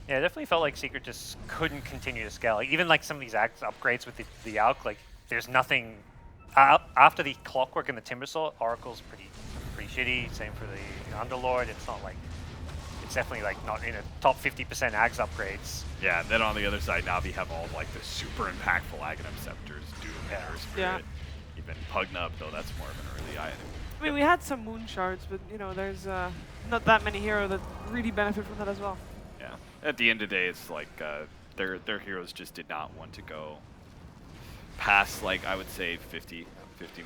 Yeah, it definitely felt like Secret just couldn't continue to scale. Like, even some of these upgrades with the Alk, there's nothing. After the Clockwork and the Timbersaw, Oracle's pretty shitty. Same for the Underlord. It's not it's definitely not in a top 50% Ags upgrades. Yeah, then on the other side, NaVi have all the super impactful Aghanim Scepters, Doom, and Earth Spirit. Yeah. Even Pugna, though that's more of an early item. I mean, we had some moon shards, but you know, there's not that many heroes that really benefit from that as well. Yeah. At the end of the day, it's like their heroes just did not want to go past, like, I would say 50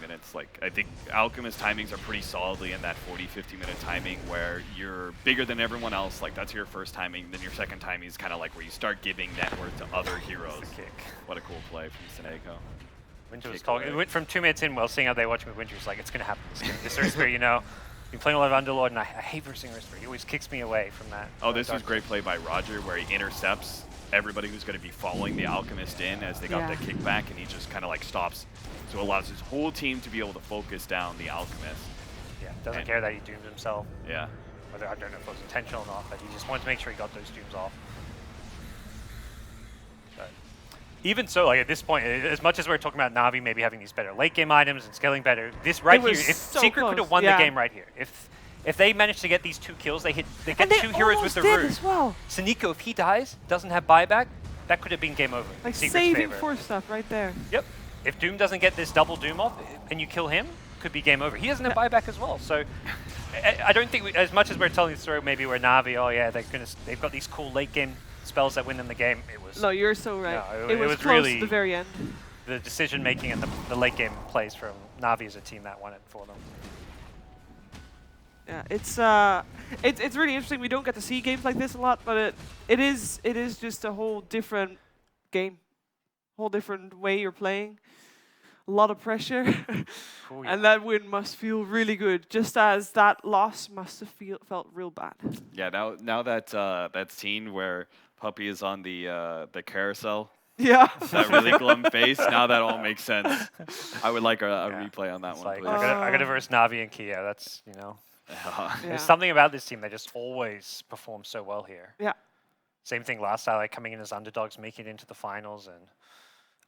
minutes. Like, I think Alchemist timings are pretty solidly in that 40-50 minute timing where you're bigger than everyone else. Like, that's your first timing. Then your second timing is kind of like where you start giving net worth to other heroes. Kick. What a cool play from Senego. Winter was talking. It went from 2 minutes in, well, seeing how they watching with Winter, was like, it's going to happen this game. This Earthsphere, you know, been playing a lot of Underlord, and I hate versing Earthsphere. He always kicks me away from that. Oh, this was great play by Roger where he intercepts everybody who's going to be following the Alchemist in as they got the kickback, and he just kind of like stops. So it allows his whole team to be able to focus down the Alchemist. Yeah, doesn't care that he doomed himself. Yeah. Whether, I don't know if it was intentional or not, but he just wanted to make sure he got those dooms off. But even so, like at this point, as much as we're talking about Navi maybe having these better late game items and scaling better, this right here, if so Secret could have won the game right here. If they managed to get these 2 kills, they get 2 heroes with the root. as well. Saniko, if he dies, doesn't have buyback, that could have been game over. Like Secret's saving favor. for stuff right there. Yep. If Doom doesn't get this double Doom off and you kill him, could be game over. He doesn't have buyback as well. So I don't think, as much as we're telling the story, maybe we're Navi, oh yeah, they've got these cool late game spells that win them the game. It was No, you're so right. No, it was close really to the very end. the decision making and the late game plays from Navi as a team that won it for them. Yeah, it's really interesting. We don't get to see games like this a lot, but it is just a whole different game, whole different way you're playing. A lot of pressure, and that win must feel really good, just as that loss must have felt real bad. Yeah, now that that scene where Puppy is on the carousel, Yeah, that really glum face. Now that all makes sense. I would like a replay on that one, Like, please. I got to verse Navi and Kia. That's, you know, Yeah. there's something about this team that just always performs so well here. Yeah. Same thing last time, like coming in as underdogs, making it into the finals and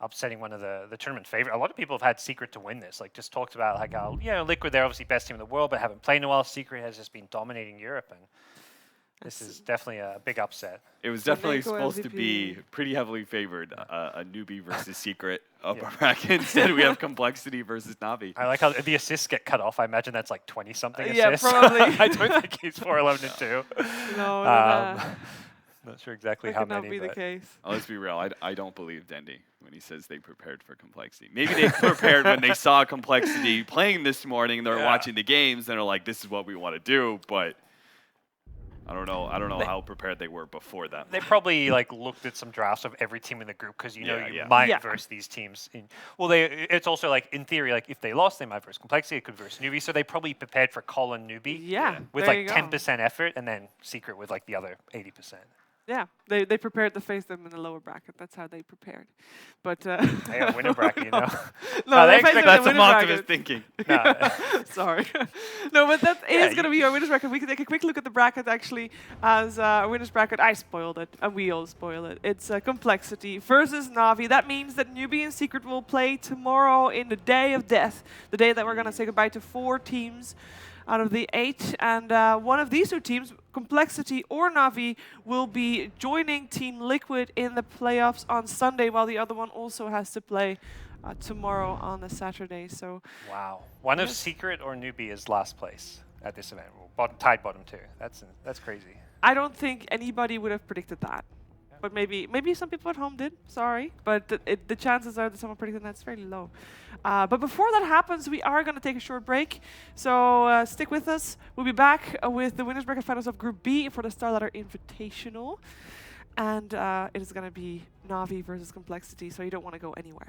upsetting one of the tournament favorite. A lot of people have had Secret to win this. Like, just talked about like how, you know, Liquid, they're obviously best team in the world, but haven't played in a while. Secret has just been dominating Europe, and this is definitely a big upset. It was definitely Senego supposed to MVP. be pretty heavily favored, a newbie versus Secret upper bracket. Instead, we have Complexity versus Navi. I like how the assists get cut off. I imagine that's like 20-something Yeah, assists. probably. I don't think he's 4-11 and 2. No, Not sure exactly that how could not many. be the But case. Oh, let's be real. I don't believe Dendy when he says they prepared for Complexity. Maybe they prepared when they saw Complexity playing this morning. They're watching the games and they're like, "This is what we want to do." But I don't know. I don't know how prepared they were before that. they probably like looked at some drafts of every team in the group because you know you Yeah. might Yeah. verse these teams. It's also like in theory, like if they lost, they might verse Complexity. It could verse Newbie. So they probably prepared for Colin Newbie. Yeah, With there like you go. 10% effort, and then Secret with like the other 80%. Yeah, they prepared to face them in the lower bracket. That's how they prepared. But They got winner bracket, you know. no, they they faced expect them in That's the some winners optimist bracket. thinking. Nah. Sorry. No, but that is going to you- be our winners bracket. We can take a quick look at the bracket actually as winners bracket. I spoiled it, and we all spoil it. It's Complexity versus Navi. That means that Newbie and Secret will play tomorrow in the day of death, the day that we're going to say goodbye to 4 teams out of the 8. And one of these 2 teams, Complexity or Navi, will be joining Team Liquid in the playoffs on Sunday, while the other one also has to play tomorrow on the Saturday. So Wow. One of Yes. Secret or Newbie is last place at this event. Tied bottom 2. That's crazy. I don't think anybody would have predicted that. But maybe some people at home did. Sorry, but the chances are that someone predicted that's fairly low. But before that happens, we are going to take a short break. So stick with us. We'll be back with the winners bracket finals of Group B for the Starladder Invitational, and it is going to be Navi versus Complexity. So you don't want to go anywhere.